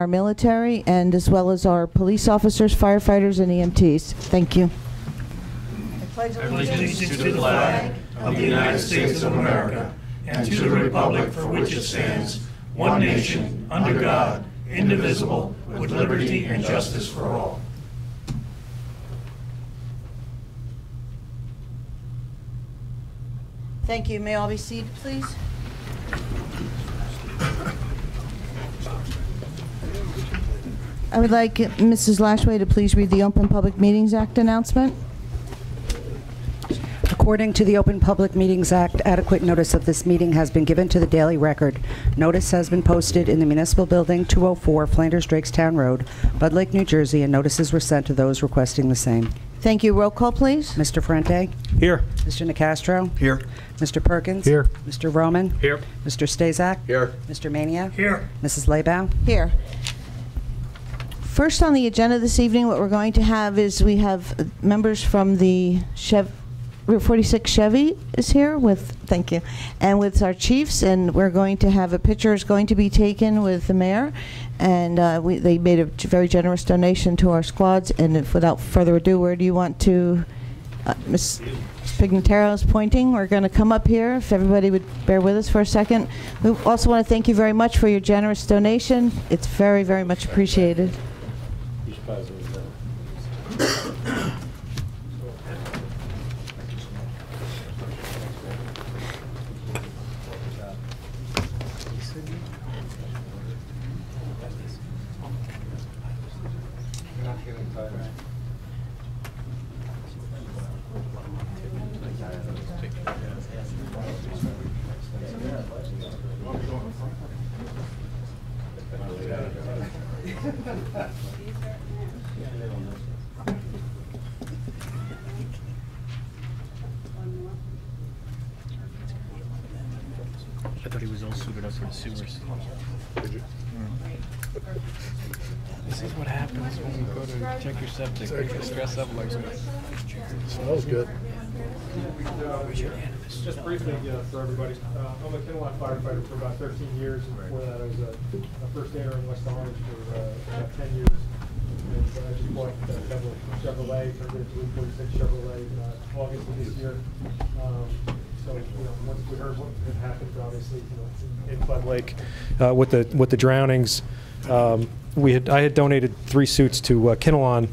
our military, and as well as our police officers, firefighters, and EMTs. Thank you. I pledge allegiance to the flag of the United States of America and to the republic for which it stands, one nation, under God, indivisible, with liberty and justice for all. Thank you. May all be seated, please? I would like Mrs. Lashway to please read the Open Public Meetings Act announcement. According to the Open Public Meetings Act, adequate notice of this meeting has been given to the Daily Record. Notice has been posted in the Municipal Building, 204 Flanders Drakestown Road, Bud Lake, New Jersey, and notices were sent to those requesting the same. Thank you. Roll call, please. Mr. Ferrante? Here. Mr. Nicastro? Here. Mr. Perkins? Here. Mr. Roman? Here. Mr. Stazak? Here. Mr. Mania? Here. Mrs. Laybow? Here. First on the agenda this evening, what we're going to have is we have members from the Route 46 Chevy is here with, thank you, and with our chiefs, and we're going to have a picture is going to be taken with the mayor, and they made a very generous donation to our squads. And if, without further ado, where do you want to, Ms. Pignataro is pointing. We're going to come up here, if everybody would bear with us for a second. We also want to thank you very much for your generous donation. It's very, very much appreciated. I thought he was all suited up for the sewers. Did you? This is what happens when you go to check your septic. You get stress up like this. Smells good. Just briefly for everybody, I'm a Kinnelon firefighter for about 13 years, and before that I was a first aider in West Orange for about 10 years. And I just bought Chevrolet, turned it into a 46 Chevrolet August of this year. So once we heard what had happened, obviously, in Bud Lake with the drownings, I had donated 3 suits to Kinnelon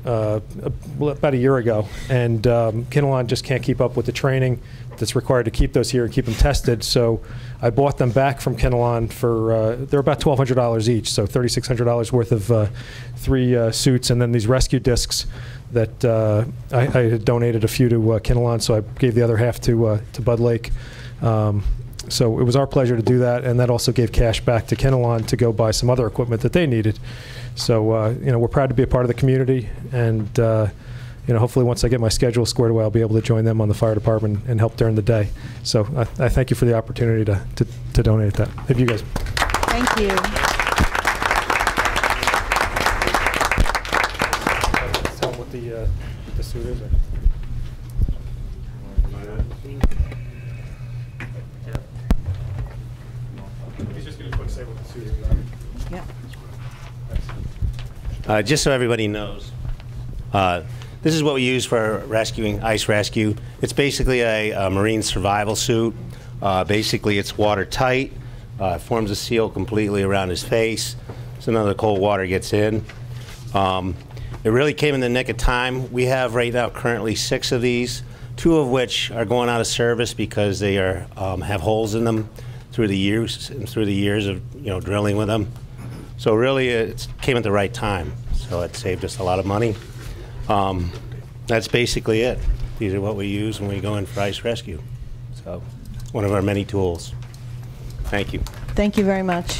about a year ago, and Kinnelon just can't keep up with the training that's required to keep those here and keep them tested. So I bought them back from Kinnelon for they're about $1,200 each, so $3,600 worth of 3 suits, and then these rescue discs that I had donated a few to Kinnelon, so I gave the other half to Bud Lake. So it was our pleasure to do that, and that also gave cash back to Kinnelon to go buy some other equipment that they needed. So we're proud to be a part of the community, and hopefully once I get my schedule squared away, I'll be able to join them on the fire department and help during the day. So I thank you for the opportunity to donate that. If you guys. Thank you. Tell them what the suit is. He's just going to quick say what the suit is about. Yeah. Just so everybody knows, this is what we use for rescuing, ice rescue. It's basically a marine survival suit. Basically, it's watertight. It forms a seal completely around his face, so none of the cold water gets in. It really came in the nick of time. We have right now currently 6 of these, 2 of which are going out of service because they are have holes in them through the years of drilling with them. So really, it came at the right time. So it saved us a lot of money. That's basically it. These are what we use when we go in for ice rescue. So one of our many tools. Thank you. Thank you very much.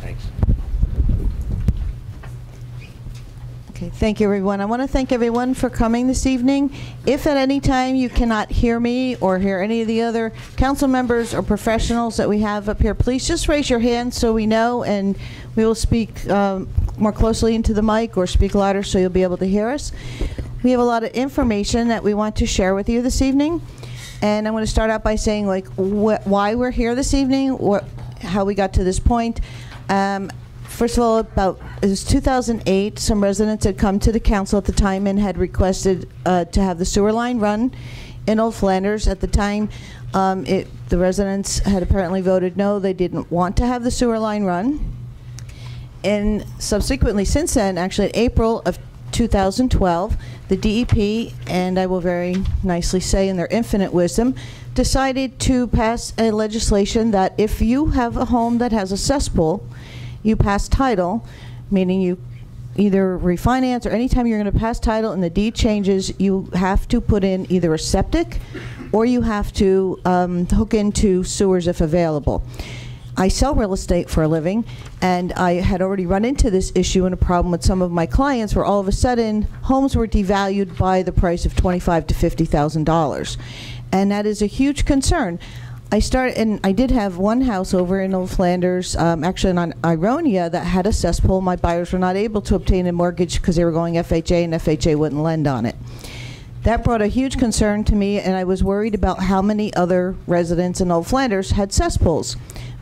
Thanks. Okay, thank you, everyone. I want to thank everyone for coming this evening. If at any time you cannot hear me or hear any of the other council members or professionals that we have up here, please just raise your hand so we know, and we will speak more closely into the mic or speak louder so you'll be able to hear us. We have a lot of information that we want to share with you this evening. And I'm going to start out by saying like why we're here this evening, how we got to this point. First of all, it was 2008, some residents had come to the council at the time and had requested to have the sewer line run in Old Flanders. At the time, the residents had apparently voted no, they didn't want to have the sewer line run. And subsequently, since then, actually in April of 2012, the DEP, and I will very nicely say in their infinite wisdom, decided to pass a legislation that if you have a home that has a cesspool, you pass title, meaning you either refinance or anytime you're going to pass title and the deed changes, you have to put in either a septic or you have to hook into sewers if available. I sell real estate for a living, and I had already run into this issue and a problem with some of my clients where all of a sudden homes were devalued by the price of $25,000 to $50,000. And that is a huge concern. I did have one house over in Old Flanders, actually on Ironia, that had a cesspool. My buyers were not able to obtain a mortgage because they were going FHA, and FHA wouldn't lend on it. That brought a huge concern to me, and I was worried about how many other residents in Old Flanders had cesspools.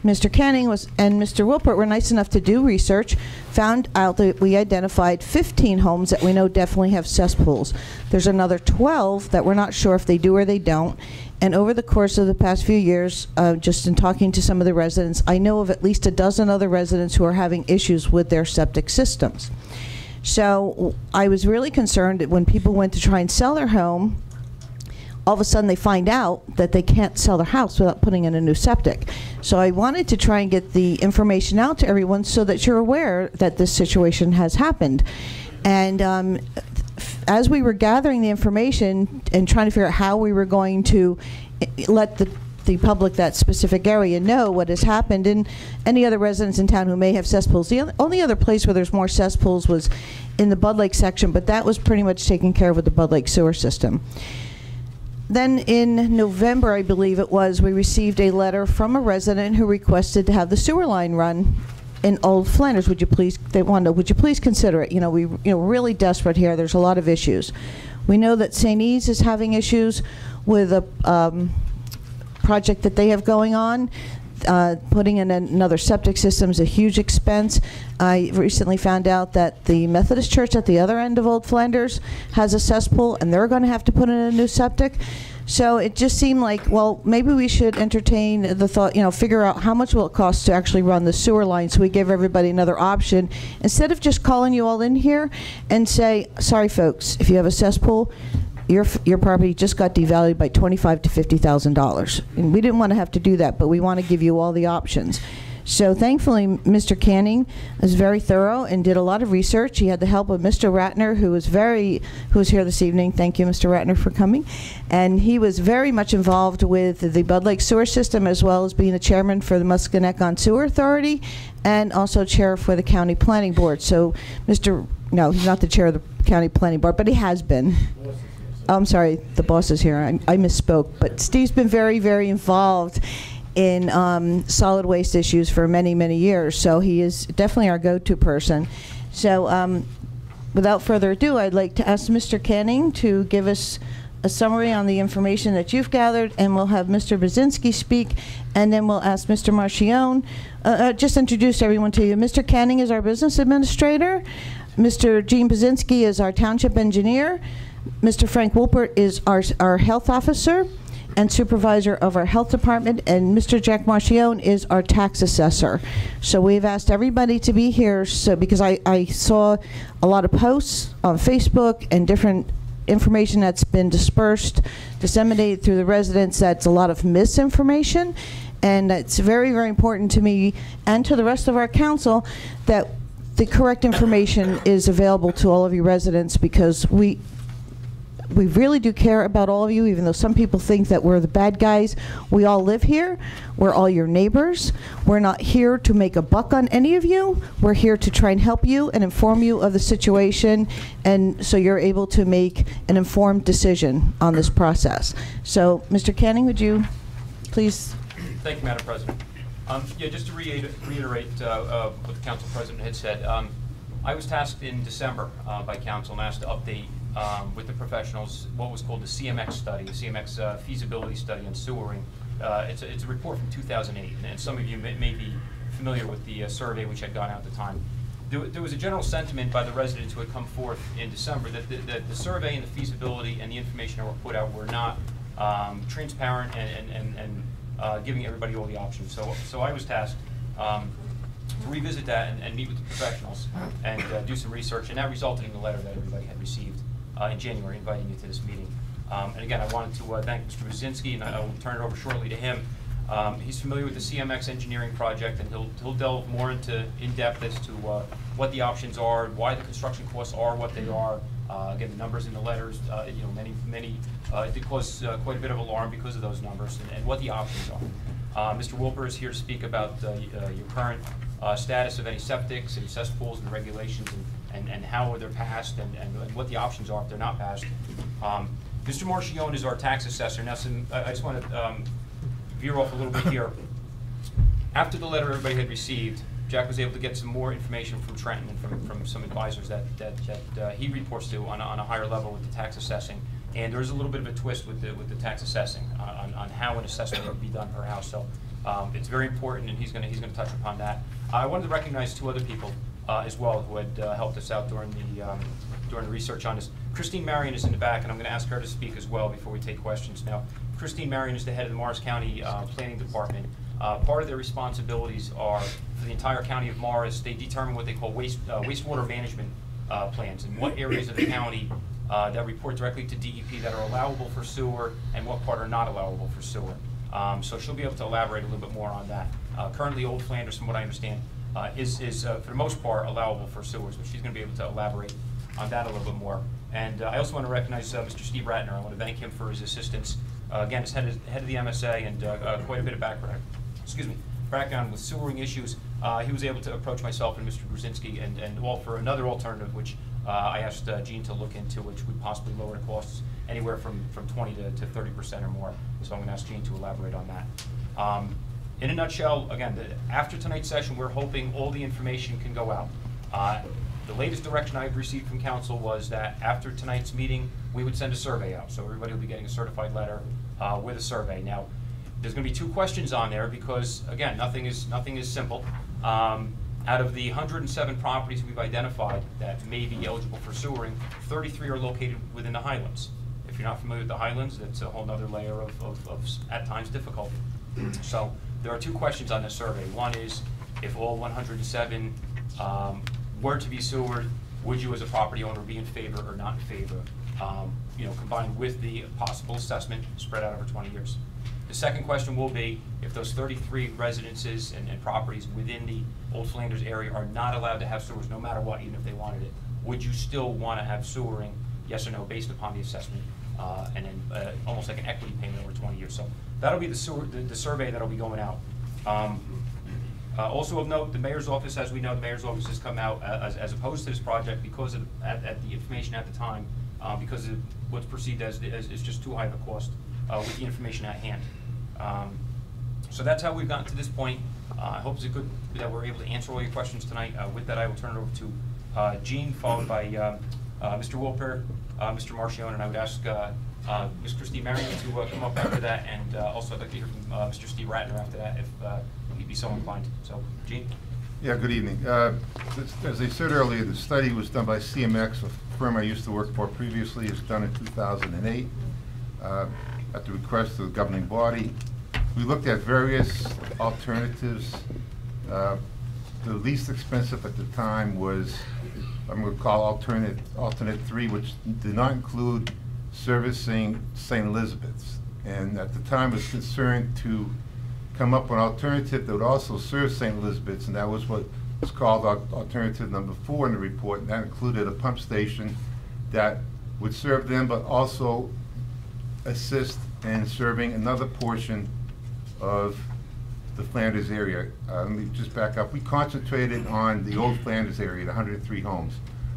Mr. Canning and Mr. Wilpert were nice enough to do research, found out that we identified 15 homes that we know definitely have cesspools. There's another 12 that we're not sure if they do or they don't. And over the course of the past few years, just in talking to some of the residents, I know of at least a dozen other residents who are having issues with their septic systems. So I was really concerned that when people went to try and sell their home, all of a sudden they find out that they can't sell their house without putting in a new septic. So I wanted to try and get the information out to everyone so that you're aware that this situation has happened. And as we were gathering the information and trying to figure out how we were going to let the public, that specific area, know what has happened, and any other residents in town who may have cesspools. The only other place where there's more cesspools was in the Bud Lake section, but that was pretty much taken care of with the Bud Lake sewer system. Then in November, I believe it was, we received a letter from a resident who requested to have the sewer line run in Old Flanders. Would you please consider it? We're really desperate here. There's a lot of issues. We know that St. E's is having issues with a project that they have going on. Putting in another septic system is a huge expense. I recently found out that the Methodist Church at the other end of Old Flanders has a cesspool, and they're going to have to put in a new septic. So it just seemed like, well, maybe we should entertain the thought, figure out how much will it cost to actually run the sewer line, so we give everybody another option, instead of just calling you all in here and say, sorry folks, if you have a cesspool, your property just got devalued by $25,000 to $50,000. And we didn't want to have to do that, but we want to give you all the options. So thankfully, Mr. Canning was very thorough and did a lot of research. He had the help of Mr. Ratner, who was here this evening. Thank you, Mr. Ratner, for coming. And he was very much involved with the Bud Lake sewer system, as well as being the chairman for the Musconetcon Sewer Authority, and also chair for the County Planning Board. So no, he's not the chair of the County Planning Board, but he has been. I'm sorry, the boss is here. I misspoke. But Steve's been very, very involved in solid waste issues for many, many years. So he is definitely our go-to person. So without further ado, I'd like to ask Mr. Canning to give us a summary on the information that you've gathered, and we'll have Mr. Bazinski speak, and then we'll ask Mr. Marchione. Just introduce everyone to you. Mr. Canning is our business administrator. Mr. Gene Bazinski is our township engineer. Mr. Frank Wilpert is our health officer and supervisor of our health department, and Mr. Jack Marchione is our tax assessor. So we've asked everybody to be here because I saw a lot of posts on Facebook and different information that's been disseminated through the residents. That's a lot of misinformation, and it's very, very important to me and to the rest of our council that the correct information is available to all of you residents, because we really do care about all of you, even though some people think that we're the bad guys. We all live here. We're all your neighbors. We're not here to make a buck on any of you. We're here to try and help you and inform you of the situation, and so you're able to make an informed decision on this process. So, Mr. Canning, would you please? Thank you, Madam President. Just to reiterate what the Council President had said, I was tasked in December by Council and asked to update with the professionals what was called the CMX study, the CMX feasibility study on sewering. It's a report from 2008, and some of you may be familiar with the survey which had gone out at the time. There was a general sentiment by the residents who had come forth in December that the survey and the feasibility and the information that were put out were not transparent and giving everybody all the options. So I was tasked to revisit that and meet with the professionals and do some research, and that resulted in the letter that everybody had received in January inviting you to this meeting. And again, I wanted to thank Mr. Brzezinski, and I will turn it over shortly to him. He's familiar with the CMX engineering project, and he'll delve more in depth as to what the options are, why the construction costs are what they are. Again, the numbers in the letters, many it did cause quite a bit of alarm because of those numbers, and what the options are. Mr. Wilper is here to speak about your current status of any septics and cesspools and regulations, and how they're passed, and what the options are if they're not passed. Mr. Marchione is our tax assessor. Now, I just want to veer off a little bit here. After the letter everybody had received, Jack was able to get some more information from Trenton and from some advisors that he reports to on a higher level with the tax assessing. And there's a little bit of a twist with the tax assessing on how an assessment would be done per house. So it's very important, and he's going to touch upon that. I wanted to recognize two other people as well who had helped us out during the research on this. Christine Marion is in the back, and I'm going to ask her to speak as well before we take questions now. Christine Marion is the head of the Morris County Planning Department. Part of their responsibilities are for the entire county of Morris. They determine what they call wastewater management plans, and what areas of the county that report directly to DEP that are allowable for sewer and what part are not allowable for sewer. So she'll be able to elaborate a little bit more on that. Currently, Old Flanders, from what I understand, is for the most part allowable for sewers, but she's going to be able to elaborate on that a little bit more. And I also want to recognize Mr. Steve Ratner. I want to thank him for his assistance. Again, as head of the MSA, and quite a bit of background with sewering issues. He was able to approach myself and Mr. Brzezinski and offer another alternative, which I asked Gene to look into, which would possibly lower the costs anywhere from 20 to 30% or more. So I'm going to ask Gene to elaborate on that. In a nutshell, again, after tonight's session, we're hoping all the information can go out. The latest direction I've received from council was that after tonight's meeting, we would send a survey out. So everybody will be getting a certified letter with a survey. Now, there's going to be two questions on there because, again, nothing is simple. Out of the 107 properties we've identified that may be eligible for sewering, 33 are located within the Highlands. If you're not familiar with the Highlands, that's a whole other layer of at times, difficulty. So there are two questions on this survey. One is, if all 107 were to be sewered, would you as a property owner be in favor or not in favor? Combined with the possible assessment spread out over 20 years. The second question will be, if those 33 residences and properties within the Old Flanders area are not allowed to have sewers no matter what, even if they wanted it, would you still want to have sewering, yes or no, based upon the assessment, and then almost like an equity payment over 20 years. So that'll be the survey that'll be going out. Also of note, the mayor's office, as we know, the mayor's office has come out as opposed to this project because of at the information at the time, because of what's perceived as just too high of a cost with the information at hand. So that's how we've gotten to this point. I hope it's good that we're able to answer all your questions tonight. With that, I will turn it over to Gene, followed by Mr. Wilper, Mr. Marchione, and I would ask Ms. Christine Marion to come up after that, and also I'd like to hear from Mr. Steve Ratner after that, if he'd be so inclined. So, Gene? Yeah, good evening. As I said earlier, the study was done by CMX, a firm I used to work for previously. It was done in 2008 at the request of the governing body. We looked at various alternatives. The least expensive at the time was, I'm going to call alternate 3, which did not include servicing St. Elizabeth's. And at the time was concerned to come up with an alternative that would also serve St. Elizabeth's, and that was what was called alternative number 4 in the report, and that included a pump station that would serve them but also assist in serving another portion of the Flanders area. Let me just back up. We concentrated on the Old Flanders area, the 103 homes.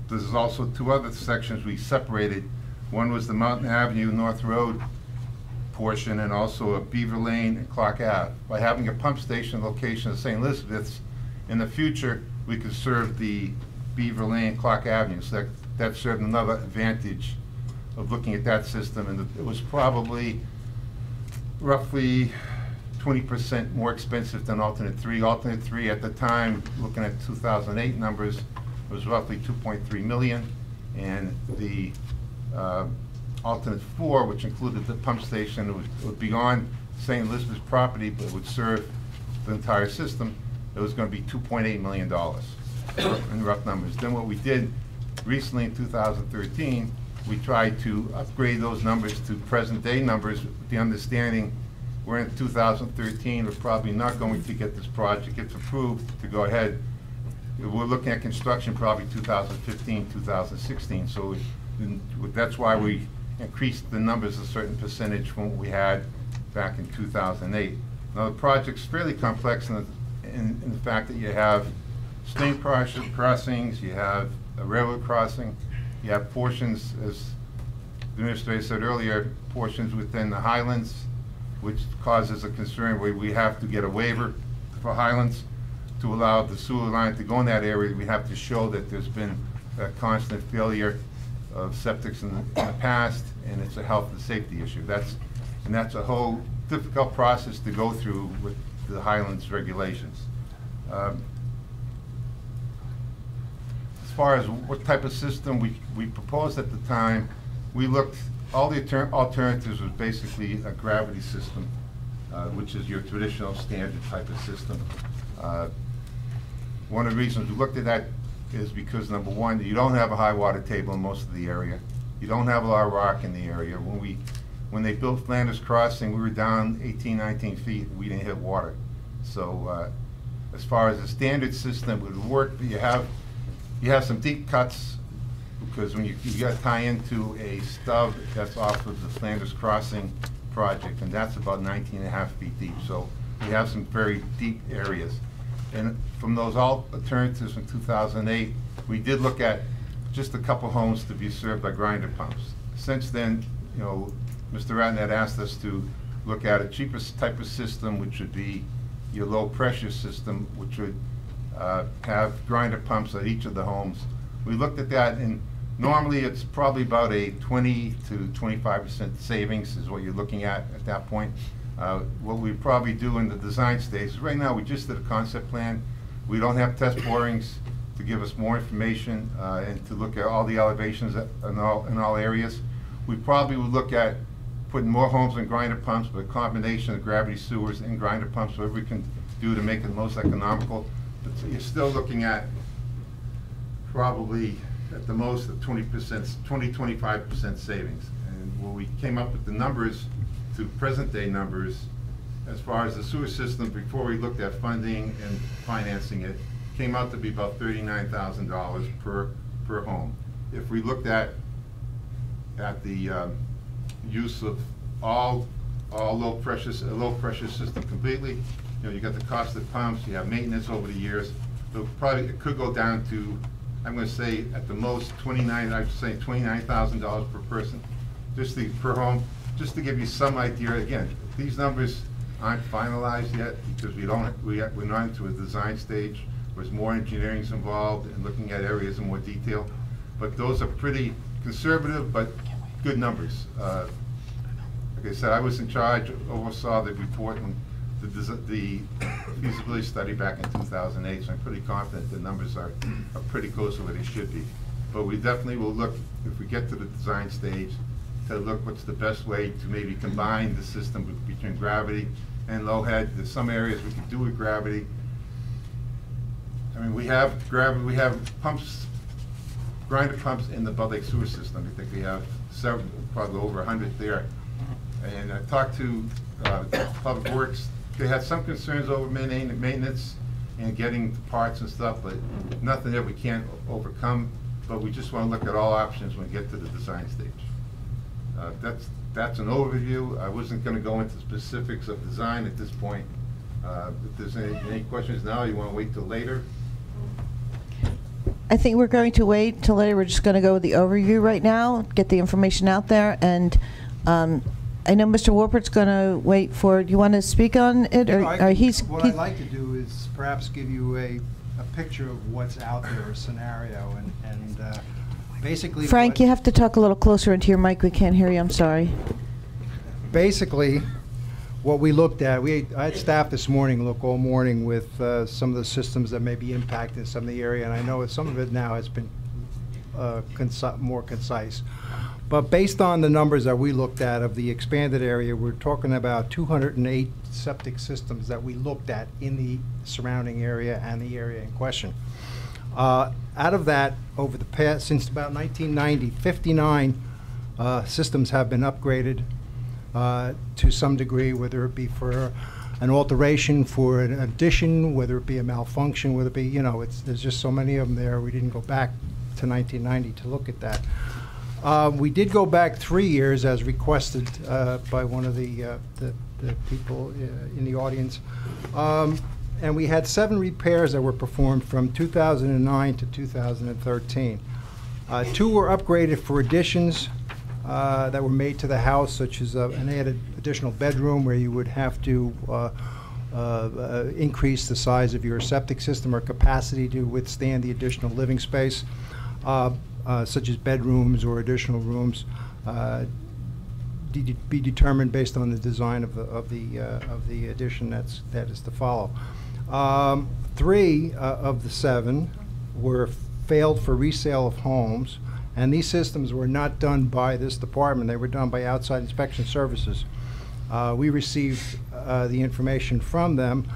There's also 2 other sections we separated. One was the Mountain Avenue North Road portion, and also a Beaver Lane and Clark Ave. By having a pump station location at St. Elizabeth's, in the future we could serve the Beaver Lane and Clark Avenue, so that served another advantage of looking at that system, and it was probably roughly 20% more expensive than alternate 3. Alternate 3 at the time, looking at 2008 numbers, was roughly 2.3 million, and the alternate 4, which included the pump station, it would be on St. Elizabeth's property, but it would serve the entire system. It was going to be $2.8 million in rough numbers. Then what we did recently in 2013, we tried to upgrade those numbers to present-day numbers with the understanding we're in 2013, we're probably not going to get this project, it's approved to go ahead. We're looking at construction probably 2015, 2016, so that's why we increased the numbers a certain percentage from what we had back in 2008. Now the project's fairly complex in the fact that you have stream crossings, you have a railroad crossing, you have portions, as the administrator said earlier, portions within the Highlands, which causes a concern where we have to get a waiver for Highlands to allow the sewer line to go in that area. We have to show that there's been a constant failure of septics in the past, and it's a health and safety issue. That's a whole difficult process to go through with the Highlands regulations. As far as what type of system we proposed at the time, we looked, all the alternatives was basically a gravity system, which is your traditional standard type of system. One of the reasons we looked at that is because, number one, you don't have a high water table in most of the area. You don't have a lot of rock in the area. When they built Flanders Crossing, we were down 18, 19 feet, and we didn't hit water. So as far as a standard system would work, but you have some deep cuts, because when you got to tie into a stub that's off of the Flanders Crossing project, and that's about 19.5 feet deep. So we have some very deep areas. And from those alternatives from 2008, we did look at just a couple homes to be served by grinder pumps. Since then, you know, Mr. Ratton had asked us to look at a cheaper type of system, which would be your low pressure system, which would have grinder pumps at each of the homes. We looked at that, and normally it's probably about a 20 to 25% savings is what you're looking at that point. What we probably do in the design stage is, right now we just did a concept plan. We don't have test borings to give us more information and to look at all the elevations in all areas. We probably would look at putting more homes in grinder pumps, but a combination of gravity sewers and grinder pumps, whatever we can do to make it most economical. But you're still looking at probably at the most of 20–25% savings. And when we came up with the numbers to present day numbers, as far as the sewer system, before we looked at funding and financing it, came out to be about $39,000 per home. If we looked at the use of all low pressure system completely, you know, you got the cost of pumps, you have maintenance over the years, so probably it could go down to, I'm going to say at the most $29,000 per person, per home, just to give you some idea. Again, these numbers aren't finalized yet because we're not into a design stage. There's more engineering involved and looking at areas in more detail, but those are pretty conservative but good numbers. Like I said, I was in charge, oversaw the report and the feasibility study back in 2008, so I'm pretty confident the numbers are pretty close to where they should be. But we definitely will look, if we get to the design stage, to look what's the best way to maybe combine the system between gravity and low head. There's some areas we can do with gravity. I mean, we have gravity, we have pumps, grinder pumps in the Bud Lake sewer system. I think we have several, probably over 100 there. And I talked to Public Works. They had some concerns over maintenance and getting the parts and stuff, but nothing that we can't overcome. But we just want to look at all options when we get to the design stage. That's an overview. I wasn't going to go into specifics of design at this point. If there's any questions now, you want to wait till later? I think we're going to wait till later. We're just going to go with the overview right now, get the information out there, and I know Mr. Wolpert's going to wait for. Do you want to speak on it, or What I'd like to do is perhaps give you a picture of what's out there, a scenario, and Basically, Frank, you have to talk a little closer into your mic. We can't hear you. I'm sorry. basically, what we looked at, I had staff this morning look all morning with some of the systems that may be impacting some of the area, and I know some of it now has been more concise. But based on the numbers that we looked at of the expanded area, we're talking about 208 septic systems that we looked at in the surrounding area and the area in question. Out of that, over the past, since about 1990, 59 systems have been upgraded to some degree, whether it be for an alteration, for an addition, whether it be a malfunction, whether it be, there's just so many of them there. We didn't go back to 1990 to look at that. We did go back 3 years as requested by one of the people in the audience. And we had 7 repairs that were performed from 2009 to 2013. 2 were upgraded for additions that were made to the house, such as an added additional bedroom where you would have to increase the size of your septic system or capacity to withstand the additional living space, such as bedrooms or additional rooms, be determined based on the design of the addition that is to follow. 3 of the 7 were failed for resale of homes, and these systems were not done by this department. They were done by outside inspection services. We received the information from them,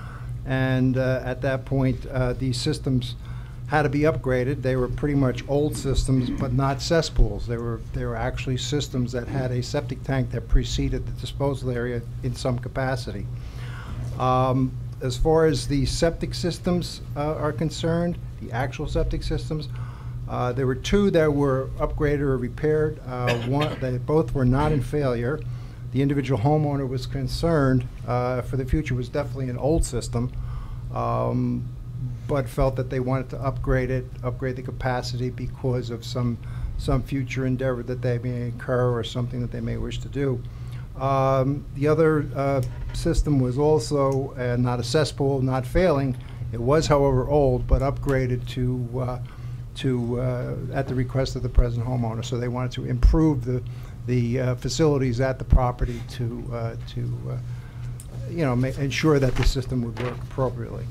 and at that point, these systems had to be upgraded. They were pretty much old systems, but not cesspools. They were actually systems that had a septic tank that preceded the disposal area in some capacity. As far as the septic systems are concerned, the actual septic systems, there were 2 that were upgraded or repaired. They both were not in failure. The individual homeowner was concerned for the future. Was definitely an old system, but felt that they wanted to upgrade the capacity because of some future endeavor that they may incur or something that they may wish to do. The other system was also not a cesspool, not failing. It was, however, old, but upgraded at the request of the present homeowner. So they wanted to improve the facilities at the property to ensure that the system would work appropriately.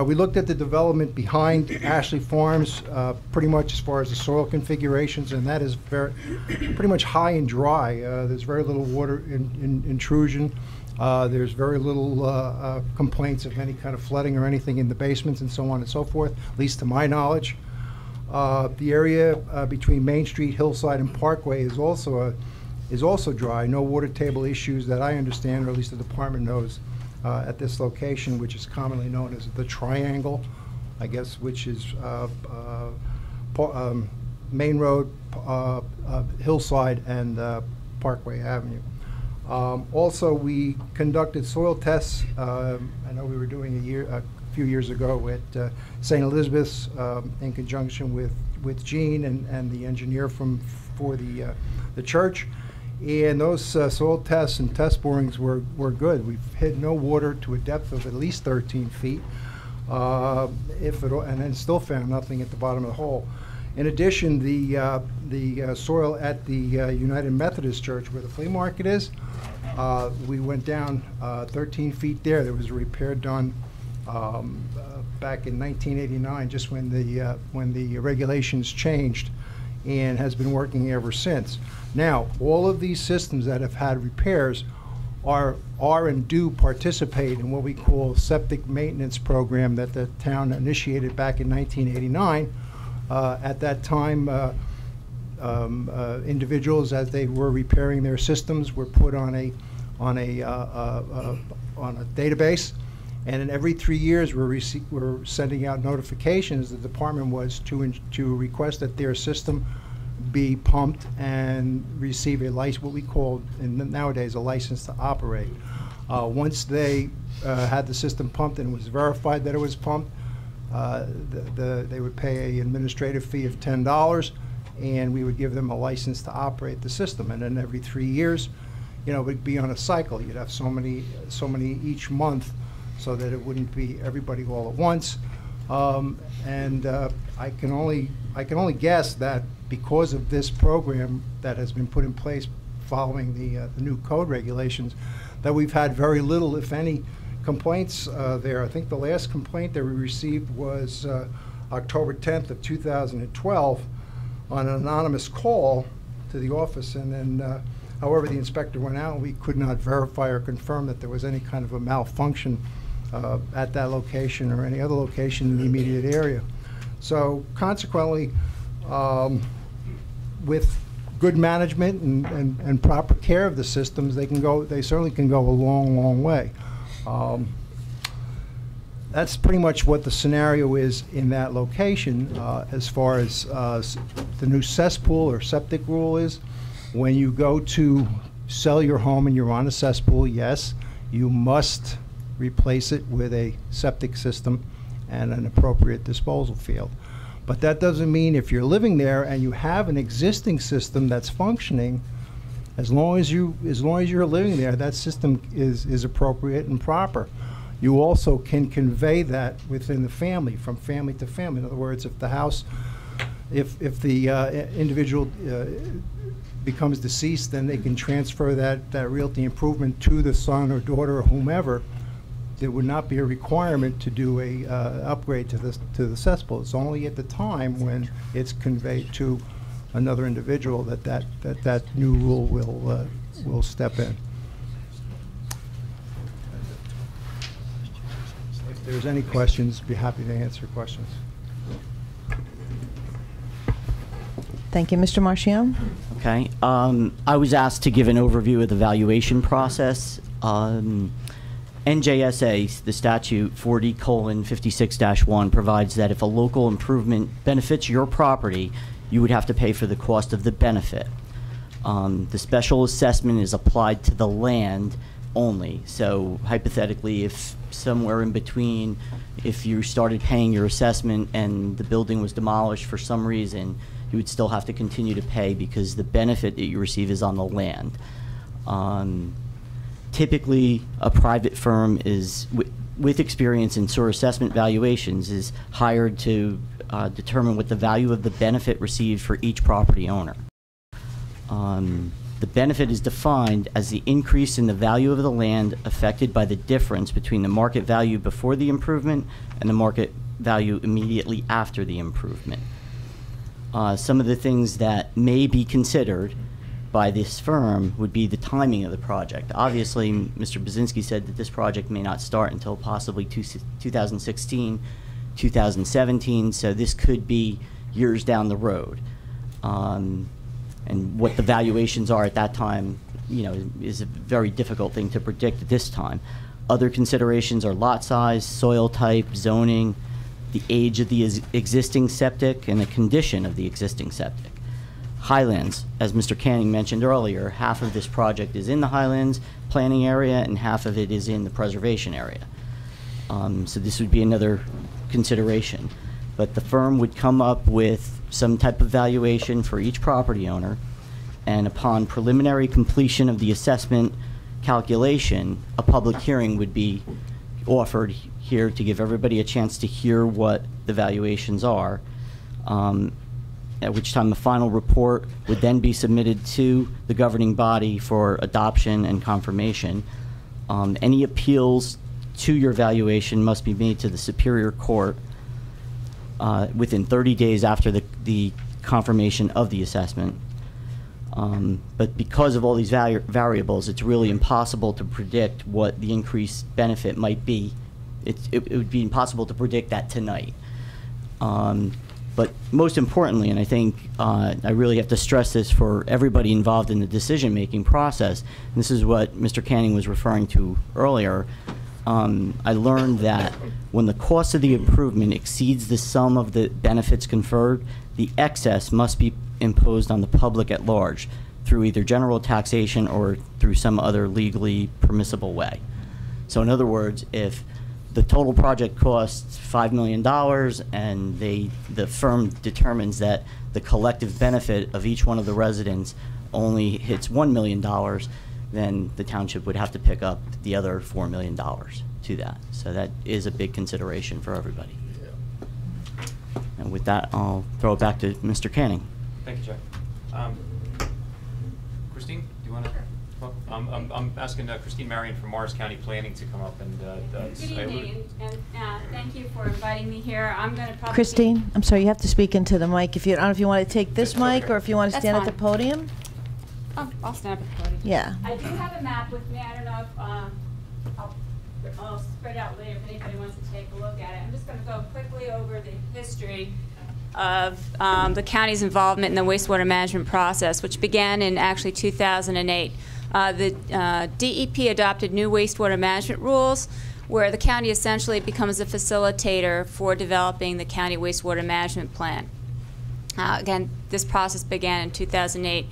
We looked at the development behind Ashley Farms, pretty much as far as the soil configurations, and that is pretty much high and dry. There's very little water intrusion. There's very little complaints of any kind of flooding or anything in the basements and so on and so forth, at least to my knowledge. The area between Main Street, Hillside, and Parkway is also dry. No water table issues that I understand, or at least the department knows, at this location, which is commonly known as the Triangle, I guess, which is Main Road, Hillside, and Parkway Avenue. Also, we conducted soil tests. I know we were doing a few years ago at St. Elizabeth's in conjunction with Gene and the engineer for the church. And those soil tests and test borings were good. We've hit no water to a depth of at least 13 feet, and then still found nothing at the bottom of the hole. In addition, the soil at the United Methodist Church, where the flea market is, we went down 13 feet there. There was a repair done back in 1989, just when the regulations changed, and has been working ever since. Now, all of these systems that have had repairs are and do participate in what we call septic maintenance program that the town initiated back in 1989. At that time, individuals, as they were repairing their systems, were put on a database, and in every 3 years we're sending out notifications. The department was to request that their system be pumped and receive a license, what we call nowadays a license to operate. Once they had the system pumped and it was verified that it was pumped, they would pay an administrative fee of $10, and we would give them a license to operate the system. And then every 3 years, it would be on a cycle. You'd have so many each month, so that it wouldn't be everybody all at once. I can only guess that because of this program that has been put in place following the new code regulations, that we've had very little, if any, complaints there. I think the last complaint that we received was October 10th of 2012 on an anonymous call to the office, and then however the inspector went out and we could not verify or confirm that there was any kind of a malfunction at that location or any other location in the immediate area. So consequently, with good management and proper care of the systems, they certainly can go a long way. That's pretty much what the scenario is in that location. As far as the new cesspool or septic rule is, when you go to sell your home and you're on a cesspool, yes, you must replace it with a septic system and an appropriate disposal field. But that doesn't mean if you're living there and you have an existing system that's functioning, as long as you're living there, that system is appropriate and proper. You also can convey that within the family, from family to family. In other words, if the house, if the individual becomes deceased, then they can transfer that realty improvement to the son or daughter or whomever. There would not be a requirement to do a upgrade to the cesspool. It's only at the time when it's conveyed to another individual that new rule will step in. If there's any questions, be happy to answer questions. Thank you. Mr. Marchione? Okay. I was asked to give an overview of the valuation process. NJSA, the statute 40:56-1, provides that if a local improvement benefits your property, you would have to pay for the cost of the benefit. The special assessment is applied to the land only. So hypothetically, if somewhere in between, if you started paying your assessment and the building was demolished for some reason, you would still have to continue to pay because the benefit that you receive is on the land. Typically, a private firm is, with experience in sewer assessment valuations, is hired to determine what the value of the benefit received for each property owner. The benefit is defined as the increase in the value of the land affected by the difference between the market value before the improvement and the market value immediately after the improvement. Some of the things that may be considered by this firm would be the timing of the project. Obviously, Mr. Baczynski said that this project may not start until possibly 2016, 2017, so this could be years down the road. And what the valuations are at that time, you know, is a very difficult thing to predict at this time. Other considerations are lot size, soil type, zoning, the age of the existing septic, and the condition of the existing septic. Highlands, as Mr. Canning mentioned earlier, half of this project is in the Highlands planning area and half of it is in the preservation area. So this would be another consideration. But the firm would come up with some type of valuation for each property owner, and upon preliminary completion of the assessment calculation, a public hearing would be offered here to give everybody a chance to hear what the valuations are, at which time a final report would then be submitted to the governing body for adoption and confirmation. Any appeals to your valuation must be made to the Superior Court within 30 days after the confirmation of the assessment. But because of all these variables, it's really impossible to predict what the increased benefit might be. It would be impossible to predict that tonight. But most importantly, and I think I really have to stress this for everybody involved in the decision-making process, and this is what Mr. Canning was referring to earlier, I learned that when the cost of the improvement exceeds the sum of the benefits conferred, the excess must be imposed on the public at large through either general taxation or through some other legally permissible way. So in other words, if the total project costs $5 million and the firm determines that the collective benefit of each one of the residents only hits $1 million, then the township would have to pick up the other $4 million to that. So that is a big consideration for everybody. And with that, I'll throw it back to Mr. Canning. Thank you, Jeff. Christine, do you want to? I'm asking Christine Marion from Morris County Planning to come up and. Good evening, and thank you for inviting me here. I'm going to probably. Christine, I'm sorry, you have to speak into the mic. If you, I don't know if you want to take this That's mic okay. or if you want to That's stand at fine. the podium. Oh, I'll stand up at the podium. Yeah. I do have a map with me. I don't know if I'll spread out later if anybody wants to take a look at it. I'm just going to go quickly over the history of the county's involvement in the wastewater management process, which began in actually 2008. The DEP adopted new wastewater management rules where the county essentially becomes a facilitator for developing the county wastewater management plan. Again, this process began in 2008.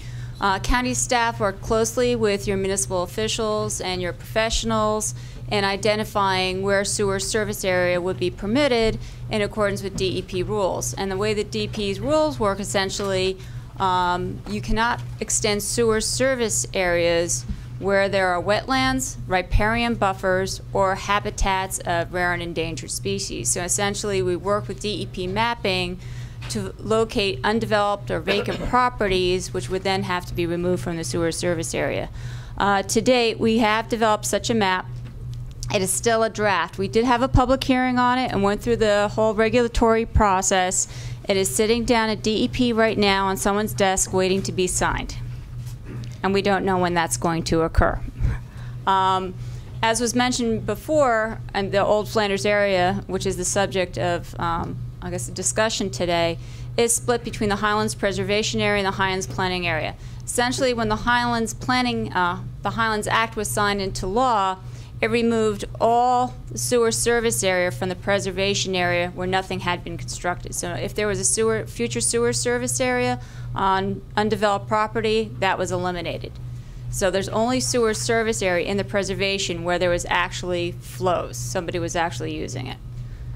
County staff worked closely with your municipal officials and your professionals in identifying where sewer service area would be permitted in accordance with DEP rules. And the way that DEP's rules work, essentially, you cannot extend sewer service areas where there are wetlands, riparian buffers, or habitats of rare and endangered species. So essentially, we work with DEP mapping to locate undeveloped or vacant properties, which would then have to be removed from the sewer service area. To date, we have developed such a map. It is still a draft. We did have a public hearing on it and went through the whole regulatory process. It is sitting down at DEP right now on someone's desk waiting to be signed. And we don't know when that's going to occur. As was mentioned before, and the Old Flanders area, which is the subject of, I guess, the discussion today, is split between the Highlands Preservation Area and the Highlands Planning Area. Essentially, when the Highlands Act was signed into law, it removed all the sewer service area from the preservation area where nothing had been constructed. So if there was a future sewer service area on undeveloped property, that was eliminated. So there's only sewer service area in the preservation where there was actually flows. Somebody was actually using it.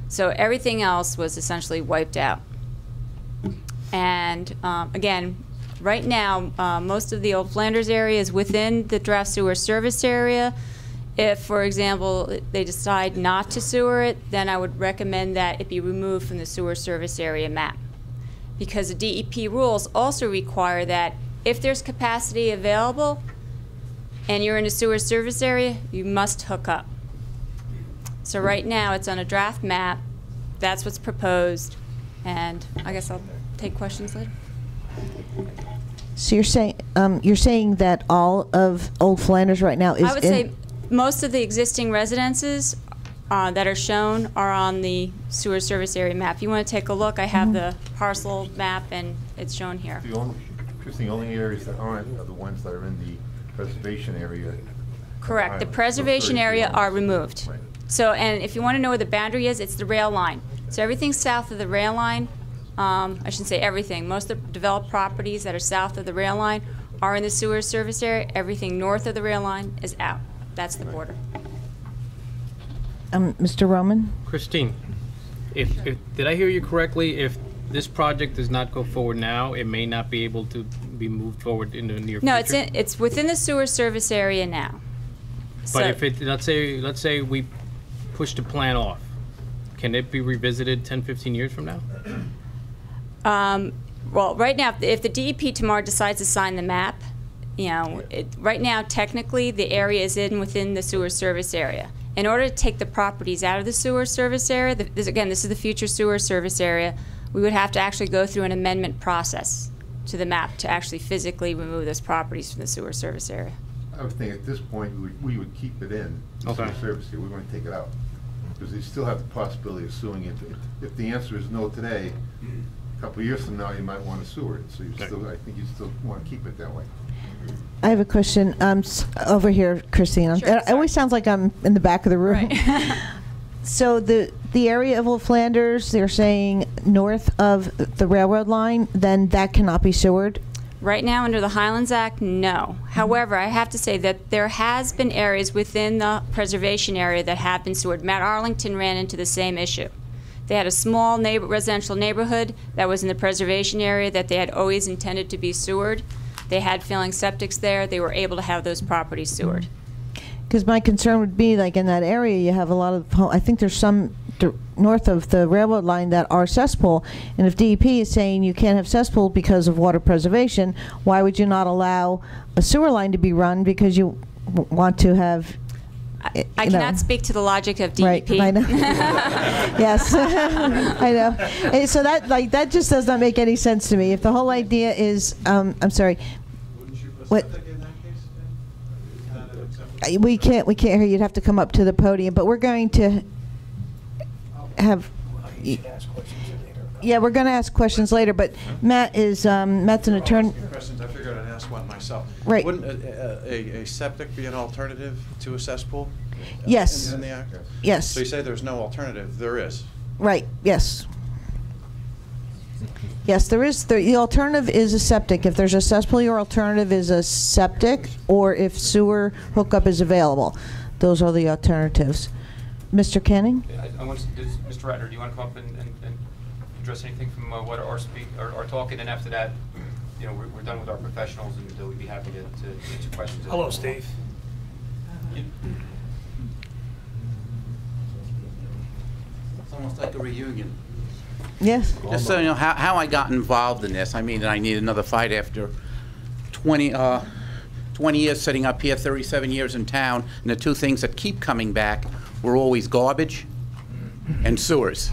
So everything else was essentially wiped out. And again, right now, most of the Old Flanders area is within the draft sewer service area. If, for example, they decide not to sewer it, then I would recommend that it be removed from the sewer service area map. Because the DEP rules also require that if there's capacity available and you're in a sewer service area, you must hook up. So right now it's on a draft map. That's what's proposed. And I guess I'll take questions later. So you're saying that all of Old Flanders right now is I would say most of the existing residences that are shown are on the sewer service area map. If you want to take a look, I have the parcel map, and it's shown here. The only areas that aren't are the ones that are in the preservation area. Correct. The preservation area are removed. Right. So, and if you want to know where the boundary is, it's the rail line. So everything south of the rail line, I shouldn't say everything, most of the developed properties that are south of the rail line are in the sewer service area. Everything north of the rail line is out. That's the border. Mr. Roman? Christine, if did I hear you correctly? If this project does not go forward now, it may not be able to be moved forward in the near future? No, it's within the sewer service area now. But So- if it, let's say we push the plan off, can it be revisited 10, 15 years from now? Well, right now, if the DEP tomorrow decides to sign the map, you know, right now, technically, the area is within the sewer service area. In order to take the properties out of the sewer service area, again, this is the future sewer service area, we would have to actually go through an amendment process to the map to actually physically remove those properties from the sewer service area. I would think at this point, we would keep it in the Okay. service here. We wouldn't take it out. Because they still have the possibility of suing it. If the answer is no today, a couple of years from now, you might want to sewer it. So I think you still want to keep it that way. I have a question over here, Christine. Sure, It always sounds like I'm in the back of the room. Right. So the area of Old Flanders, they're saying north of the railroad line, then that cannot be sewered? Right now, under the Highlands Act, no. However, I have to say that there has been areas within the preservation area that have been sewered. Mount Arlington ran into the same issue. They had a small residential neighborhood that was in the preservation area that they had always intended to be sewered. They had filling septics there. They were able to have those properties sewered. Because my concern would be, like in that area, you have a lot of, I think there's some north of the railroad line that are cesspool. And if DEP is saying you can't have cesspool because of water preservation, why would you not allow a sewer line to be run because you want to have? I cannot speak to the logic of DEP. Right, I know. Yes, I know. And so that just does not make any sense to me. If the whole idea is, I'm sorry. What? We can't hear you. You'd have to come up to the podium. But we're going to have. Yeah, we're going to ask questions later. But Matt's an attorney. Questions. I figured I'd ask one myself. Right. Wouldn't a septic be an alternative to a cesspool? Yes. In the act? Yes. So you say there's no alternative. There is. Right. Yes. Yes, there is. The alternative is a septic. If there's a cesspool, your alternative is a septic, or if sewer hookup is available. Those are the alternatives. Mr. Canning? Mr. Ratner, do you want to come up and address anything from what our talk, and then after that, you know, we're done with our professionals, and we'd be happy to answer questions. Hello, Steve. It's almost like a reunion. Yes. Just so you know how I got involved in this. I mean, I need another fight after 20 years sitting up here, 37 years in town, and the two things that keep coming back were always garbage and sewers.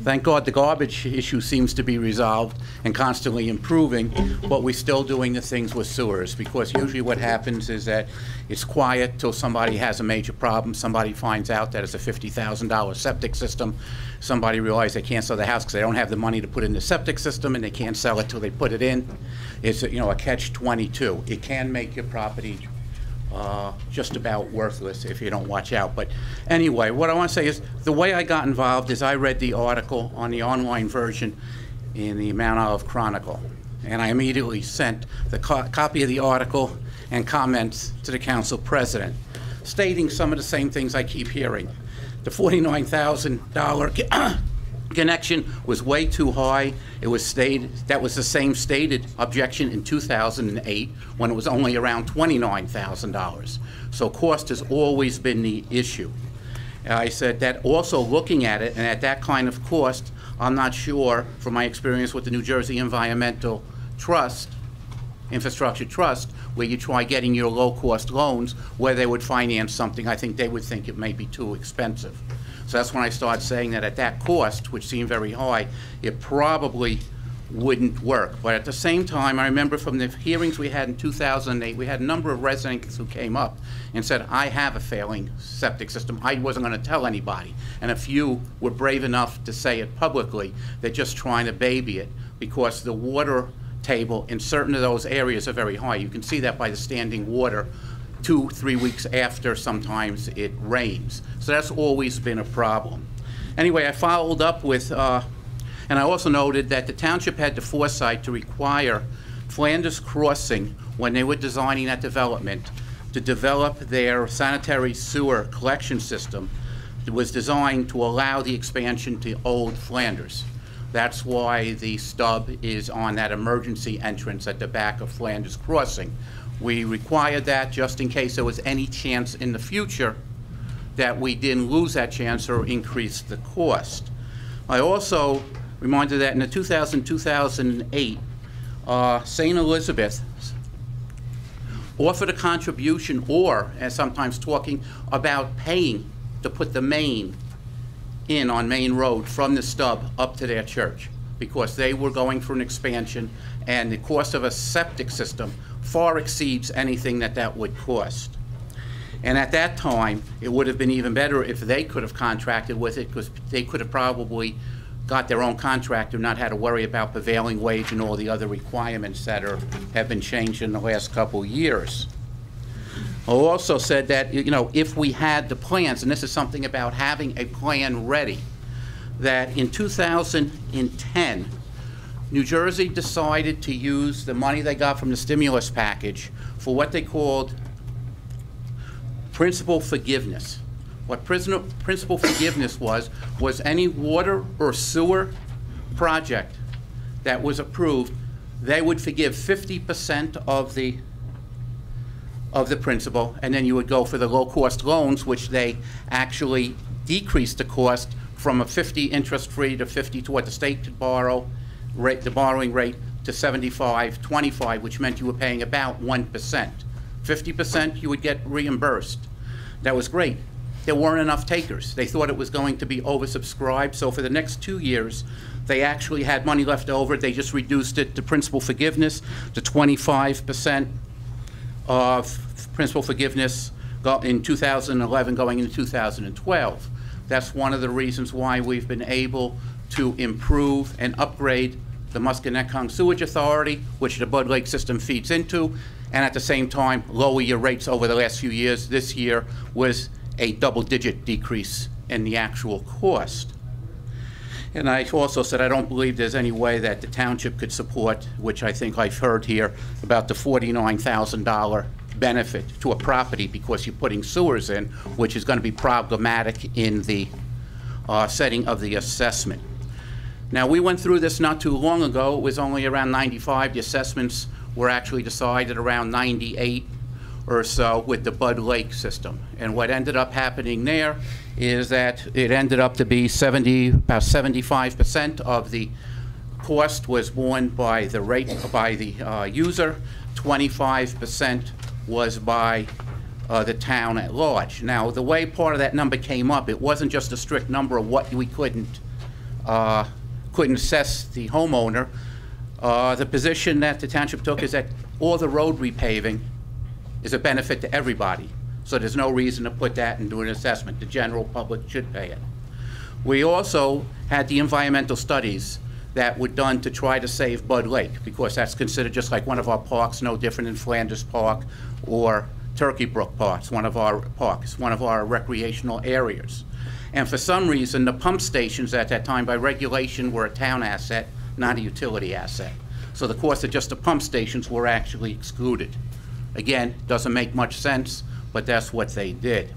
Thank God the garbage issue seems to be resolved and constantly improving, but we're still doing the things with sewers, because usually what happens is that it's quiet till somebody has a major problem, somebody finds out that it's a $50,000 septic system, somebody realizes they can't sell the house because they don't have the money to put in the septic system, and they can't sell it till they put it in. It's a, a catch-22. It can make your property just about worthless if you don't watch out. But anyway, what I want to say is the way I got involved is I read the article on the online version in the Mount Olive Chronicle, and I immediately sent the copy of the article and comments to the council president, stating some of the same things I keep hearing. The $49,000 connection was way too high. It was stated, that was the same stated objection in 2008 when it was only around $29,000. So cost has always been the issue. I said that also looking at it, and at that kind of cost, I'm not sure, from my experience with the New Jersey Environmental Trust, Infrastructure Trust, where you try getting your low-cost loans, where they would finance something, I think they would think it may be too expensive. So that's when I started saying that at that cost, which seemed very high, it probably wouldn't work. But at the same time, I remember from the hearings we had in 2008, we had a number of residents who came up and said, I have a failing septic system. I wasn't going to tell anybody. And a few were brave enough to say it publicly. They're just trying to baby it because the water table in certain of those areas are very high. You can see that by the standing water 2-3 weeks after sometimes it rains. So that's always been a problem. Anyway, I followed up with, and I also noted that the township had the foresight to require Flanders Crossing, when they were designing that development, to develop their sanitary sewer collection system that was designed to allow the expansion to Old Flanders. That's why the stub is on that emergency entrance at the back of Flanders Crossing. We required that just in case there was any chance in the future that we didn't lose that chance or increase the cost. I also reminded that in the 2000-2008, St. Elizabeth offered a contribution, or, as sometimes talking about paying to put the main in on Main Road from the stub up to their church, because they were going for an expansion, and the cost of a septic system far exceeds anything that would cost. And at that time, it would have been even better if they could have contracted with it, because they could have probably got their own contractor, not had to worry about prevailing wage and all the other requirements that have been changed in the last couple years. I also said that, if we had the plans, and this is something about having a plan ready, that in 2010, New Jersey decided to use the money they got from the stimulus package for what they called principal forgiveness. What principal forgiveness was any water or sewer project that was approved, they would forgive 50% of the principal, and then you would go for the low-cost loans, which they actually decreased the cost from a 50 interest-free to 50 to what the state could borrow, the borrowing rate, to 75-25, which meant you were paying about 1%. 50% you would get reimbursed. That was great. There weren't enough takers. They thought it was going to be oversubscribed, so for the next 2 years, they actually had money left over. They just reduced it to principal forgiveness to 25% of principal forgiveness in 2011 going into 2012. That's one of the reasons why we've been able to improve and upgrade the Musconetcong Sewage Authority, which the Bud Lake system feeds into, and at the same time lower your rates over the last few years. This year was a double-digit decrease in the actual cost. And I also said I don't believe there's any way that the township could support, which I think I've heard here, about the $49,000 benefit to a property because you're putting sewers in, which is going to be problematic in the setting of the assessment. Now, we went through this not too long ago. It was only around 95. The assessments were actually decided around 98 or so with the Bud Lake system. And what ended up happening there is that it ended up to be about 75% of the cost was borne by the user, 25% was by the town at large. Now, the way part of that number came up, it wasn't just a strict number of what we couldn't assess the homeowner. The position that the township took is that all the road repaving is a benefit to everybody. So there's no reason to put that into an assessment. The general public should pay it. We also had the environmental studies that were done to try to save Bud Lake, because that's considered just like one of our parks, no different than Flanders Park or Turkey Brook Park. It's one of our parks, one of our recreational areas. And for some reason, the pump stations at that time by regulation were a town asset, not a utility asset. So the cost of just the pump stations were actually excluded. Again, doesn't make much sense, but that's what they did.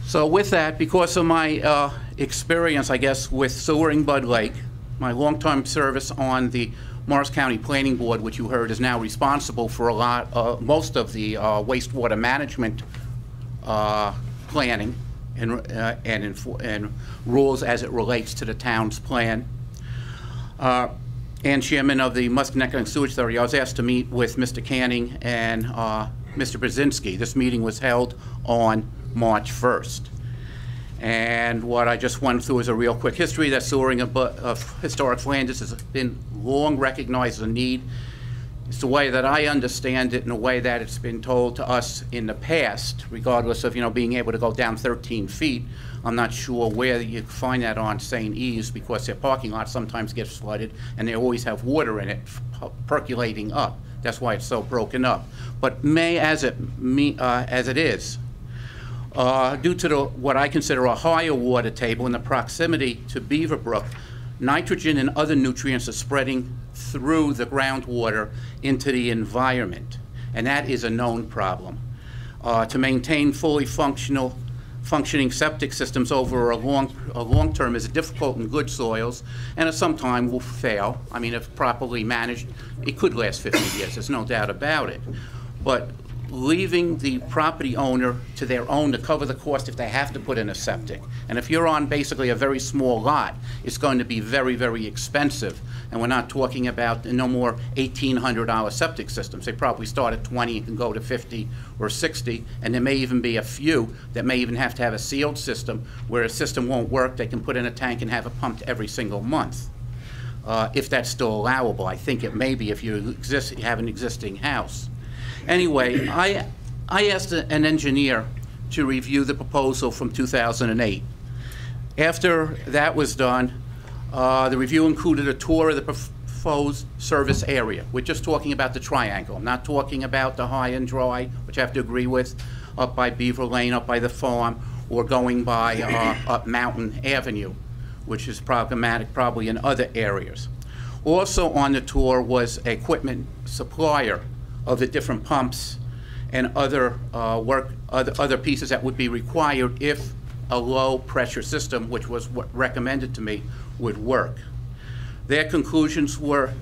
So with that, because of my experience, I guess, with sewering Bud Lake, my long-term service on the Morris County Planning Board, which you heard is now responsible for most of the wastewater management planning and rules as it relates to the town's plan. And chairman of the Musconetcong Sewage Authority, I was asked to meet with Mr. Canning and Mr. Brzezinski. This meeting was held on March 1st. And what I just went through is a real quick history that sewering of historic Flanders has been long recognized as a need. It's the way that I understand it and the way that it's been told to us in the past, regardless of, being able to go down 13 feet. I'm not sure where you find that on St. Eves, because their parking lot sometimes gets flooded and they always have water in it percolating up. That's why it's so broken up. But as it is, due to what I consider a higher water table and the proximity to Beaver Brook, nitrogen and other nutrients are spreading through the groundwater into the environment, and that is a known problem. To maintain fully functioning septic systems over a long term is difficult in good soils, and sometimes will fail. I mean, if properly managed, it could last 50 years, there's no doubt about it. But leaving the property owner to their own to cover the cost if they have to put in a septic. And if you're on basically a very small lot, it's going to be very, very expensive. And we're not talking about no more $1,800 septic systems. They probably start at 20 and go to 50 or 60, and there may even be a few that may even have to have a sealed system where a system won't work, they can put in a tank and have it pumped every single month. If that's still allowable. I think it may be if you have an existing house. Anyway, I asked an engineer to review the proposal from 2008. After that was done, the review included a tour of the proposed service area. We're just talking about the triangle. I'm not talking about the high and dry, which I have to agree with, up by Beaver Lane, up by the farm, or going by up Mountain Avenue, which is problematic probably in other areas. Also on the tour was an equipment supplier of the different pumps and other other pieces that would be required if a low pressure system, which was what recommended to me, would work. Their conclusions were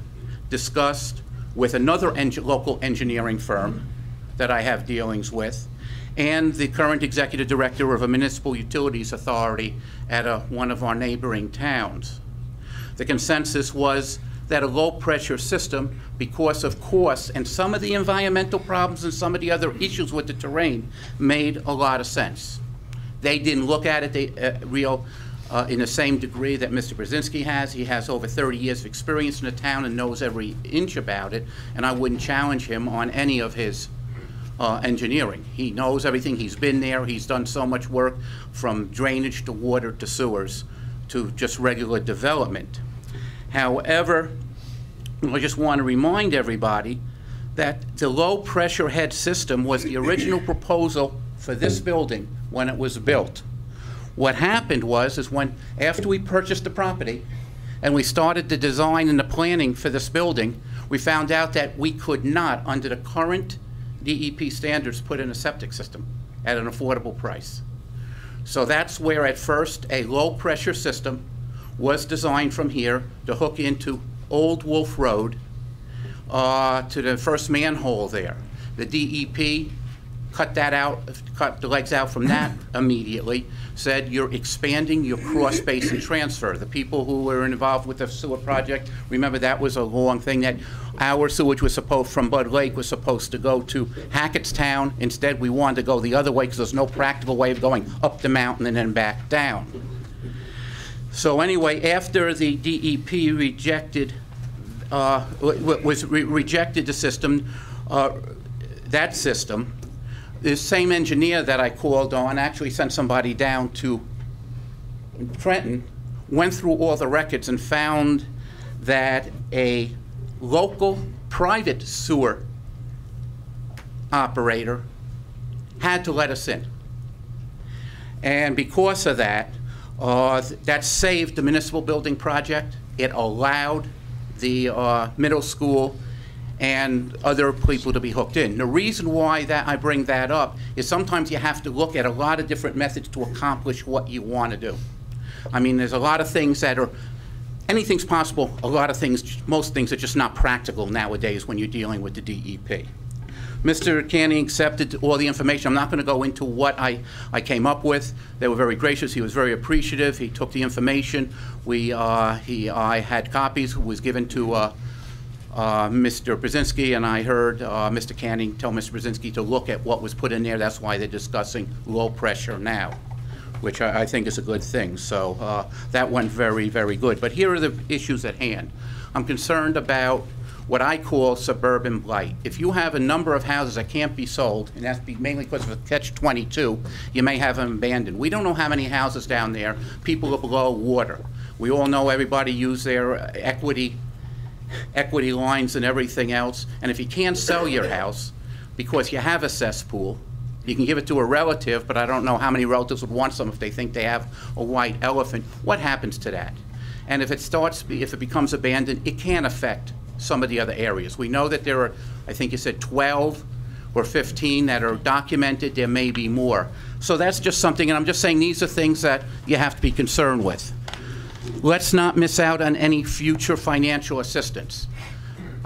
discussed with another local engineering firm that I have dealings with, and the current executive director of a municipal utilities authority at one of our neighboring towns. The consensus was that a low-pressure system, because of cost and some of the environmental problems and some of the other issues with the terrain, made a lot of sense. They didn't look at it in the same degree that Mr. Brzezinski has. He has over 30 years of experience in the town and knows every inch about it, and I wouldn't challenge him on any of his engineering. He knows everything. He's been there. He's done so much work, from drainage to water to sewers to just regular development. However, I just want to remind everybody that the low-pressure head system was the original proposal for this building when it was built. What happened was, after we purchased the property and we started the design and the planning for this building, we found out that we could not, under the current DEP standards, put in a septic system at an affordable price. So that's where, at first, a low-pressure system was designed from here to hook into Old Wolf Road to the first manhole there. The DEP cut that out, cut the legs out from that immediately, said you're expanding your cross basin transfer. The people who were involved with the sewer project, remember that was a long thing, that our sewage was supposed, from Bud Lake, was supposed to go to Hackettstown. Instead, we wanted to go the other way because there's no practical way of going up the mountain and then back down. So anyway, after the DEP rejected the system, that system, the same engineer that I called on actually sent somebody down to Trenton, went through all the records and found that a local private sewer operator had to let us in. And because of that, that saved the municipal building project. It allowed the middle school and other people to be hooked in. The reason why I bring that up is sometimes you have to look at a lot of different methods to accomplish what you want to do. I mean, there's a lot of things that are, anything's possible, a lot of things, most things are just not practical nowadays when you're dealing with the DEP. Mr. Canning accepted all the information. I'm not going to go into what I came up with. They were very gracious. He was very appreciative. He took the information. I had copies, who was given to Mr. Brzezinski, and I heard Mr. Canning tell Mr. Brzezinski to look at what was put in there. That's why they're discussing low pressure now, which I think is a good thing. So that went very, very good. But here are the issues at hand. I'm concerned about what I call suburban blight. If you have a number of houses that can't be sold, and that's mainly because of a catch-22, you may have them abandoned. We don't know how many houses down there, people are below water. We all know everybody use their equity lines and everything else, and if you can't sell your house because you have a cesspool, you can give it to a relative, but I don't know how many relatives would want some if they think they have a white elephant. What happens to that? And if it becomes abandoned, it can affect some of the other areas. We know that there are, I think you said 12 or 15 that are documented. There may be more. So that's just something, and I'm just saying these are things that you have to be concerned with. Let's not miss out on any future financial assistance.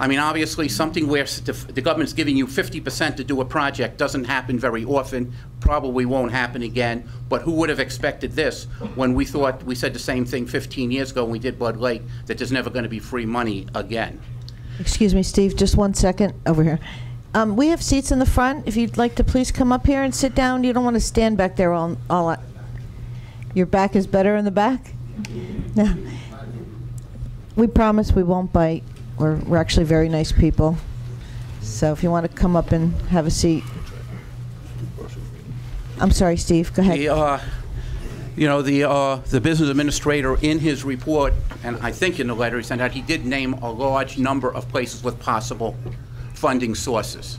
I mean, obviously, something where the government's giving you 50% to do a project doesn't happen very often, probably won't happen again, but who would have expected this when we said the same thing 15 years ago when we did Bud Lake, that there's never going to be free money again. Excuse me, Steve, just 1 second over here. We have seats in the front. If you'd like to please come up here and sit down. You don't want to stand back there all your back is better in the back? No. We promise we won't bite. We're actually very nice people. So if you want to come up and have a seat. I'm sorry, Steve, go ahead. The business administrator in his report, and I think in the letter he sent out, he did name a large number of places with possible funding sources.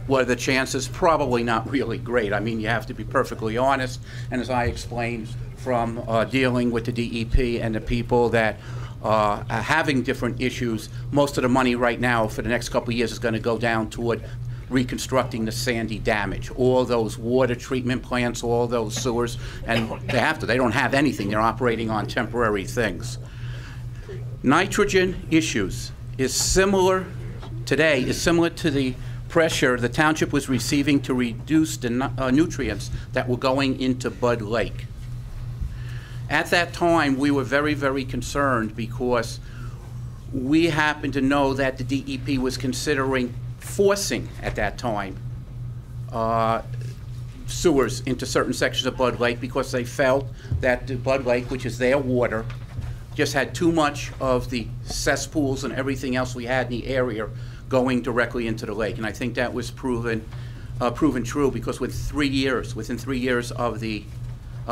What are the chances? Probably not really great. I mean, you have to be perfectly honest, and as I explained from dealing with the DEP and the people that are having different issues, most of the money right now for the next couple of years is going to go down toward reconstructing the Sandy damage, all those water treatment plants, all those sewers, and they don't have anything. They're operating on temporary things. Nitrogen issues is similar to the pressure the township was receiving to reduce the nutrients that were going into Bud Lake. At that time, we were very, very concerned because we happened to know that the DEP was considering forcing, at that time, sewers into certain sections of Bud Lake because they felt that the Bud Lake, which is their water, just had too much of the cesspools and everything else we had in the area going directly into the lake. And I think that was proven true because within 3 years of the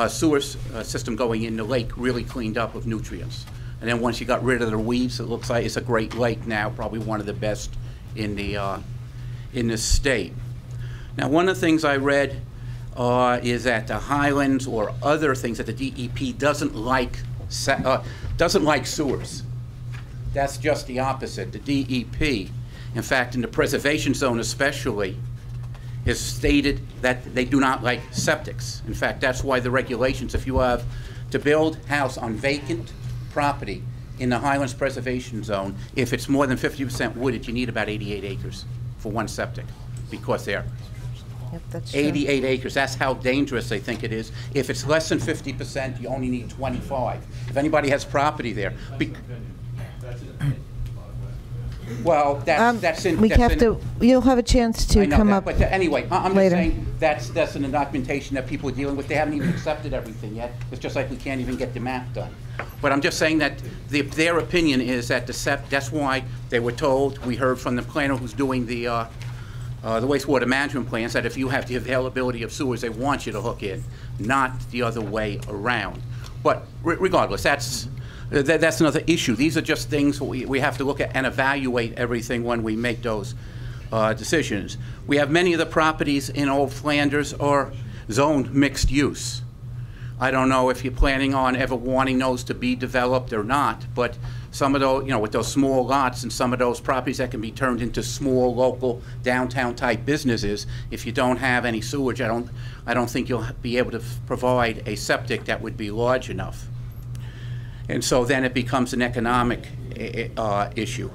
sewer system going in, the lake really cleaned up with nutrients. And then once you got rid of the weeds, it looks like it's a great lake now, probably one of the best in the state. Now, one of the things I read is that the Highlands or other things that the DEP doesn't like sewers. That's just the opposite. The DEP, in fact, in the preservation zone especially, has stated that they do not like septics. In fact, that's why the regulations, if you have to build house on vacant property in the Highlands Preservation Zone, if it's more than 50% wooded, you need about 88 acres for one septic, because they're Yep, that's true. 88 acres. That's how dangerous they think it is. If it's less than 50%, you only need 25. If anybody has property there. Well, that's in... You'll have a chance to come that, up but anyway, I'm later. just saying that's an documentation that people are dealing with. They haven't even accepted everything yet. It's just like we can't even get the map done. But I'm just saying that their opinion is that that's why they were told, we heard from the planner who's doing the wastewater management plans, that if you have the availability of sewers, they want you to hook in, not the other way around. But regardless, that's another issue. These are just things we have to look at and evaluate everything when we make those decisions. We have many of the properties in Old Flanders are zoned mixed use. I don't know if you're planning on ever wanting those to be developed or not, but some of those, with those small lots and some of those properties that can be turned into small local downtown type businesses, if you don't have any sewage, I don't think you'll be able to provide a septic that would be large enough. And so then it becomes an economic issue.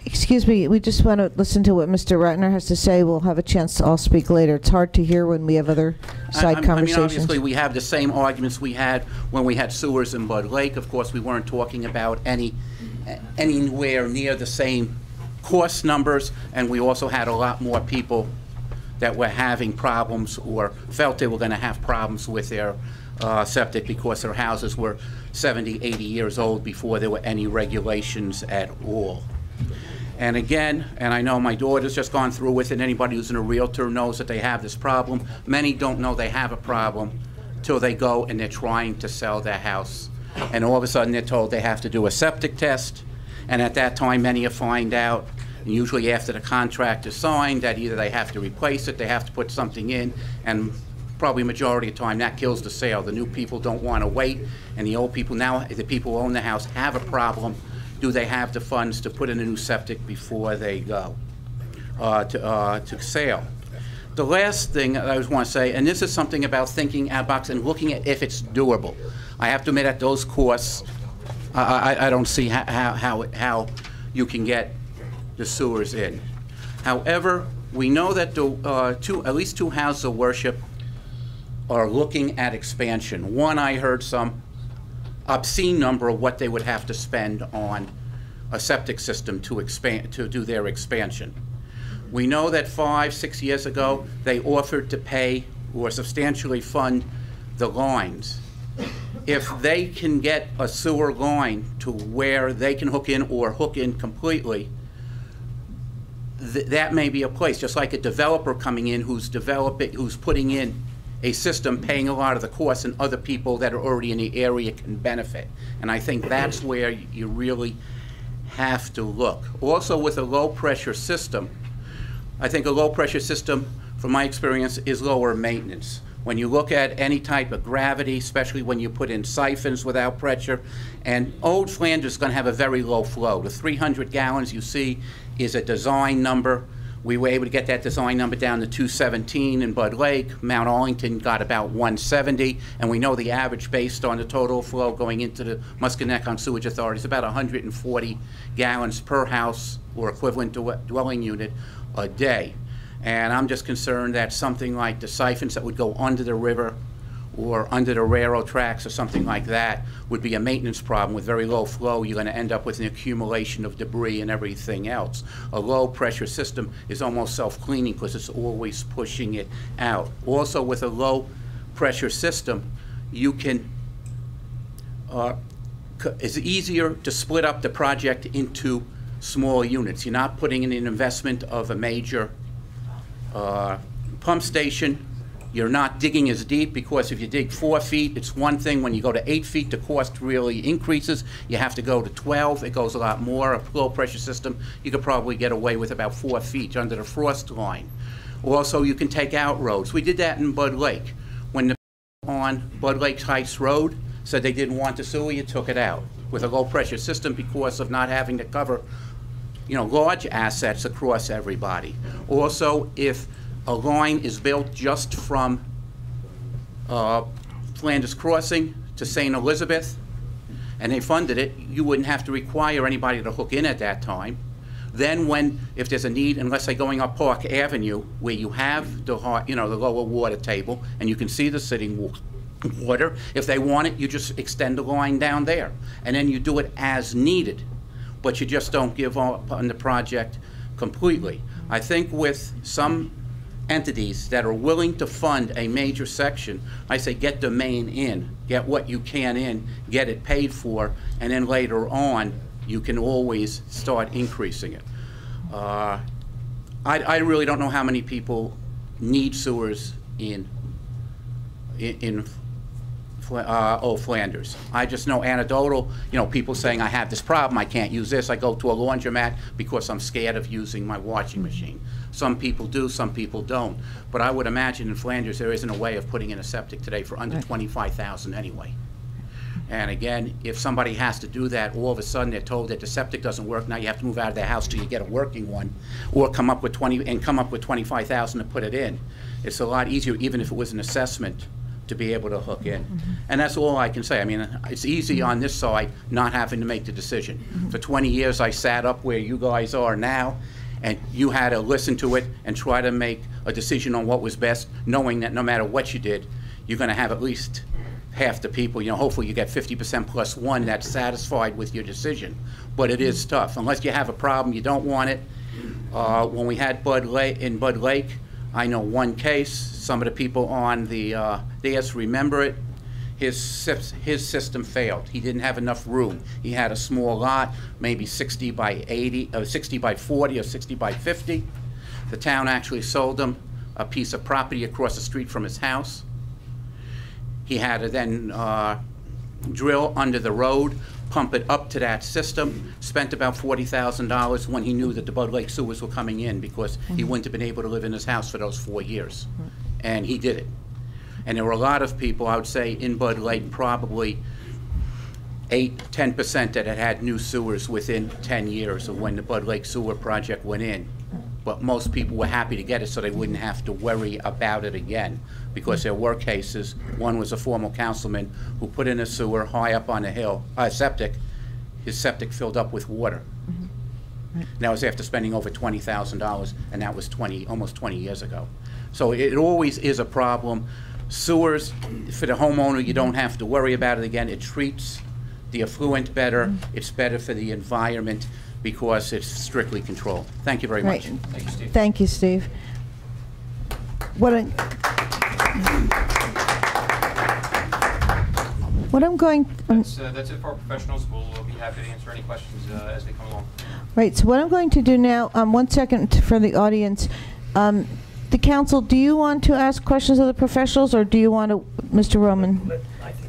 Excuse me, we just want to listen to what Mr. Ratner has to say. We'll have a chance to all speak later. It's hard to hear when we have other side conversations. I mean, obviously, we have the same arguments we had when we had sewers in Bud Lake. Of course, we weren't talking about anywhere near the same cost numbers, and we also had a lot more people that were having problems or felt they were going to have problems with their septic because their houses were 70, 80 years old before there were any regulations at all. And again, and I know my daughter's just gone through with it, anybody who's in a realtor knows that they have this problem. Many don't know they have a problem till they go and they're trying to sell their house. And all of a sudden they're told they have to do a septic test, and at that time many will find out, and usually after the contract is signed, that either they have to replace it, they have to put something in, and probably majority of the time that kills the sale. The new people don't want to wait, and the old people now, the people who own the house have a problem. Do they have the funds to put in a new septic before they go to sale? The last thing I just want to say, and this is something about thinking out of the box and looking at if it's doable. I have to admit at those costs, I don't see how you can get the sewers in. However, we know that at least two houses of worship are looking at expansion. One, I heard some obscene number of what they would have to spend on a septic system to do their expansion. We know that 5, 6 years ago, they offered to pay or substantially fund the lines. If they can get a sewer line to where they can hook in or hook in completely, that may be a place, just like a developer coming in who's putting in a system, paying a lot of the costs, and other people that are already in the area can benefit. And I think that's where you really have to look. Also, with a low-pressure system, I think a low-pressure system, from my experience, is lower maintenance. When you look at any type of gravity, especially when you put in siphons without pressure, and Old Flanders is going to have a very low flow. The 300 gallons you see is a design number. We were able to get that design number down to 217 in Bud Lake. Mount Arlington got about 170, and we know the average based on the total flow going into the Musconetcong Sewage Authority is about 140 gallons per house or equivalent dwelling unit a day. And I'm just concerned that something like the siphons that would go under the river or under the railroad tracks or something like that would be a maintenance problem. With very low flow, you're going to end up with an accumulation of debris and everything else. A low pressure system is almost self-cleaning because it's always pushing it out. Also, with a low pressure system, you can it's easier to split up the project into small units. You're not putting in an investment of a major pump station. You're not digging as deep, because if you dig 4 feet, it's one thing. When you go to 8 feet, the cost really increases. You have to go to 12. It goes a lot more. A low pressure system, you could probably get away with about 4 feet under the frost line. Also, you can take out roads. We did that in Bud Lake. When the on Bud Lake Heights Road said they didn't want the sewer, you took it out with a low pressure system because of not having to cover, you know, large assets across everybody. Also, if a line is built just from Flanders Crossing to St. Elizabeth, and they funded it, you wouldn't have to require anybody to hook in at that time. Then if there's a need, unless they're going up Park Avenue, where you have the lower water table, and you can see the sitting water, if they want it, you just extend the line down there. And then you do it as needed, but you just don't give up on the project completely. I think with some entities that are willing to fund a major section, I say get the main in, get what you can in, get it paid for, and then later on you can always start increasing it. I really don't know how many people need sewers in Flanders. I just know anecdotal, people saying, I have this problem, I can't use this, I go to a laundromat because I'm scared of using my washing machine. Some people do, some people don't. But I would imagine in Flanders there isn't a way of putting in a septic today for under $25,000 anyway. And again, if somebody has to do that, all of a sudden they're told that the septic doesn't work, now you have to move out of their house till you get a working one, or come up with $25,000 to put it in. It's a lot easier, even if it was an assessment, to be able to hook in. And that's all I can say. I mean, it's easy on this side not having to make the decision. For 20 years I sat up where you guys are now, and you had to listen to it and try to make a decision on what was best, knowing that no matter what you did, you're going to have at least half the people, hopefully you get 50% plus one that's satisfied with your decision. But it is tough. Unless you have a problem, you don't want it. When we had Bud Lake, I know one case. Some of the people on the dais remember it. His system failed. He didn't have enough room. He had a small lot, maybe 60 by 80, or 60 by 40, or 60 by 50. The town actually sold him a piece of property across the street from his house. He had to then drill under the road, pump it up to that system, spent about $40,000 when he knew that the Bud Lake sewers were coming in, because he wouldn't have been able to live in his house for those 4 years. And he did it. And there were a lot of people, I would say, in Bud Lake, probably 10% that had new sewers within 10 years of when the Bud Lake sewer project went in. But most people were happy to get it so they wouldn't have to worry about it again, because there were cases. One was a former councilman who put in a sewer high up on a hill, septic. His septic filled up with water. And that was after spending over $20,000, and that was almost 20 years ago. So it always is a problem. Sewers, for the homeowner, you don't have to worry about it again. It treats the effluent better. It's better for the environment because it's strictly controlled. Thank you very much. Thank you, Steve. Thank you, Steve. What I'm going... That's it for our professionals. We'll be happy to answer any questions as they come along. Right, so what I'm going to do now, 1 second for the audience. The council, do you want to ask questions of the professionals, or do you want to, Mr. Roman?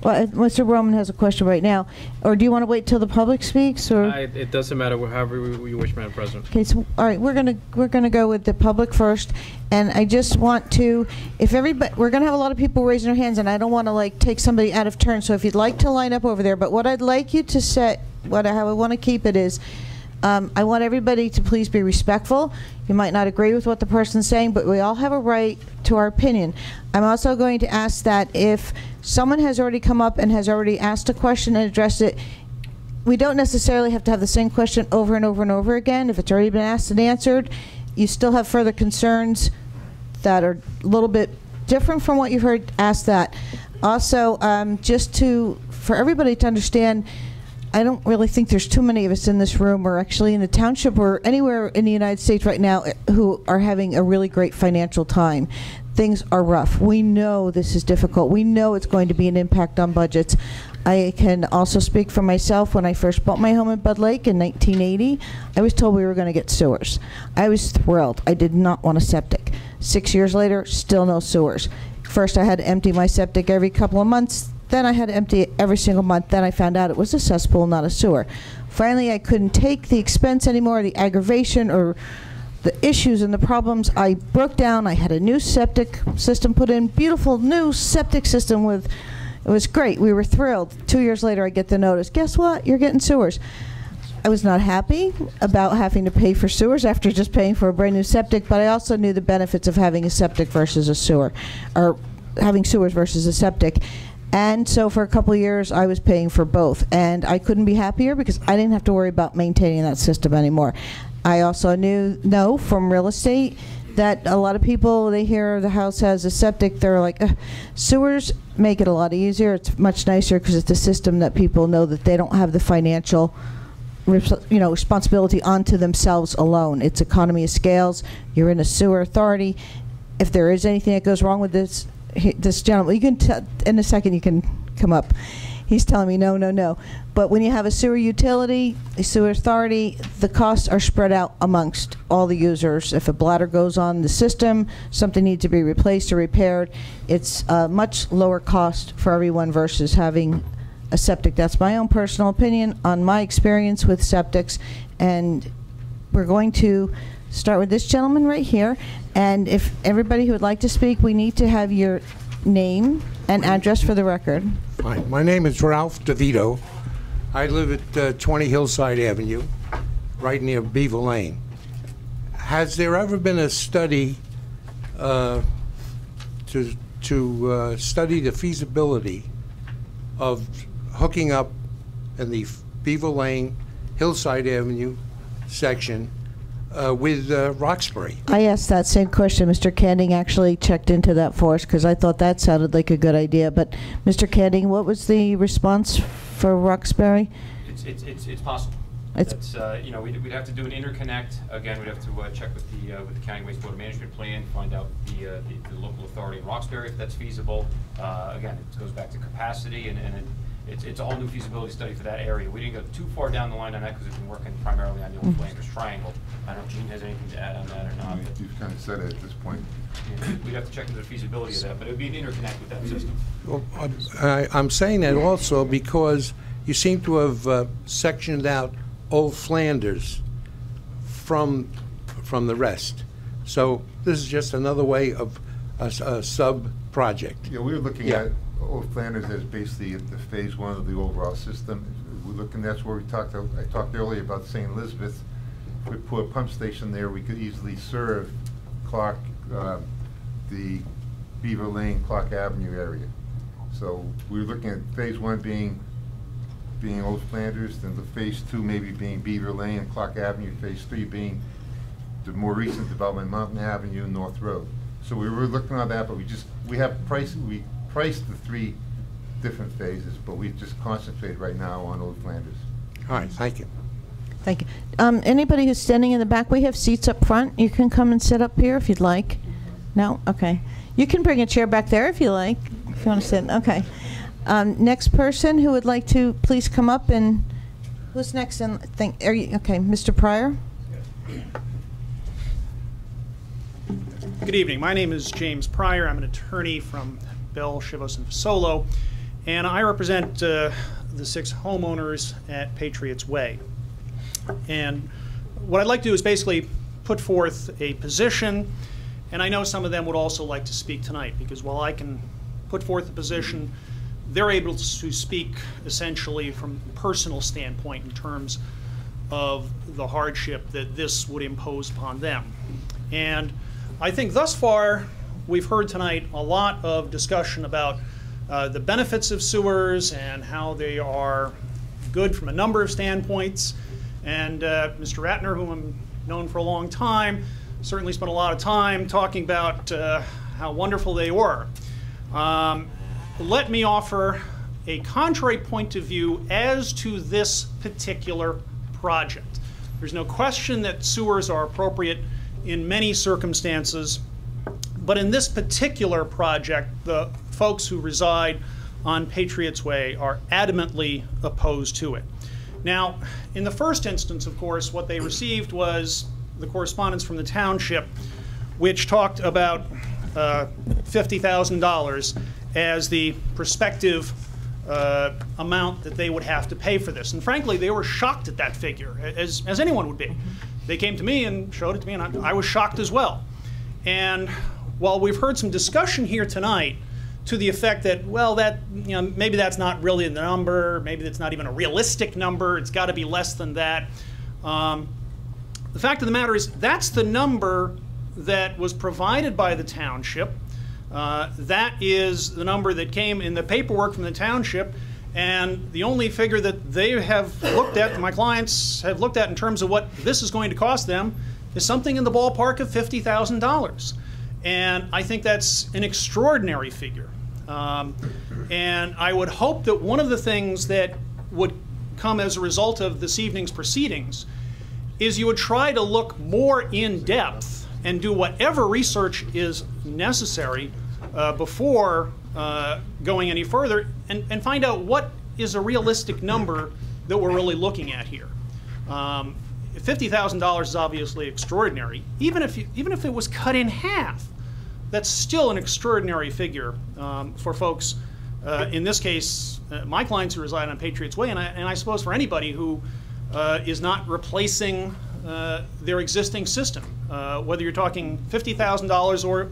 Well, Mr. Roman has a question right now. Or do you want to wait till the public speaks, or? It doesn't matter, however you wish, Madam President. Okay, so all right, we're gonna go with the public first, and I just want to, if everybody, we're gonna have a lot of people raising their hands, and I don't want to like take somebody out of turn. So if you'd like to line up over there, but what I'd like you to set, how I want to keep it is, I want everybody to please be respectful. You might not agree with what the person's saying, but we all have a right to our opinion. I'm also going to ask that if someone has already come up and has already asked a question and addressed it, we don't necessarily have to have the same question over and over and over again. If it's already been asked and answered, you still have further concerns that are a little bit different from what you've heard, ask that. Also, for everybody to understand, I don't really think there's too many of us in this room or actually in the township or anywhere in the United States right now who are having a really great financial time. Things are rough. We know this is difficult. We know it's going to be an impact on budgets. I can also speak for myself. When I first bought my home in Bud Lake in 1980, I was told we were going to get sewers. I was thrilled. I did not want a septic. 6 years later, still no sewers. First, I had to empty my septic every couple of months. Then I had to empty it every single month. Then I found out it was a cesspool, not a sewer. Finally, I couldn't take the expense anymore, the aggravation, or the issues and the problems. I broke down. I had a new septic system put in, beautiful new septic system with, it was great. We were thrilled. 2 years later, I get the notice, guess what? You're getting sewers. I was not happy about having to pay for sewers after just paying for a brand new septic, but I also knew the benefits of having a septic versus a sewer, or having sewers versus a septic. And so for a couple of years, I was paying for both. And I couldn't be happier because I didn't have to worry about maintaining that system anymore. I also know from real estate that a lot of people, they hear the house has a septic, they're like, sewers make it a lot easier. It's much nicer because it's a system that people know that they don't have the financial responsibility onto themselves alone. It's economy of scales. You're in a sewer authority. If there is anything that goes wrong with this gentleman, you can in a second you can come up. He's telling me no. But when you have a sewer utility, a sewer authority, the costs are spread out amongst all the users. If a bladder goes on the system, something needs to be replaced or repaired, it's a much lower cost for everyone versus having a septic. That's my own personal opinion on my experience with septics. And we're going to start with this gentleman right here. And if everybody who would like to speak, we need to have your name and address for the record. Fine. My name is Ralph DeVito. I live at 20 Hillside Avenue, right near Beaver Lane. Has there ever been a study to study the feasibility of hooking up in the Beaver Lane, Hillside Avenue section with Roxbury? I asked that same question. Mr. Canning actually checked into that for us because I thought that sounded like a good idea. But Mr. Canning, what was the response for Roxbury? It's possible. It's we'd have to do an interconnect. Again, we'd have to check with the county wastewater management plan, find out the local authority in Roxbury if that's feasible. Again, it goes back to capacity and it's a whole new feasibility study for that area. We didn't go too far down the line on that because we've been working primarily on the old Flanders Triangle. I don't know if Gene has anything to add on that or not. You've kind of said it at this point. Yeah, we'd have to check into the feasibility of that, but it would be an interconnect with that system. Well, I'm saying that also because you seem to have sectioned out Old Flanders from the rest. So this is just another way of a sub-project. Yeah, we were looking at Old Flanders as basically the phase one of the overall system. We're looking, that's where I talked earlier about St. Elizabeth. If we put a pump station there, we could easily serve Clark, the Beaver Lane, Clark Avenue area. So we were looking at phase one being Old Flanders, then the phase two maybe being Beaver Lane and Clark Avenue, phase three being the more recent development, Mountain Avenue and North Road. So we were looking at that, but we priced the three different phases, but we've just concentrated right now on Old Flanders. All right, thank you. Thank you. Anybody who's standing in the back, we have seats up front. You can come and sit up here if you'd like. No? Okay. You can bring a chair back there if you like, if you want to sit. Okay. Next person who would like to please come up, and who's next? And are you okay, Mr. Pryor? Good evening. My name is James Pryor. I'm an attorney from Bell, Chivos, and Fasolo, and I represent the 6 homeowners at Patriots Way. And what I'd like to do is basically put forth a position, and I know some of them would also like to speak tonight, because while I can put forth a position, they're able to speak essentially from a personal standpoint in terms of the hardship that this would impose upon them. And I think thus far we've heard tonight a lot of discussion about the benefits of sewers and how they are good from a number of standpoints. And Mr. Ratner, whom I've known for a long time, certainly spent a lot of time talking about how wonderful they were. Let me offer a contrary point of view as to this particular project. There's no question that sewers are appropriate in many circumstances, but in this particular project, the folks who reside on Patriots Way are adamantly opposed to it. Now, in the first instance, of course, what they received was the correspondence from the township, which talked about $50,000 as the prospective amount that they would have to pay for this. And frankly, they were shocked at that figure, as anyone would be. They came to me and showed it to me, and I was shocked as well. And while we've heard some discussion here tonight to the effect that, well, that, you know, maybe that's not really the number, maybe that's not even a realistic number, it's got to be less than that. The fact of the matter is that's the number that was provided by the township. That is the number that came in the paperwork from the township, and the only figure that they have looked at, my clients have looked at in terms of what this is going to cost them, is something in the ballpark of $50,000. And I think that's an extraordinary figure. And I would hope that one of the things that would come as a result of this evening's proceedings is you would try to look more in depth and do whatever research is necessary before going any further and find out what is a realistic number that we're really looking at here. $50,000 is obviously extraordinary. Even if it was cut in half, that's still an extraordinary figure for folks, in this case, my clients who reside on Patriots Way, and I suppose for anybody who is not replacing their existing system. Whether you're talking $50,000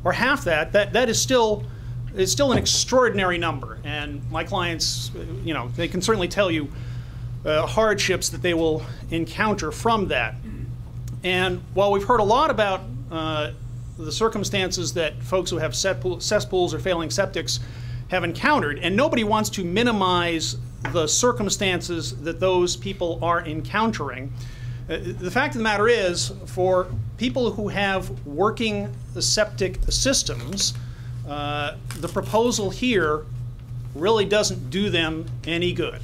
or half that, that is still an extraordinary number. And my clients, you know, they can certainly tell you hardships that they will encounter from that. And while we've heard a lot about the circumstances that folks who have cesspools or failing septics have encountered, and nobody wants to minimize the circumstances that those people are encountering, the fact of the matter is, for people who have working septic systems, the proposal here really doesn't do them any good.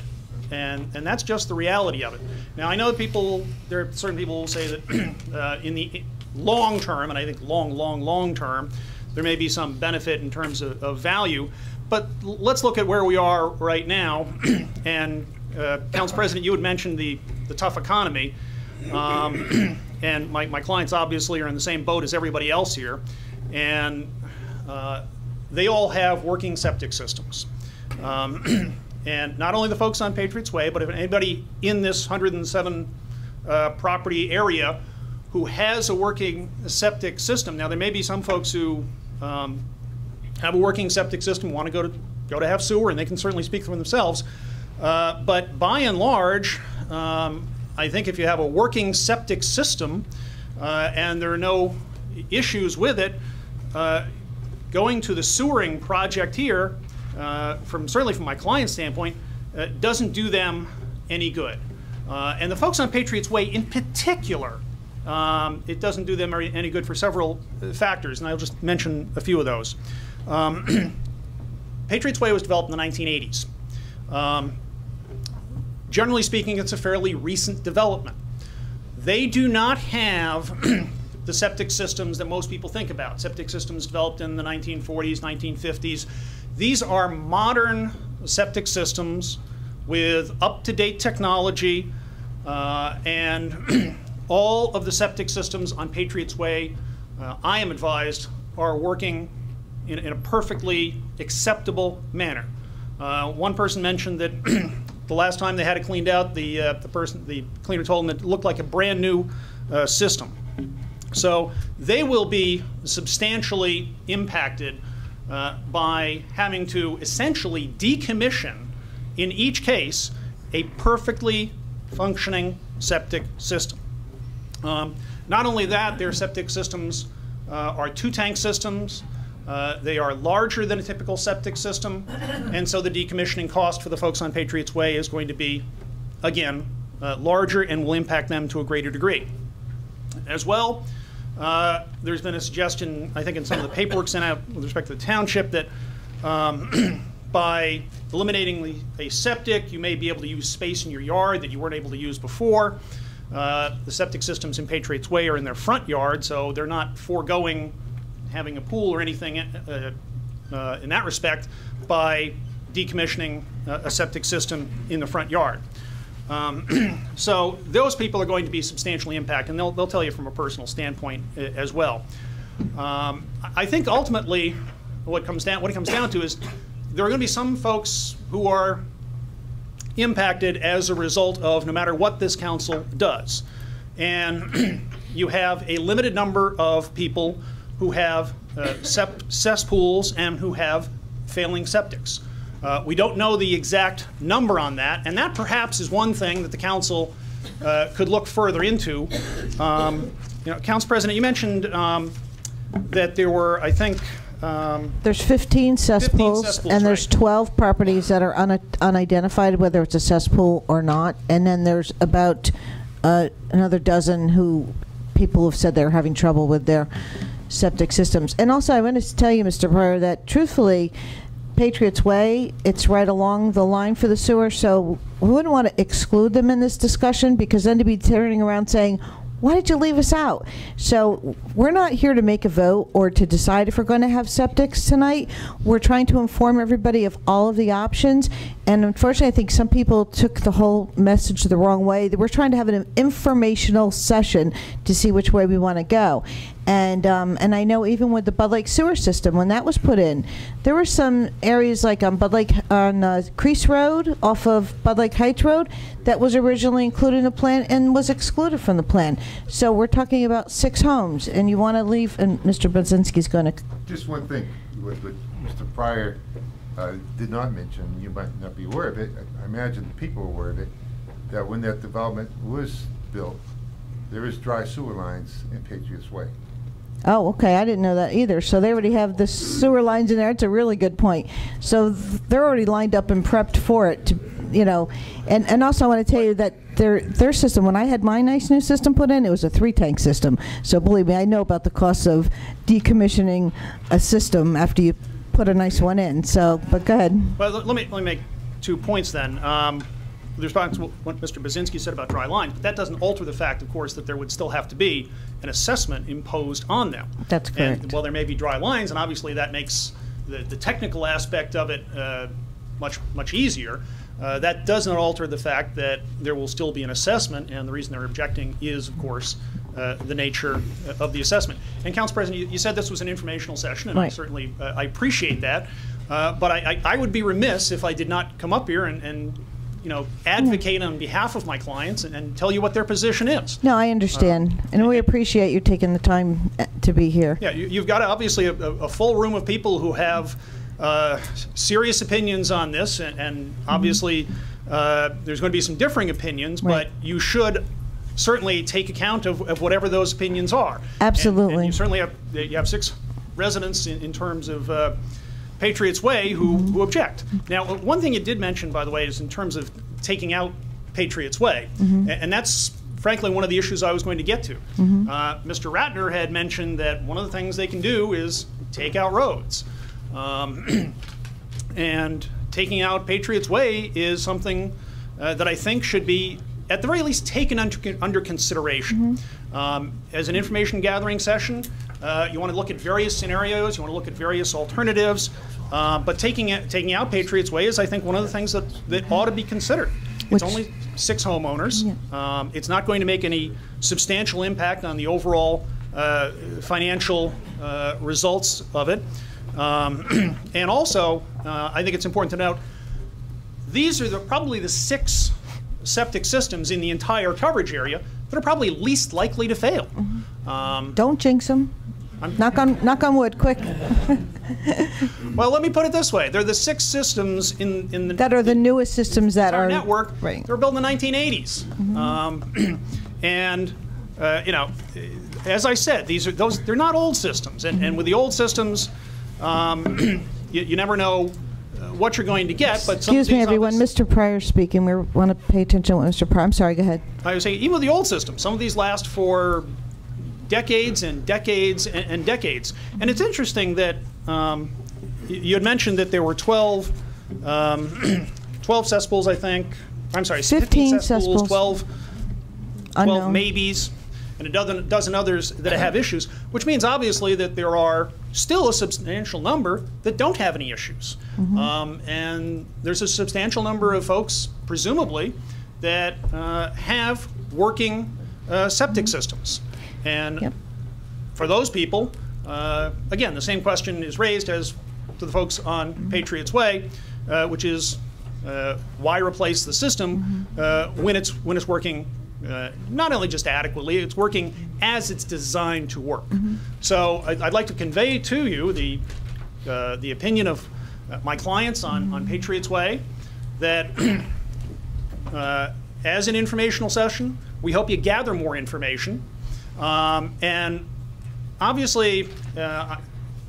And that's just the reality of it. Now, I know that there are certain people who will say that in the long term, and I think long term, there may be some benefit in terms of value. But let's look at where we are right now. And Council President, you had mentioned the tough economy. And my clients obviously are in the same boat as everybody else here. And they all have working septic systems. And not only the folks on Patriots Way, but if anybody in this 107 property area who has a working septic system. Now, there may be some folks who have a working septic system, want to go to have sewer, and they can certainly speak for themselves. But by and large, I think if you have a working septic system and there are no issues with it, going to the sewering project here, certainly from my client's standpoint, doesn't do them any good. And the folks on Patriots Way in particular, it doesn't do them any good for several factors, and I'll just mention a few of those. Patriots Way was developed in the 1980s. Generally speaking, it's a fairly recent development. They do not have the septic systems that most people think about. Septic systems developed in the 1940s, 1950s. These are modern septic systems with up-to-date technology, and all of the septic systems on Patriots Way, I am advised, are working in a perfectly acceptable manner. One person mentioned that the last time they had it cleaned out, the cleaner told them it looked like a brand new system. So they will be substantially impacted by having to essentially decommission, in each case, a perfectly functioning septic system. Not only that, their septic systems are two-tank systems. They are larger than a typical septic system, and so the decommissioning cost for the folks on Patriots Way is going to be, again, larger and will impact them to a greater degree. As well, There's been a suggestion, I think, in some of the paperwork sent out with respect to the township that by eliminating a septic, you may be able to use space in your yard that you weren't able to use before. The septic systems in Patriots Way are in their front yard, so they're not foregoing having a pool or anything in that respect by decommissioning a septic system in the front yard. So those people are going to be substantially impacted, and they'll tell you from a personal standpoint as well. I think ultimately what it comes down to is there are going to be some folks who are impacted as a result of no matter what this council does. And you have a limited number of people who have cesspools and who have failing septics. We don't know the exact number on that, and that perhaps is one thing that the council could look further into. Council President, you mentioned that there were, I think, there's 15 cesspools, and there's 12 properties that are unidentified, whether it's a cesspool or not. And then there's about another dozen who people have said they're having trouble with their septic systems. And also, I want to tell you, Mr. Pryor, that truthfully, Patriots Way, it's right along the line for the sewer, so we wouldn't want to exclude them in this discussion, because then to be turning around saying, why did you leave us out? So we're not here to make a vote or to decide if we're going to have septics tonight. We're trying to inform everybody of all of the options. And unfortunately, I think some people took the whole message the wrong way. We're trying to have an informational session to see which way we want to go. And I know even with the Bud Lake sewer system, when that was put in, there were some areas like on Bud Lake, on Crease Road off of Bud Lake Heights Road that was originally included in the plan and was excluded from the plan. So we're talking about 6 homes, and you want to leave, and Mr. Brzezinski's going to... Just one thing, what Mr. Pryor did not mention, you might not be aware of it, I imagine the people are aware of it, that when that development was built, there is dry sewer lines in Patriots Way. Oh, okay, I didn't know that either. So they already have the sewer lines in there. It's a really good point. So they're already lined up and prepped for it, to, you know. And also I want to tell you that their system, when I had my nice new system put in, it was a 3-tank system. So believe me, I know about the costs of decommissioning a system after you put a nice one in. So, but go ahead. Well, let me make 2 points then. With respect to what Mr. Brzezinski said about dry lines, but that doesn't alter the fact, of course, that there would still have to be an assessment imposed on them. That's correct. And while there may be dry lines, and obviously that makes the technical aspect of it much easier, that does not alter the fact that there will still be an assessment, and the reason they're objecting is, of course, the nature of the assessment. And Council President, you said this was an informational session, and right. I certainly I appreciate that, but I would be remiss if I did not come up here and advocate on behalf of my clients and tell you what their position is. No, I understand, and we appreciate you taking the time to be here. Yeah, you've got obviously a full room of people who have serious opinions on this, and obviously there's going to be some differing opinions, right. but you should certainly take account of whatever those opinions are. Absolutely. And you certainly have 6 residents in terms of Patriots Way who object. Now, one thing you did mention, by the way, is in terms of taking out Patriots Way, and that's frankly one of the issues I was going to get to. Mr. Ratner had mentioned that one of the things they can do is take out roads. And taking out Patriots Way is something that I think should be, at the very least, taken under consideration. As an information gathering session, you want to look at various scenarios, you want to look at various alternatives, but taking out Patriots Way is, I think, one of the things that ought to be considered. It's only 6 homeowners. Yeah. It's not going to make any substantial impact on the overall financial results of it. And also, I think it's important to note, these are probably the 6 septic systems in the entire coverage area that are probably least likely to fail. Don't jinx them. Knock on wood, quick. Well, let me put it this way: they're the 6 systems in the that are the newest systems that are network. Right. They were built in the 1980s, and as I said, they're not old systems, and with the old systems, you never know what you're going to get. But excuse me, everyone. Mr. Pryor speaking. We want to pay attention to what Mr. Pryor. I'm sorry. Go ahead. I was saying, even with the old system, some of these last for decades and decades and decades. And it's interesting that you had mentioned that there were 12 cesspools, I think. I'm sorry, 15 cesspools, 12 maybes, and a dozen others that have issues, which means obviously that there are still a substantial number that don't have any issues. And there's a substantial number of folks, presumably, that have working septic systems. And for those people, again, the same question is raised as to the folks on Patriots Way, which is why replace the system when it's working not only just adequately, it's working as it's designed to work. So I'd like to convey to you the opinion of my clients on Patriots Way that as an informational session, we hope you gather more information. And obviously,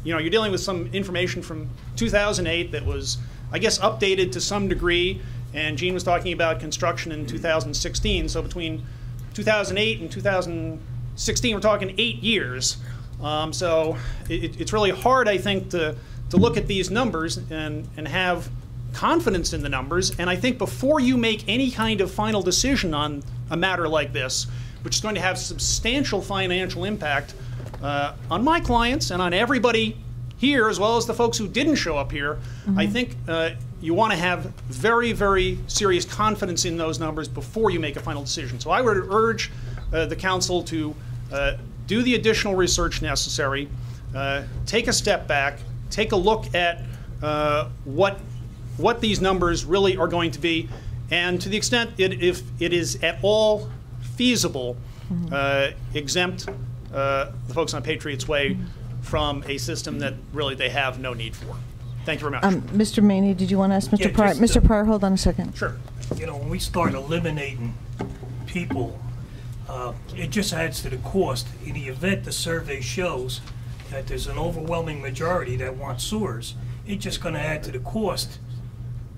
you're dealing with some information from 2008 that was, I guess, updated to some degree. And Gene was talking about construction in 2016. So between 2008 and 2016, we're talking 8 years. So it's really hard, I think, to look at these numbers and have confidence in the numbers. And I think before you make any kind of final decision on a matter like this, which is going to have substantial financial impact on my clients and on everybody here, as well as the folks who didn't show up here, I think you want to have very, very serious confidence in those numbers before you make a final decision. So I would urge the council to do the additional research necessary, take a step back, take a look at what these numbers really are going to be, and to the extent if it is at all feasible, exempt the folks on Patriots Way from a system that really they have no need for. Thank you very much. Mr. Maney, did you want to ask Mr. Yeah, Pryor? just, Mr. Pryor, hold on a second. Sure. When we start eliminating people, it just adds to the cost. In the event the survey shows that there's an overwhelming majority that want sewers, it's just going to add to the cost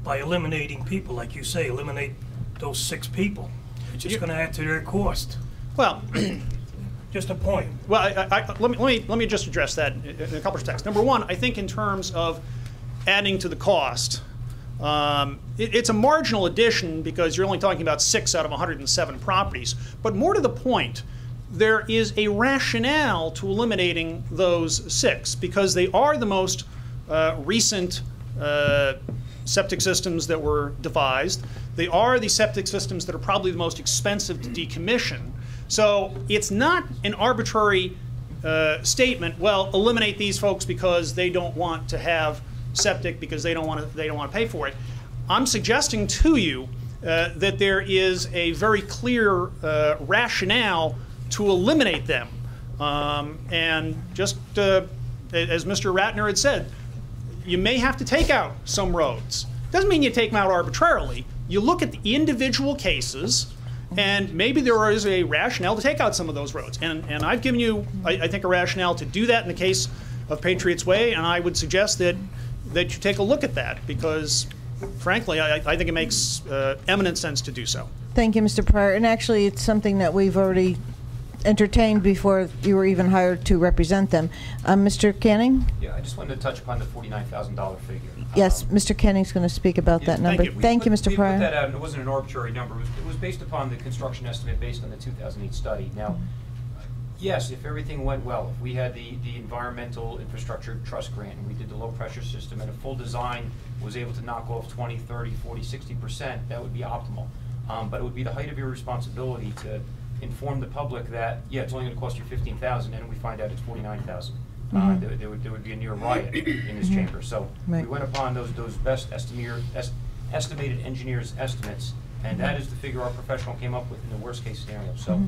by eliminating people, like you say, eliminate those 6 people. It's just going to add to their cost. Well, just a point. Well, let me just address that in a couple of texts. Number one, I think in terms of adding to the cost, it's a marginal addition because you're only talking about 6 out of 107 properties. But more to the point, there is a rationale to eliminating those 6 because they are the most recent septic systems that were devised. They are the septic systems that are probably the most expensive to decommission. So it's not an arbitrary statement, well, eliminate these folks because they don't want to have septic, because they don't want to pay for it. I'm suggesting to you that there is a very clear rationale to eliminate them. And just as Mr. Ratner had said, you may have to take out some roads. Doesn't mean you take them out arbitrarily. You look at the individual cases, and maybe there is a rationale to take out some of those roads. And I've given you, I think, a rationale to do that in the case of Patriots Way, and I would suggest that you take a look at that because, frankly, I think it makes eminent sense to do so. Thank you, Mr. Pryor. And actually, it's something that we've already entertained before you were even hired to represent them. Mr. Canning? Yeah, I just wanted to touch upon the $49,000 figure. Yes, Mr. Kenning's going to speak about that number. Thank you, Mr. Pryor. We put that out, and it wasn't an arbitrary number. It was based upon the construction estimate based on the 2008 study. Now, yes, if everything went well, if we had the Environmental Infrastructure Trust Grant, and we did the low-pressure system, and a full design was able to knock off 20, 30, 40, 60%, that would be optimal. But it would be the height of your responsibility to inform the public that, yeah, it's only going to cost you $15,000, and we find out it's $49,000. There would be a near riot in this chamber. So we went upon those best estimated engineers' estimates, and that is the figure our professional came up with in the worst case scenario. So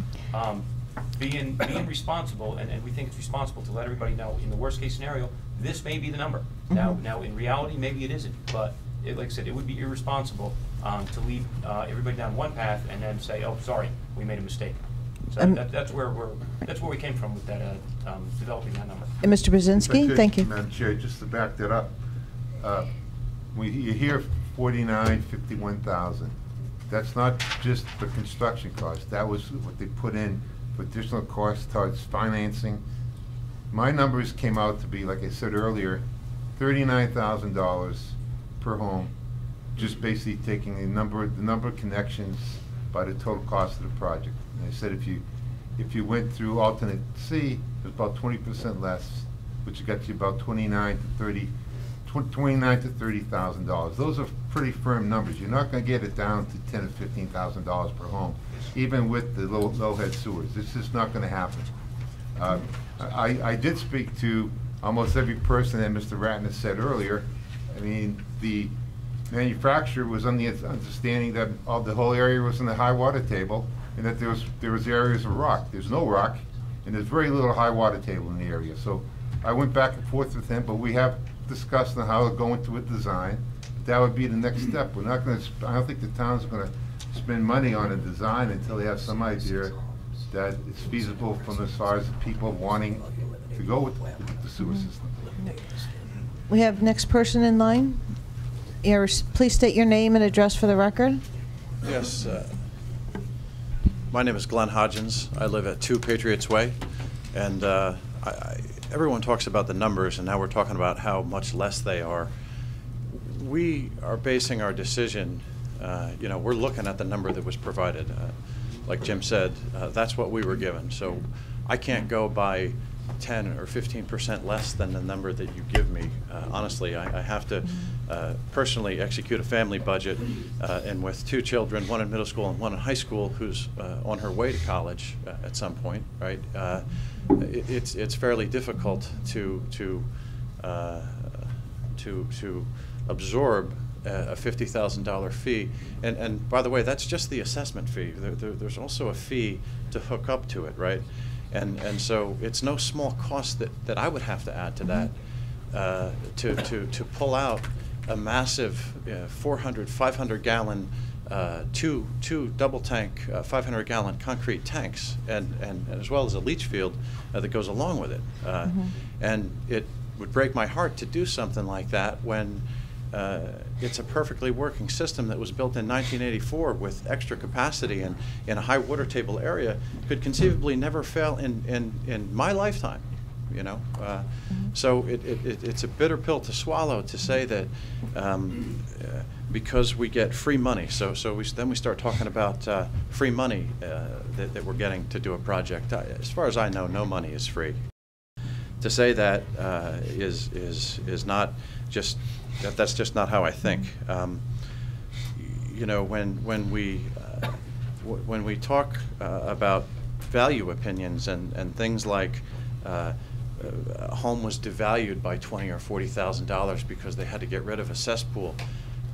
being responsible, and we think it's responsible to let everybody know in the worst case scenario, this may be the number. Now in reality, maybe it isn't, but like I said, it would be irresponsible to lead everybody down one path and then say, oh, sorry, we made a mistake. So that's where we came from with that developing that number. And Mr. Brzezinski, thank you. Madam Chair, just to back that up, you hear 49, 51,000. That's not just the construction cost. That was what they put in for additional costs towards financing. My numbers came out to be, like I said earlier, $39,000 per home, just basically taking the number of connections by the total cost of the project. And I said if you went through alternate C, it was about 20% less, which got you about $29,000 to $30,000. Those are pretty firm numbers. You're not going to get it down to $10,000 or $15,000 per home, even with the low head sewers. This is not going to happen. I did speak to almost every person that Mr. Ratner said earlier. I mean, the manufacturer was on the understanding that the whole area was in the high water table, and that there was areas of rock. There's no rock, and there's very little high water table in the area. So I went back and forth with him, but we have discussed on how to go into a design. That would be the next step. We're not going to. I don't think the town's going to spend money on a design until they have some idea that it's feasible from as far as people wanting to go with the sewer system. We have next person in line. Please state your name and address for the record. Yes. My name is Glenn Hodgins. I live at 2 Patriots Way. And everyone talks about the numbers, and now we're talking about how much less they are. We are basing our decision, we're looking at the number that was provided. Like Jim said, that's what we were given. So I can't go by 10 or 15% less than the number that you give me. Honestly, I have to personally execute a family budget, and with 2 children, one in middle school and one in high school, who's on her way to college at some point, right? It's fairly difficult to absorb a $50,000 fee, and by the way, that's just the assessment fee. There's also a fee to hook up to it, right? And so it's no small cost that I would have to add to that to pull out a massive 400, 500 gallon, two double tank 500 gallon concrete tanks, and as well as a leach field that goes along with it. And it would break my heart to do something like that when it's a perfectly working system that was built in 1984 with extra capacity and in a high water table area, could conceivably never fail in my lifetime, So it's a bitter pill to swallow to say that because we get free money. Then we start talking about free money that we're getting to do a project. As far as I know, no money is free. To say that is not just. That's just not how I think. When we talk about value opinions and things like a home was devalued by $20,000 or $40,000 because they had to get rid of a cesspool,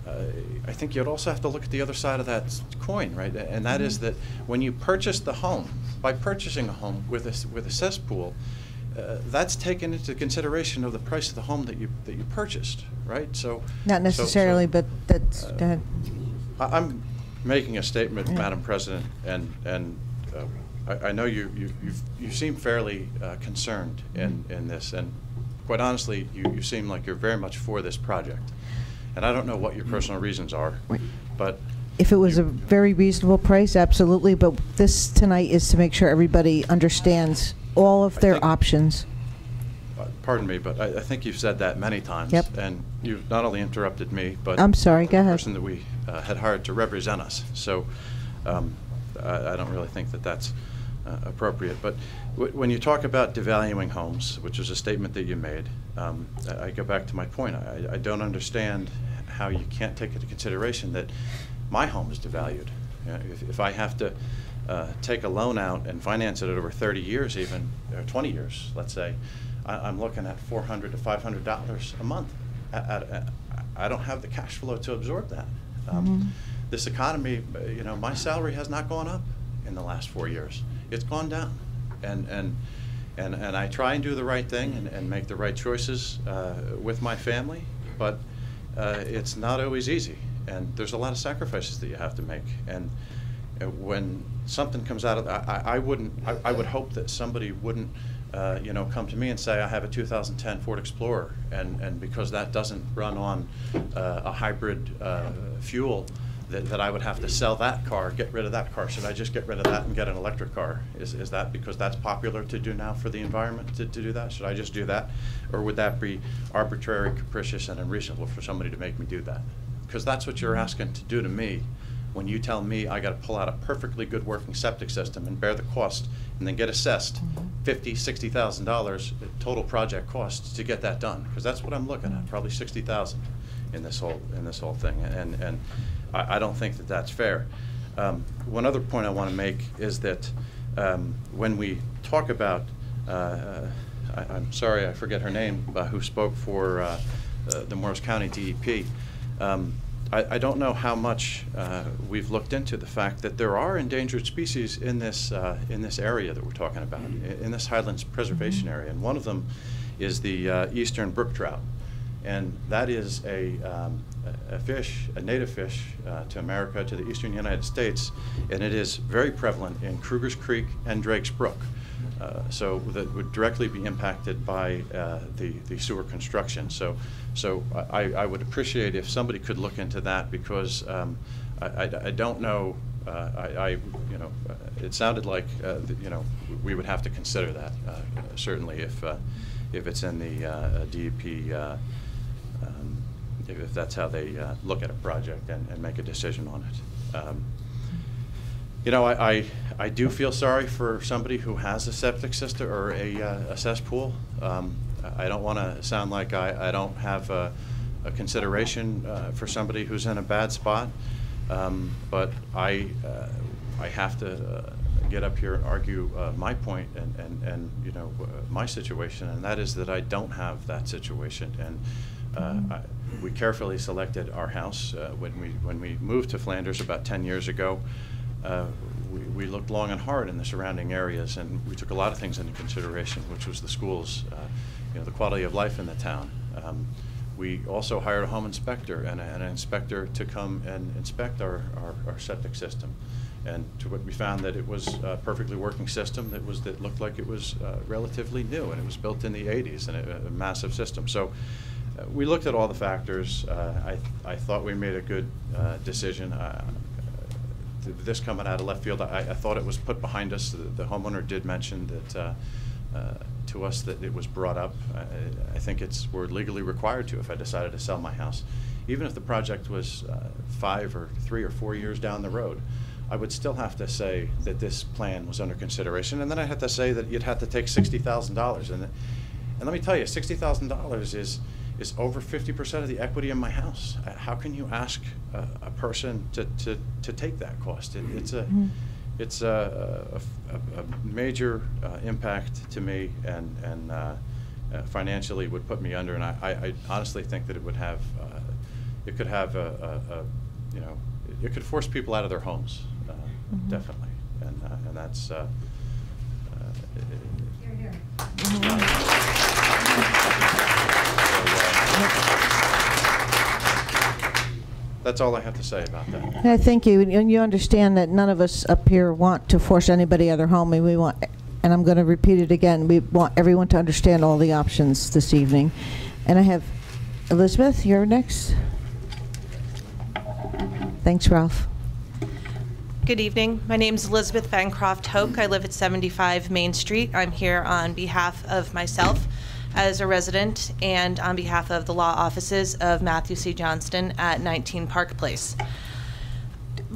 I think you'd also have to look at the other side of that coin, right? And that is that when you purchase the home, by purchasing a home with a cesspool, that's taken into consideration of the price of the home that you purchased, right? So not necessarily, but that's go ahead. I'm making a statement, Madam President, and I know you seem fairly concerned in this, and quite honestly, you seem like you're very much for this project, and I don't know what your personal reasons are, but. If it was a very reasonable price, absolutely, but this tonight is to make sure everybody understands all of their options. Pardon me, but I think you've said that many times. Yep. And you've not only interrupted me, but I'm sorry, go ahead. The person that we had hired to represent us. So I don't really think that that's appropriate. But when you talk about devaluing homes, which is a statement that you made, I go back to my point. I don't understand how you can't take into consideration that my home is devalued. If I have to take a loan out and finance it over 30 years even, or 20 years, let's say, I'm looking at $400 to $500 a month. I don't have the cash flow to absorb that. This economy, my salary has not gone up in the last 4 years. It's gone down. And I try and do the right thing and make the right choices with my family, but it's not always easy. And there's a lot of sacrifices that you have to make. And when something comes out of I would hope that somebody wouldn't come to me and say, I have a 2010 Ford Explorer, and because that doesn't run on a hybrid fuel, that I would have to sell that car, get rid of that car. Should I just get rid of that and get an electric car? Is that because that's popular to do now for the environment to do that? Should I just do that? Or would that be arbitrary, capricious, and unreasonable for somebody to make me do that? Because that's what you're asking to do to me when you tell me I got to pull out a perfectly good working septic system and bear the cost and then get assessed $50,000, $60,000 total project costs to get that done. Because that's what I'm looking at, probably $60,000 in this whole thing. And I don't think that that's fair. One other point I want to make is that when we talk about, I'm sorry, I forget her name, who spoke for the Morris County DEP. I don't know how much we've looked into the fact that there are endangered species in this area that we're talking about, in this Highlands Preservation Area, and one of them is the eastern brook trout, and that is a fish, a native fish to America, to the eastern United States, and it is very prevalent in Kruger's Creek and Drake's Brook. So that would directly be impacted by the sewer construction. So I would appreciate if somebody could look into that, because I don't know. It sounded like we would have to consider that certainly if it's in the DEP. If that's how they look at a project and make a decision on it. I do feel sorry for somebody who has a septic system or a cesspool. I don't want to sound like I don't have a consideration for somebody who's in a bad spot, but I have to get up here and argue my point and my situation, and that is that I don't have that situation. And we carefully selected our house when we moved to Flanders about 10 years ago. We looked long and hard in the surrounding areas, and we took a lot of things into consideration, which was the schools, the quality of life in the town. We also hired a home inspector and an inspector to come and inspect our septic system. And to what we found that it was a perfectly working system that looked like it was relatively new, and it was built in the 80s, and a massive system. So we looked at all the factors. I thought we made a good decision. This coming out of left field, I thought it was put behind us. The homeowner did mention that to us that it was brought up. I think we're legally required to if I decided to sell my house. Even if the project was 5 or 3 or 4 years down the road, I would still have to say that this plan was under consideration, and then I'd have to say that you'd have to take $60,000. And let me tell you, $60,000 is over 50% of the equity in my house. How can you ask a person to take that cost? It's a major impact to me, and financially would put me under. And I honestly think that it would have, it could have it could force people out of their homes, definitely, and that's. That's all I have to say about that. I thank you. And you understand that none of us up here want to force anybody out of their home. And we want, and I'm going to repeat it again, we want everyone to understand all the options this evening. And I have Elizabeth, you're next. Thanks, Ralph. Good evening. My name is Elizabeth Bancroft Hoke. I live at 75 Main Street. I'm here on behalf of myself as a resident and on behalf of the law offices of Matthew C. Johnston at 19 Park Place.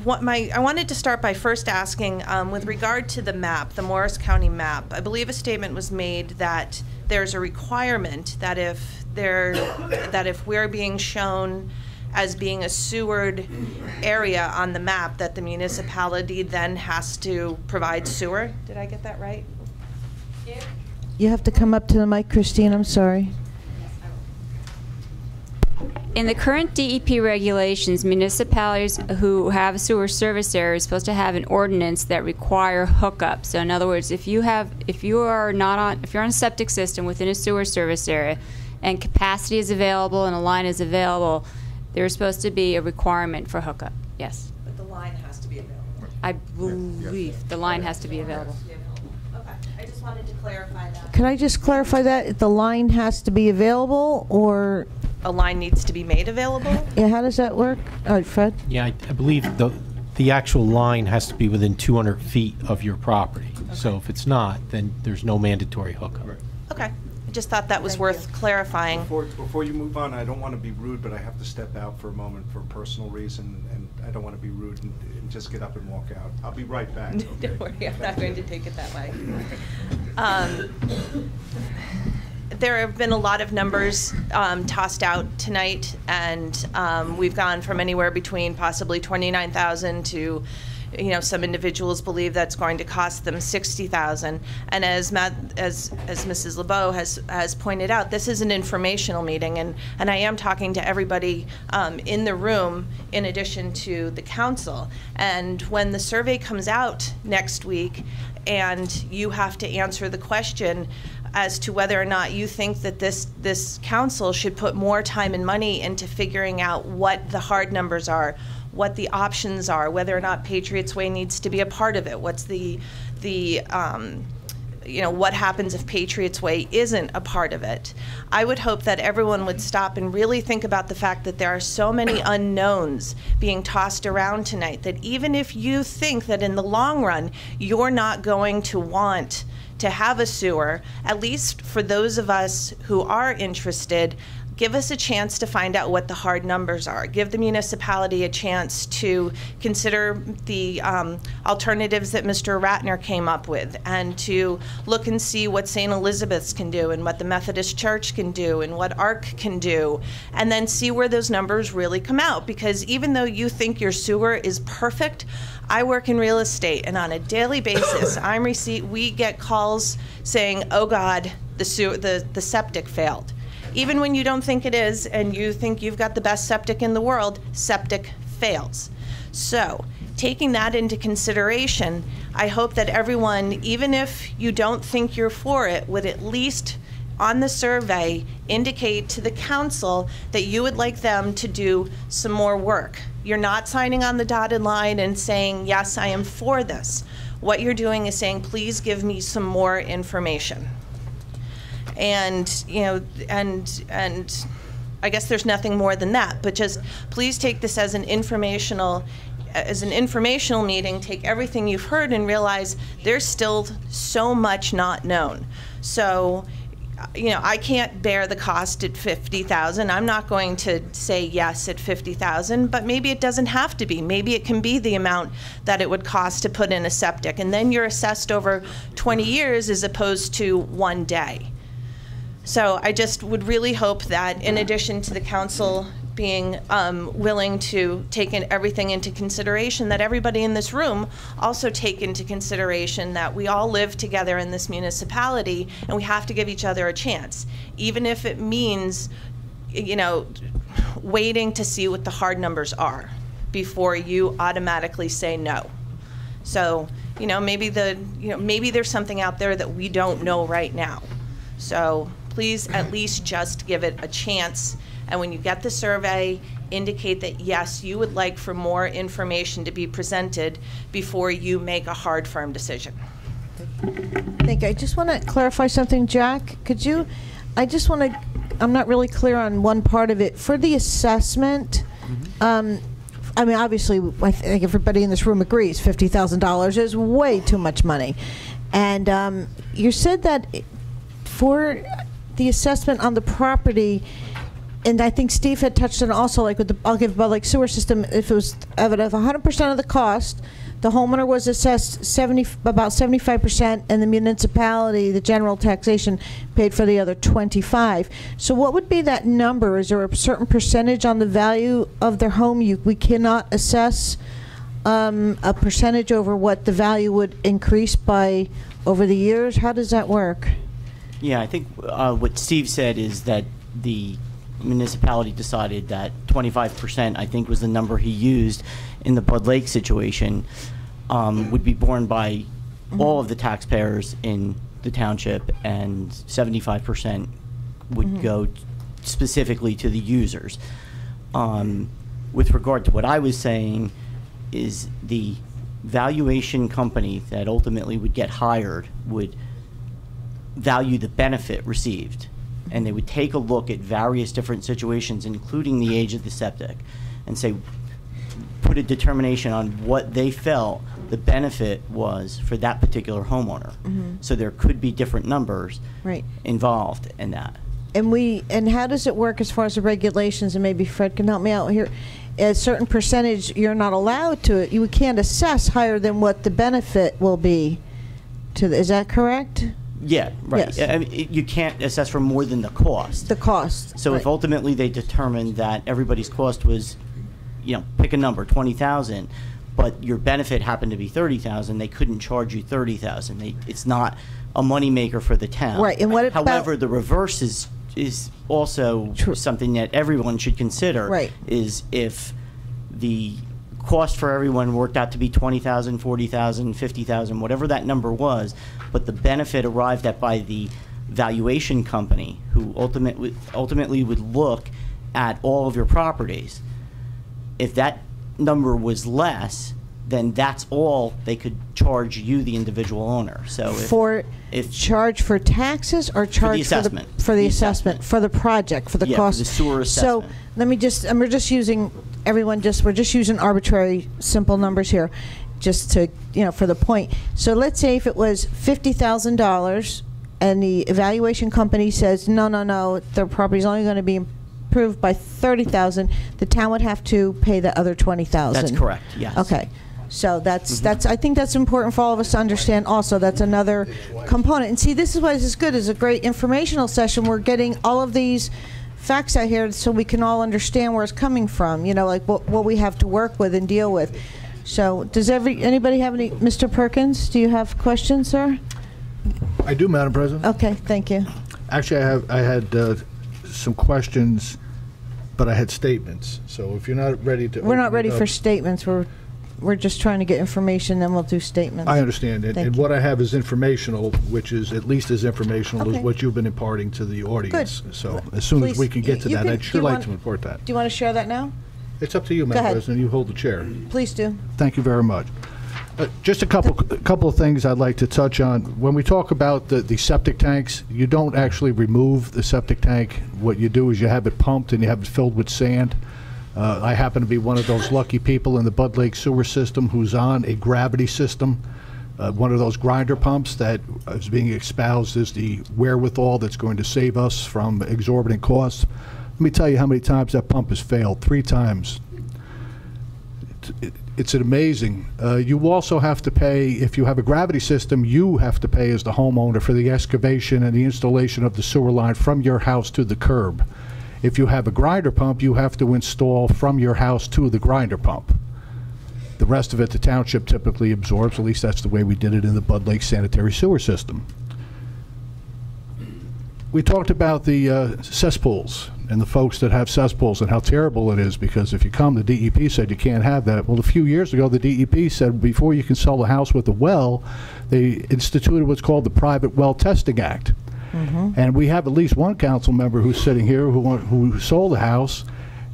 I wanted to start by first asking, with regard to the map, the Morris County map, I believe a statement was made that there's a requirement that if we're being shown as being a sewered area on the map, that the municipality then has to provide sewer. Did I get that right? You have to come up to the mic, Christine, I'm sorry. In the current DEP regulations, municipalities who have a sewer service area are supposed to have an ordinance that require hookup. So in other words, if you're on a septic system within a sewer service area and capacity is available and a line is available, there's supposed to be a requirement for hookup. Yes. But the line has to be available. I believe the line has to be available. Okay. I just wanted to clarify that. Could I just clarify that? The line has to be available, or a line needs to be made available? Yeah, how does that work? All right, Fred? Yeah, I believe the actual line has to be within 200 feet of your property. So if it's not, then there's no mandatory hookup. Okay. I just thought that was worth clarifying. Before you move on, I don't want to be rude, but I have to step out for a moment for a personal reason, and I don't want to be rude and just get up and walk out. I'll be right back. Okay? Don't worry, I'm not going to take it that way. There have been a lot of numbers tossed out tonight, and we've gone from anywhere between possibly 29,000 to, some individuals believe that's going to cost them 60,000. And as Mrs. LeBeau has pointed out, this is an informational meeting, and I am talking to everybody in the room in addition to the council. And when the survey comes out next week, and you have to answer the question as to whether or not you think that this council should put more time and money into figuring out what the hard numbers are, what the options are, whether or not Patriots Way needs to be a part of it, what's what happens if Patriots Way isn't a part of it. I would hope that everyone would stop and really think about the fact that there are so many unknowns being tossed around tonight, that even if you think that in the long run you're not going to want to have a sewer, at least for those of us who are interested, give us a chance to find out what the hard numbers are. Give the municipality a chance to consider the alternatives that Mr. Ratner came up with, and to look and see what St. Elizabeth's can do, and what the Methodist Church can do, and what ARC can do, and then see where those numbers really come out. Because even though you think your sewer is perfect, I work in real estate, and on a daily basis, we get calls saying, "Oh God, the septic failed." Even when you don't think it is, and you think you've got the best septic in the world, septic fails. So, taking that into consideration, I hope that everyone, even if you don't think you're for it, would at least on the survey indicate to the council that you would like them to do some more work. You're not signing on the dotted line and saying, yes, I am for this. What you're doing is saying, please give me some more information. And, and I guess there's nothing more than that, but just please take this as an informational meeting, take everything you've heard and realize there's still so much not known. So, I can't bear the cost at $50,000. I'm not going to say yes at $50,000, but maybe it doesn't have to be. Maybe it can be the amount that it would cost to put in a septic, and then you're assessed over 20 years as opposed to one day. So I just would really hope that, in addition to the council being willing to take everything into consideration, that everybody in this room also take into consideration that we all live together in this municipality, and we have to give each other a chance, even if it means, waiting to see what the hard numbers are before you automatically say no. So, maybe there's something out there that we don't know right now. So please at least just give it a chance. And when you get the survey, indicate that, yes, you would like for more information to be presented before you make a hard, firm decision. Thank you. I just want to clarify something, Jack. I'm not really clear on one part of it. For the assessment, obviously, I think everybody in this room agrees $50,000 is way too much money. And you said that for the assessment on the property, and I think Steve had touched on also, like with the, I'll give about like sewer system, if it was evident of 100% of the cost, the homeowner was assessed about 75%, and the municipality, the general taxation, paid for the other 25. So what would be that number? Is there a certain percentage on the value of their home we cannot assess a percentage over what the value would increase by over the years? How does that work? Yeah, I think what Steve said is that the municipality decided that 25%, I think was the number he used in the Bud Lake situation, would be borne by all of the taxpayers in the township, and 75% would go specifically to the users. With regard to what I was saying, is the valuation company that ultimately would get hired would value the benefit received. and they would take a look at various different situations, including the age of the septic, and say, put a determination on what they felt the benefit was for that particular homeowner. So there could be different numbers involved in that. And how does it work as far as the regulations? And maybe Fred can help me out here. A certain percentage you're not allowed to. You can't assess higher than what the benefit will be. Is that correct? Yeah, right. Yes. I mean, you can't assess for more than the cost. The cost. So if ultimately they determined that everybody's cost was, pick a number, 20,000, but your benefit happened to be 30,000, they couldn't charge you 30,000. It's not a moneymaker for the town. Right. And what about, however, the reverse is also something that everyone should consider. Right. Is if the cost for everyone worked out to be 20,000, 40,000, 50,000, whatever that number was, but the benefit arrived at by the valuation company, who ultimately would look at all of your properties. If that number was less, then that's all they could charge you, the individual owner. So if charge for taxes or charge for the assessment, for the assessment for the project, for the cost, for the sewer assessment. So let me just, we're just using arbitrary simple numbers here, just to for the point. So let's say if it was $50,000 and the evaluation company says no, their property is only going to be improved by 30,000, the town would have to pay the other 20,000. That's correct. Yes. Okay. So that's I think that's important for all of us to understand. Also, that's another component. And see, this is why this is good. It's a great informational session. We're getting all of these facts out here so we can all understand where it's coming from. Like what we have to work with and deal with. So does anybody have any? Mr. Perkins, do you have questions, sir? I do, Madam President. Okay, thank you. Actually, I had some questions, but I had statements. So if you're not ready to, we're not ready for statements. We're just trying to get information, then we'll do statements. I understand it. And what I have is informational, which is at least as informational as what you've been imparting to the audience. Good. So as soon as we can get to that, I'd sure like to impart that. Do you want to share that now? It's up to you, Madam President. You hold the chair. Please do. Thank you very much. Just a couple of things I'd like to touch on. When we talk about the septic tanks, you don't actually remove the septic tank. What you do is you have it pumped and you have it filled with sand. I happen to be one of those lucky people in the Bud Lake sewer system who's on a gravity system, one of those grinder pumps that is being espoused as the wherewithal that's going to save us from exorbitant costs. Let me tell you how many times that pump has failed. 3 times. It's amazing. You also have to pay, if you have a gravity system, you have to pay as the homeowner for the excavation and the installation of the sewer line from your house to the curb. If you have a grinder pump, you have to install from your house to the grinder pump. The rest of it, the township typically absorbs. At least that's the way we did it in the Bud Lake sanitary sewer system. We talked about the cesspools and the folks that have cesspools and how terrible it is, because if you come, the DEP said you can't have that. Well, a few years ago, the DEP said before you can sell a house with a well, they instituted what's called the Private Well Testing Act. And we have at least one council member who's sitting here who sold a house,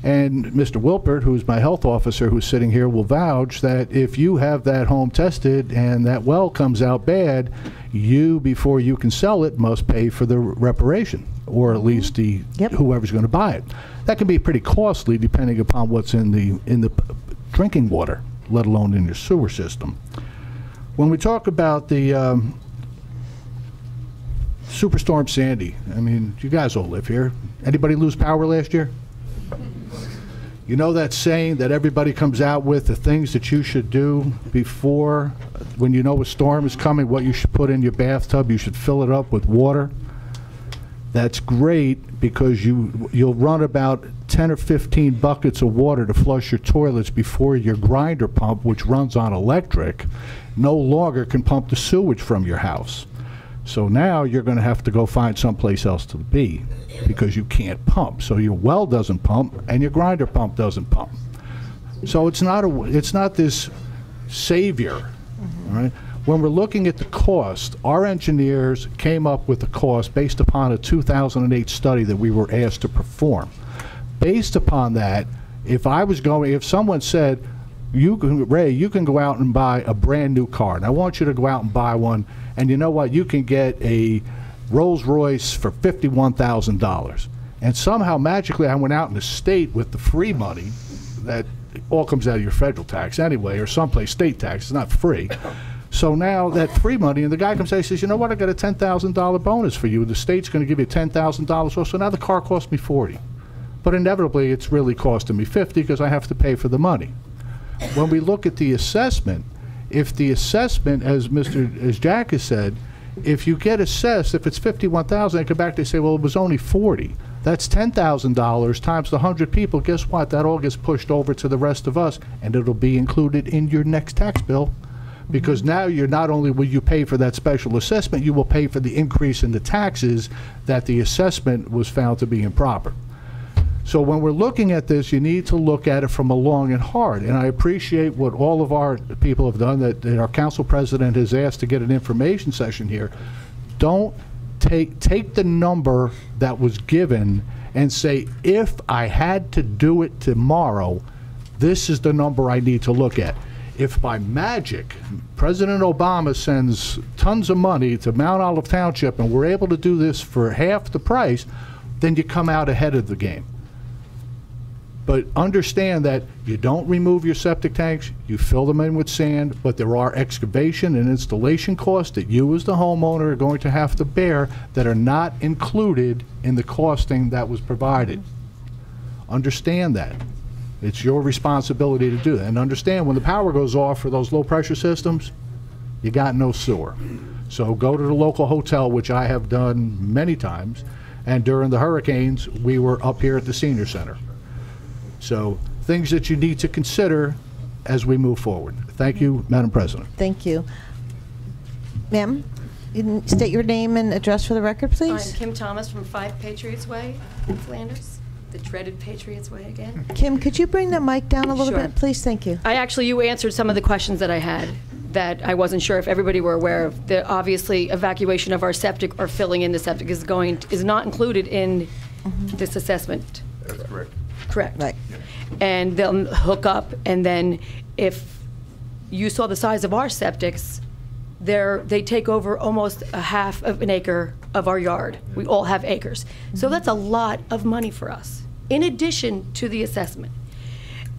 and Mr. Wilpert, who's my health officer who's sitting here, will vouch that if you have that home tested and that well comes out bad, you, before you can sell it, must pay for the reparation, or at least whoever's going to buy it. That can be pretty costly depending upon what's in the drinking water, let alone in your sewer system. When we talk about the Superstorm Sandy, I mean, you guys all live here. Anybody lose power last year? You know that saying that everybody comes out with, the things that you should do before, when you know a storm is coming, what you should put in your bathtub, you should fill it up with water. That's great, because you'll run about 10 or 15 buckets of water to flush your toilets before your grinder pump, which runs on electric, no longer can pump the sewage from your house. So now you're going to have to go find someplace else to be, because you can't pump. So your well doesn't pump and your grinder pump doesn't pump. So it's not this savior. All right? When we're looking at the cost, our engineers came up with the cost based upon a 2008 study that we were asked to perform. Based upon that, if someone said, Ray, you can go out and buy a brand new car, and I want you to go out and buy one, and you know what, you can get a Rolls Royce for $51,000. And somehow, magically, I went out in the state with the free money that all comes out of your federal tax anyway, or someplace state tax. It's not free. So now that free money, and the guy comes out and says, you know what, I got a $10,000 bonus for you. The state's going to give you $10,000 off. So now the car cost me $40. But inevitably, it's really costing me $50 because I have to pay for the money. When we look at the assessment, if the assessment, as Jack has said, if you get assessed, if it's $51,000, they come back, they say, well, it was only $40. That's $10,000 times the 100 people. Guess what? That all gets pushed over to the rest of us, and it'll be included in your next tax bill. Because now you're not only will you pay for that special assessment, you will pay for the increase in the taxes that the assessment was found to be improper. So when we're looking at this, you need to look at it from a long and hard. And I appreciate what all of our people have done, that our council president has asked to get an information session here. Don't take the number that was given and say, if I had to do it tomorrow, this is the number I need to look at. If by magic President Obama sends tons of money to Mount Olive Township and we're able to do this for half the price, then you come out ahead of the game. But understand that you don't remove your septic tanks, you fill them in with sand, but there are excavation and installation costs that you as the homeowner are going to have to bear that are not included in the costing that was provided. Understand that. It's your responsibility to do that. And understand, when the power goes off for those low pressure systems, you got no sewer. So go to the local hotel, which I have done many times, and during the hurricanes, we were up here at the senior center. So things that you need to consider as we move forward. Thank you, Madam President. Thank you. Ma'am, you can state your name and address for the record, please. I'm Kim Thomas from 5 Patriots Way in Flanders. The dreaded Patriots Way again. Kim, could you bring the mic down a little Sure. bit, please? Thank you. You answered some of the questions that I had that I wasn't sure if everybody were aware of. Obviously, evacuation of our septic or filling in the septic is not included in this assessment. That's correct. Correct. Right. And they'll hook up, and then if you saw the size of our septics, they take over almost a half of an acre of our yard. We all have acres. So that's a lot of money for us, in addition to the assessment.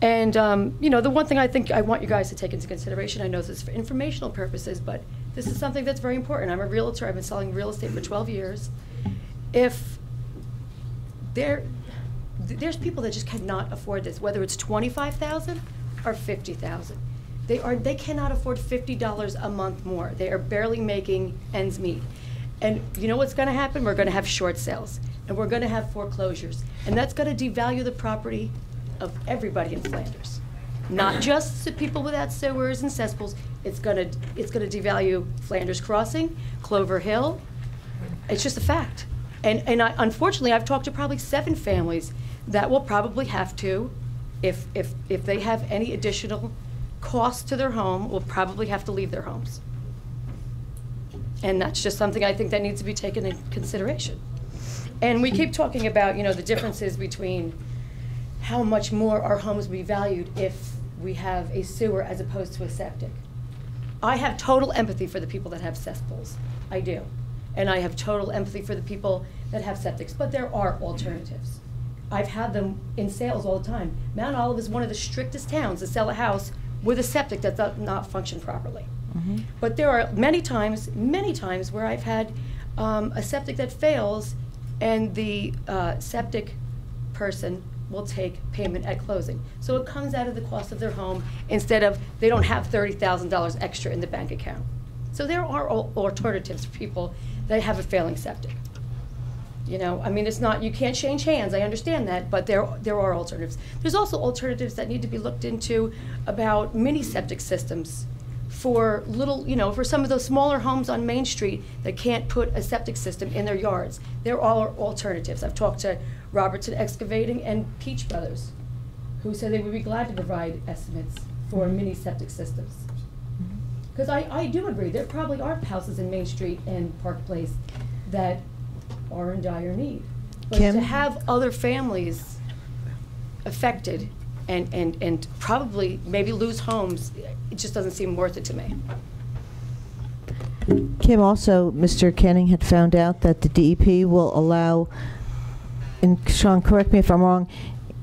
And, the one thing I think I want you guys to take into consideration, I know this is for informational purposes, but this is something that's very important. I'm a realtor. I've been selling real estate for 12 years. If there's people that just cannot afford this, whether it's $25,000 or $50,000. They cannot afford $50 a month more. They are barely making ends meet. And you know what's going to happen? We're going to have short sales, and we're going to have foreclosures, and that's going to devalue the property of everybody in Flanders, not just the people without sewers and cesspools. It's going to devalue Flanders Crossing, Clover Hill. It's just a fact. And unfortunately, I've talked to probably 7 families that will probably have to, if they have any additional costs to their home, will probably have to leave their homes. And that's just something I think that needs to be taken into consideration. And we keep talking about, the differences between how much more our homes will be valued if we have a sewer as opposed to a septic. I have total empathy for the people that have cesspools. I do. And I have total empathy for the people that have septics, but there are alternatives. I've had them in sales all the time. Mount Olive is one of the strictest towns to sell a house with a septic that does not function properly. But there are many times where I've had a septic that fails, and the septic person will take payment at closing. So it comes out of the cost of their home instead of they don't have $30,000 extra in the bank account. So there are alternatives for people that have a failing septic. It's not, you can't change hands, I understand that, but there are alternatives. There's also alternatives that need to be looked into about mini septic systems for for some of those smaller homes on Main Street that can't put a septic system in their yards. There are alternatives. I've talked to Robertson Excavating and Peach Brothers, who said they would be glad to provide estimates for mini septic systems. Because I do agree, there probably are houses in Main Street and Park Place that are in dire need. But Kim? to have other families affected and probably maybe lose homes, it just doesn't seem worth it to me. Kim, also, Mr. Canning had found out that the DEP will allow, and Sean, correct me if I'm wrong,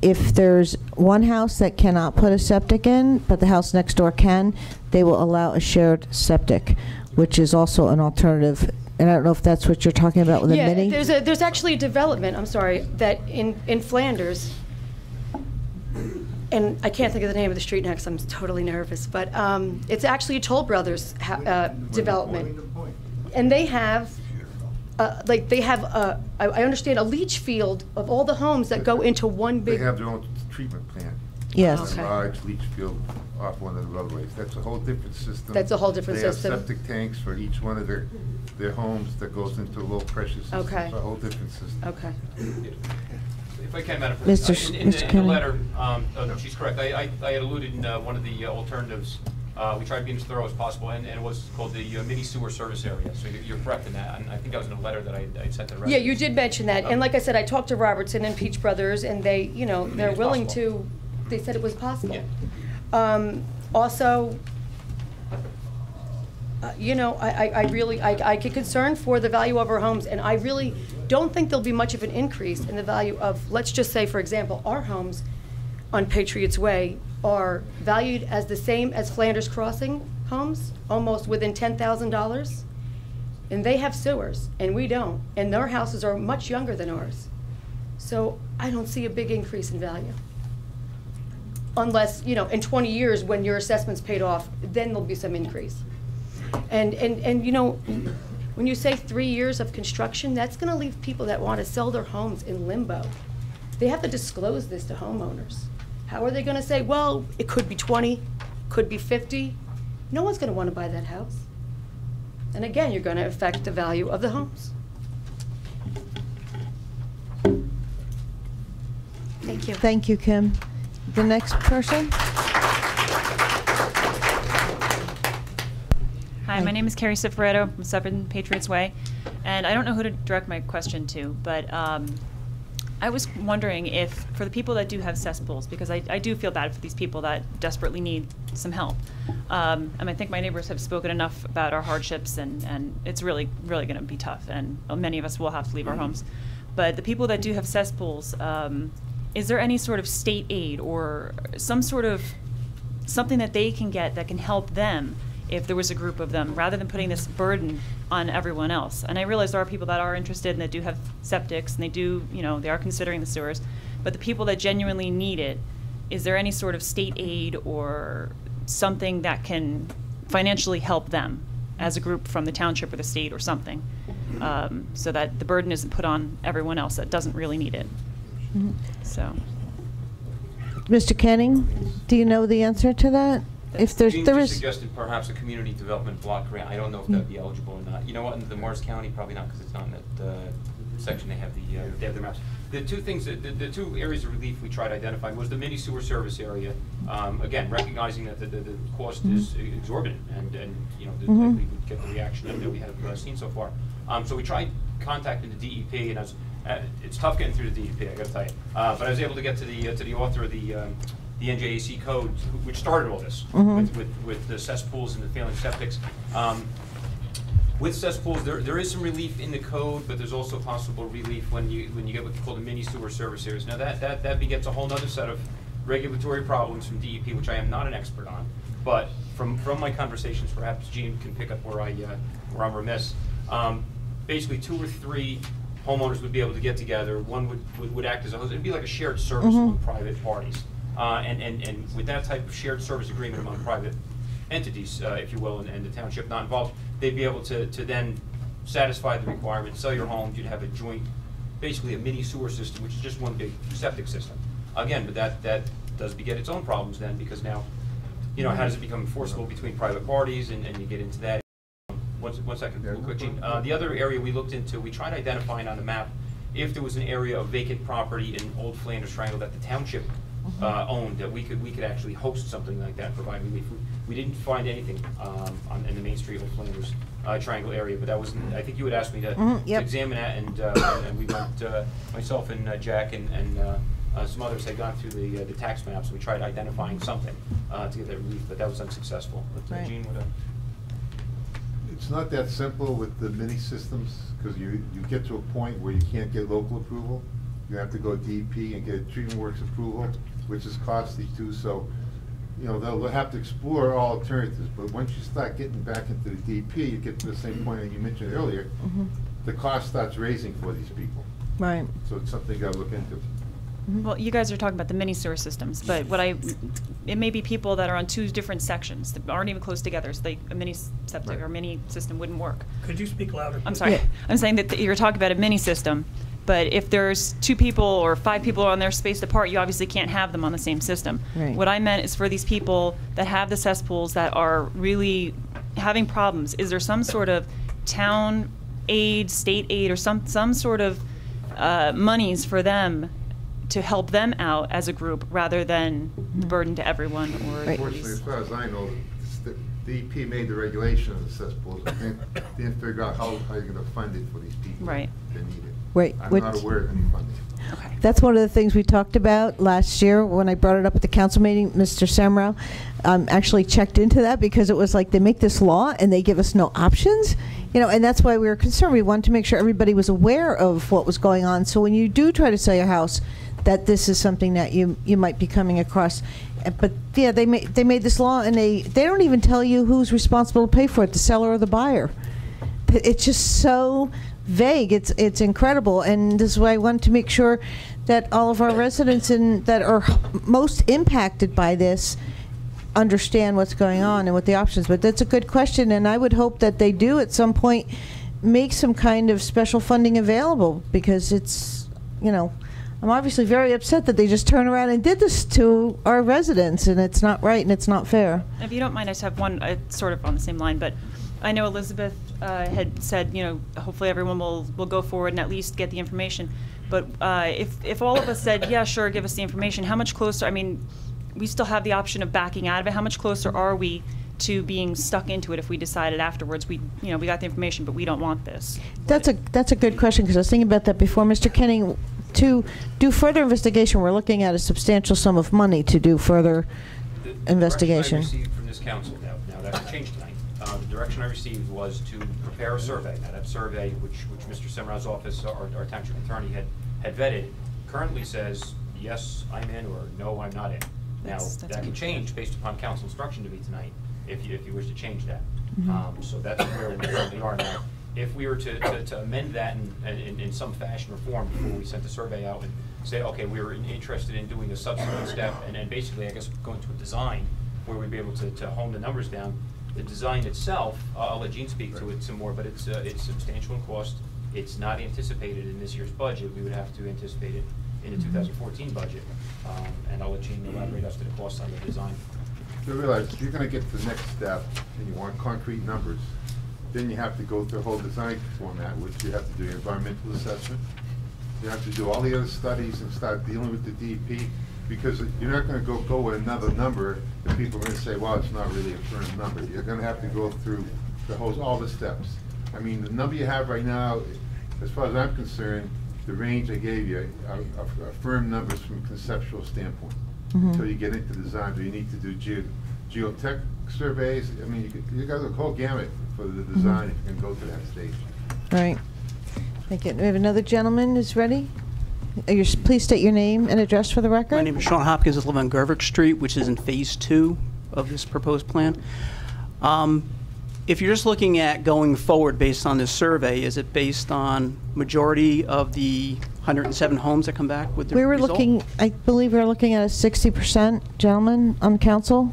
if there's one house that cannot put a septic in, but the house next door can, they will allow a shared septic, which is also an alternative. And I don't know if that's what you're talking about with a mini? Yeah, there's actually a development, I'm sorry, that in Flanders, and I can't think of the name of the street next, I'm totally nervous, but it's actually a Toll Brothers development. And they have, I understand, a leach field of all the homes that go into one big... They have their own treatment plant. Yes. A large leach field off one of the roadways. That's a whole different system. That's a whole different system. They have septic tanks for each one of their homes that goes into a low pressure system. Okay. It's a whole different system. Okay. If I can, Madam Mr. President, in the Kenny. letter, no, she's correct. I had alluded in one of the alternatives. We tried being as thorough as possible, and it was called the mini sewer service area. So you're correct in that, and I think that was in a letter that I sent to the residents. Yeah, you did mention that, and like I said, I talked to Robertson and Peach Brothers, and they, they're willing to, they said it was possible. Yeah. Also, I really, I get concerned for the value of our homes, and I really don't think there'll be much of an increase in the value of, let's just say, for example, our homes on Patriots Way are valued as the same as Flanders Crossing homes, almost within $10,000. And they have sewers, and we don't. And their houses are much younger than ours. So I don't see a big increase in value. Unless, in 20 years, when your assessment's paid off, then there'll be some increase. And when you say 3 years of construction, that's gonna leave people that wanna sell their homes in limbo. They have to disclose this to homeowners. How are they gonna say, well, it could be 20, could be 50? No one's gonna wanna buy that house. And again, you're gonna affect the value of the homes. Thank you. Thank you, Kim. The next person? Hi, my name is Carrie Cifaretto from 7 Patriots Way, and I don't know who to direct my question to, but I was wondering if, for the people that do have cesspools, because I do feel bad for these people that desperately need some help, and I think my neighbors have spoken enough about our hardships, and it's really, really going to be tough, and many of us will have to leave our homes. But the people that do have cesspools, is there any sort of state aid or some sort of something that they can get that can help them if there was a group of them, rather than putting this burden on everyone else? And I realize there are people that are interested and that do have septics, and they do, they are considering the sewers. But the people that genuinely need it, is there any sort of state aid or something that can financially help them as a group from the township or the state or something, so that the burden isn't put on everyone else that doesn't really need it? Mhm. So. Mr. Canning, do you know the answer to that? If there Jean is. just suggested perhaps a community development block grant. I don't know if that'd be eligible or not. You know what, in the Morris County, probably not, because it's not in that section. They have the maps. The two things, the two areas of relief we tried identifying was the mini sewer service area. Again, recognizing that the cost is exorbitant, and likely would get the reaction that we have seen so far. So we tried contacting the DEP, and it's tough getting through the DEP, I got to tell you. But I was able to get to the author of the NJAC code, which started all this with the cesspools and the failing septics. With cesspools, there is some relief in the code, but there's also possible relief when you get what you call the mini sewer service areas. Now that begets a whole other set of regulatory problems from DEP, which I am not an expert on. But from my conversations, perhaps Gene can pick up where I'm remiss. Basically, 2 or 3 homeowners would be able to get together. One would act as a host. It'd be like a shared service among private parties. And with that type of shared service agreement among private entities, if you will, and the township not involved, they'd be able to then satisfy the requirement, sell your home, you'd have a joint, basically a mini sewer system, which is just one big septic system. Again, but that does beget its own problems then, because now, how does it become enforceable between private parties, and you get into that. One second, real quick, Gene. The other area we looked into, we tried identifying on the map if there was an area of vacant property in Old Flanders Triangle that the township owned, that we could actually host something like that, provide relief. We didn't find anything in the Main Street Old Flanders Triangle area, but that was, I think you had asked me to examine that, and we went, myself and Jack and some others had gone through the tax maps, and we tried identifying something to get that relief, but that was unsuccessful. But Right. Gene, it's not that simple with the mini systems, because you get to a point where you can't get local approval. You have to go DEP and get treatment works approval, which is costly too. So, you know, they'll have to explore all alternatives. But once you start getting back into the DEP, you get to the same point that you mentioned earlier. The cost starts raising for these people. Right. So it's something you got to look into. Well, you guys are talking about the mini sewer systems, but it may be people that are on two different sections that aren't even close together, so a mini septic or mini system wouldn't work. Could you speak louder? I'm sorry. Yeah. I'm saying that you're talking about a mini system, but if there's 2 people or 5 people on their spaced apart, you obviously can't have them on the same system. Right. What I meant is for these people that have the cesspools that are really having problems, is there some sort of town aid, state aid, or some sort of monies for them to help them out as a group rather than the burden to everyone? Or Unfortunately, as far as I know, the DEP made the regulation of the cesspools. I didn't figure out how you're going to fund it for these people that need it. Right. I'm not aware of any funding. That's one of the things we talked about last year when I brought it up at the council meeting. Mr. Samrow actually checked into that because it was like they make this law and they give us no options, you know, and that's why we were concerned. We wanted to make sure everybody was aware of what was going on. So when you do try to sell your house, that this is something that you might be coming across. But yeah, they made this law and they don't even tell you who's responsible to pay for it, the seller or the buyer. It's just so vague. It's incredible, and this is why I wanted to make sure that all of our residents that are most impacted by this understand what's going on and what the options. But that's a good question, and I would hope that they do at some point make some kind of special funding available, because it's, you know, I'm obviously very upset that they just turned around and did this to our residents, and it's not right and it's not fair. If you don't mind, I just have one sort of on the same line, but I know Elizabeth had said, you know, hopefully everyone will go forward and at least get the information. But if all of us said, yeah, sure, give us the information, how much closer, I mean, we still have the option of backing out of it. How much closer are we to being stuck into it if we decided afterwards we got the information, but we don't want this? That's a good question, because I was thinking about that before. Mr. Kenning, to do further investigation, we're looking at a substantial sum of money to do further investigation. The direction I received from this council, now that could change tonight. The direction I received was to prepare a survey. Now that survey, which Mr. Semrau's office, our township attorney, had vetted, currently says, yes, I'm in, or no, I'm not in. Now, that can change based upon council instruction to me tonight, if you wish to change that. So that's where we currently are now. If we were to amend that in some fashion or form before we sent the survey out and say, okay, we were interested in doing a subsequent step, and then basically, I guess, going to a design where we'd be able to hone the numbers down. The design itself, I'll let Gene speak to it some more, but it's substantial in cost. It's not anticipated in this year's budget. We would have to anticipate it in the 2014 budget. And I'll let Gene elaborate as to the cost on the design. You realize if you're going to get to the next step and you want concrete numbers, then you have to go through the whole design format, which you have to do your environmental assessment. You have to do all the other studies and start dealing with the DEP, because you're not going to go with another number and people are going to say, well, it's not really a firm number. You're going to have to go through all the steps. I mean, the number you have right now, as far as I'm concerned, the range I gave you are firm numbers from a conceptual standpoint. Until you get into design, but you need to do geotech surveys. I mean, you got the whole gamut for the design if you can go to that stage. Right. Thank you. We have another gentleman who's ready. Please state your name and address for the record. My name is Sean Hopkins. I live on Gervich Street, which is in Phase 2 of this proposed plan. If you're just looking at going forward based on this survey, is it based on majority of the 107 homes that come back with the result? I believe we were looking at a 60%, gentlemen on council.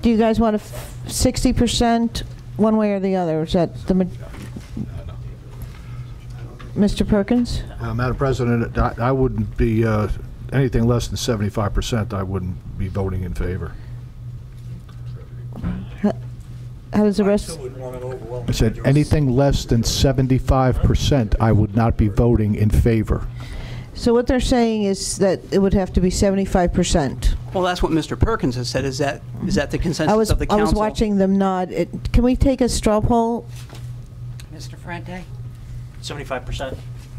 Do you guys want a 60% one way or the other? Is that the Mr. Perkins? Madam President, I wouldn't be anything less than 75%. I wouldn't be voting in favor. How does the rest? I said anything less than 75%, I would not be voting in favor. So what they're saying is that it would have to be 75%. Well, that's what Mr. Perkins has said. Is that the consensus of the council? I was watching them nod. Can we take a straw poll? Mr. Ferrante? 75%.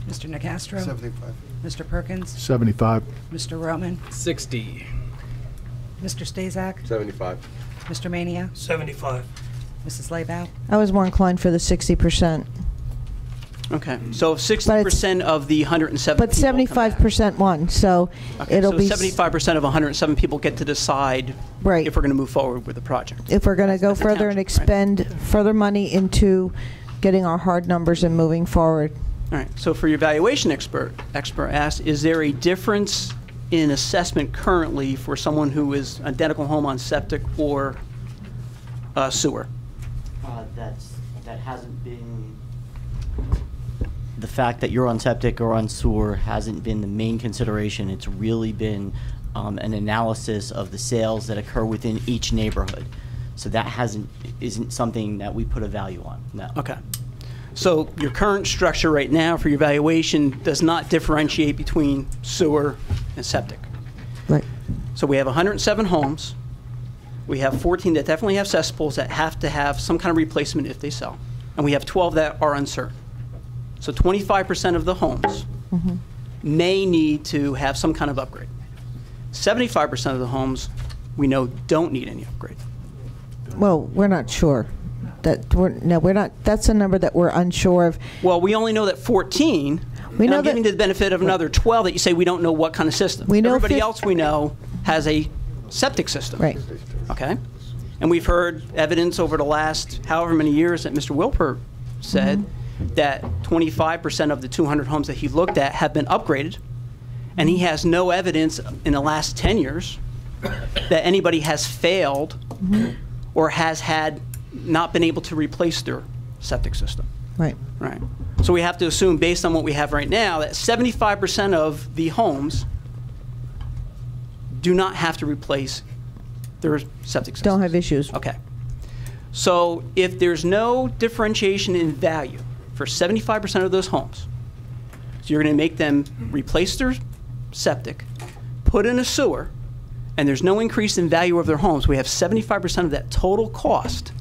Mr. Nacastro? 75. Mr. Perkins? 75. Mr. Roman? 60. Mr. Stazak? 75. Mr. Mania? 75. Mrs. Laybow? I was more inclined for the 60%. Okay, so 60% of the 107 But people come back. 75% won, so Okay, it'll so be 75% of 107 people get to decide Right. if we're going to move forward with the project. if we're going to go That's the further and township, right? expend further money into getting our hard numbers and moving forward. All right, so for your valuation expert asked, is there a difference in assessment currently for someone who is identical home on septic or sewer? That hasn't been, the fact that you're on septic or on sewer hasn't been the main consideration. It's really been an analysis of the sales that occur within each neighborhood. So that isn't something that we put a value on, no. Okay. So your current structure right now for your valuation does not differentiate between sewer and septic. Right. So we have 107 homes. We have 14 that definitely have cesspools that have to have some kind of replacement if they sell. And we have 12 that are uncertain. So 25% of the homes may need to have some kind of upgrade. 75% of the homes we know don't need any upgrade. Well, we're not sure. We're not. That's a number that we're unsure of. Well, we only know that 14. We know I'm giving you the benefit of another 12 that you say we don't know what kind of system. We know Everybody else we know has a septic system. Right. Okay. And we've heard evidence over the last however many years that Mr. Wilper said that 25% of the 200 homes that he looked at have been upgraded, and he has no evidence in the last 10 years that anybody has failed or has had not been able to replace their septic system. Right. Right. So we have to assume, based on what we have right now, that 75% of the homes do not have to replace their septic system. Don't have issues. Okay. So if there's no differentiation in value for 75% of those homes, so you're going to make them replace their septic, put in a sewer, and there's no increase in value of their homes, we have 75% of that total cost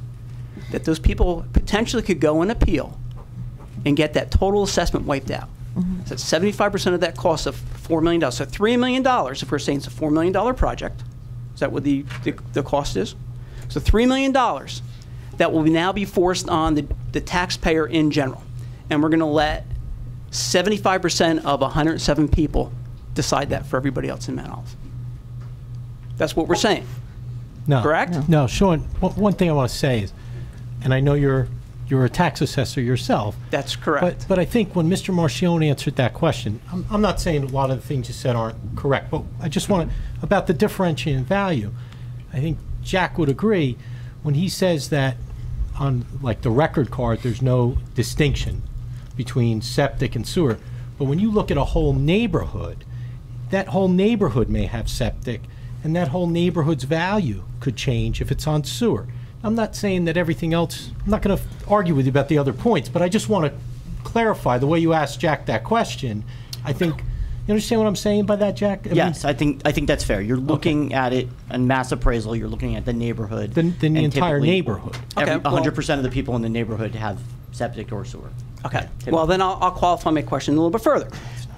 that those people potentially could go and appeal and get that total assessment wiped out. So that's 75% of that cost of $4 million. So $3 million, if we're saying it's a $4 million project, is that what the cost is? So $3 million that will now be forced on the taxpayer in general. And we're going to let 75% of 107 people decide that for everybody else in Mount Olive. That's what we're saying. No. Correct? No, Sean, one thing I want to say is, and I know you're a tax assessor yourself. That's correct. But I think when Mr. Marcione answered that question, I'm not saying a lot of the things you said aren't correct, but I just want to, about the differentiating value, I think Jack would agree when he says that on like the record card, there's no distinction between septic and sewer. But when you look at a whole neighborhood, that whole neighborhood may have septic, and that whole neighborhood's value could change if it's on sewer. I'm not saying that everything else, I'm not going to argue with you about the other points, but I just want to clarify the way you asked Jack that question. I think, you understand what I'm saying by that, Jack? Yes, I think that's fair. You're looking at it in mass appraisal, you're looking at the neighborhood. The and entire typically neighborhood. Okay, 100% of the people in the neighborhood have septic or sewer. Okay. Well, then I'll qualify my question a little bit further.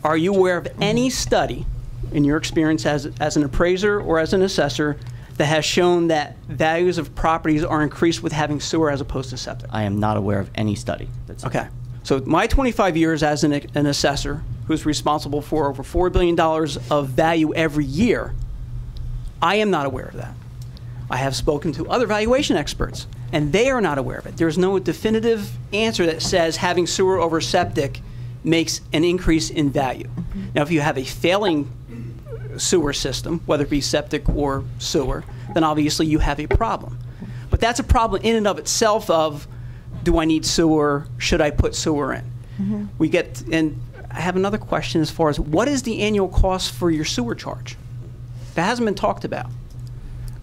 Are you aware of any study, in your experience as an appraiser or as an assessor, that has shown that values of properties are increased with having sewer as opposed to septic? I am not aware of any study. That's okay. So my 25 years as an assessor who's responsible for over $4 billion of value every year, I am not aware of that. I have spoken to other valuation experts, and they are not aware of it. There's no definitive answer that says having sewer over septic makes an increase in value. Now, if you have a failing sewer system, whether it be septic or sewer, then obviously you have a problem. But that's a problem in and of itself of, do I need sewer? Should I put sewer in? We get, and I have another question as far as, what is the annual cost for your sewer charge? That hasn't been talked about. I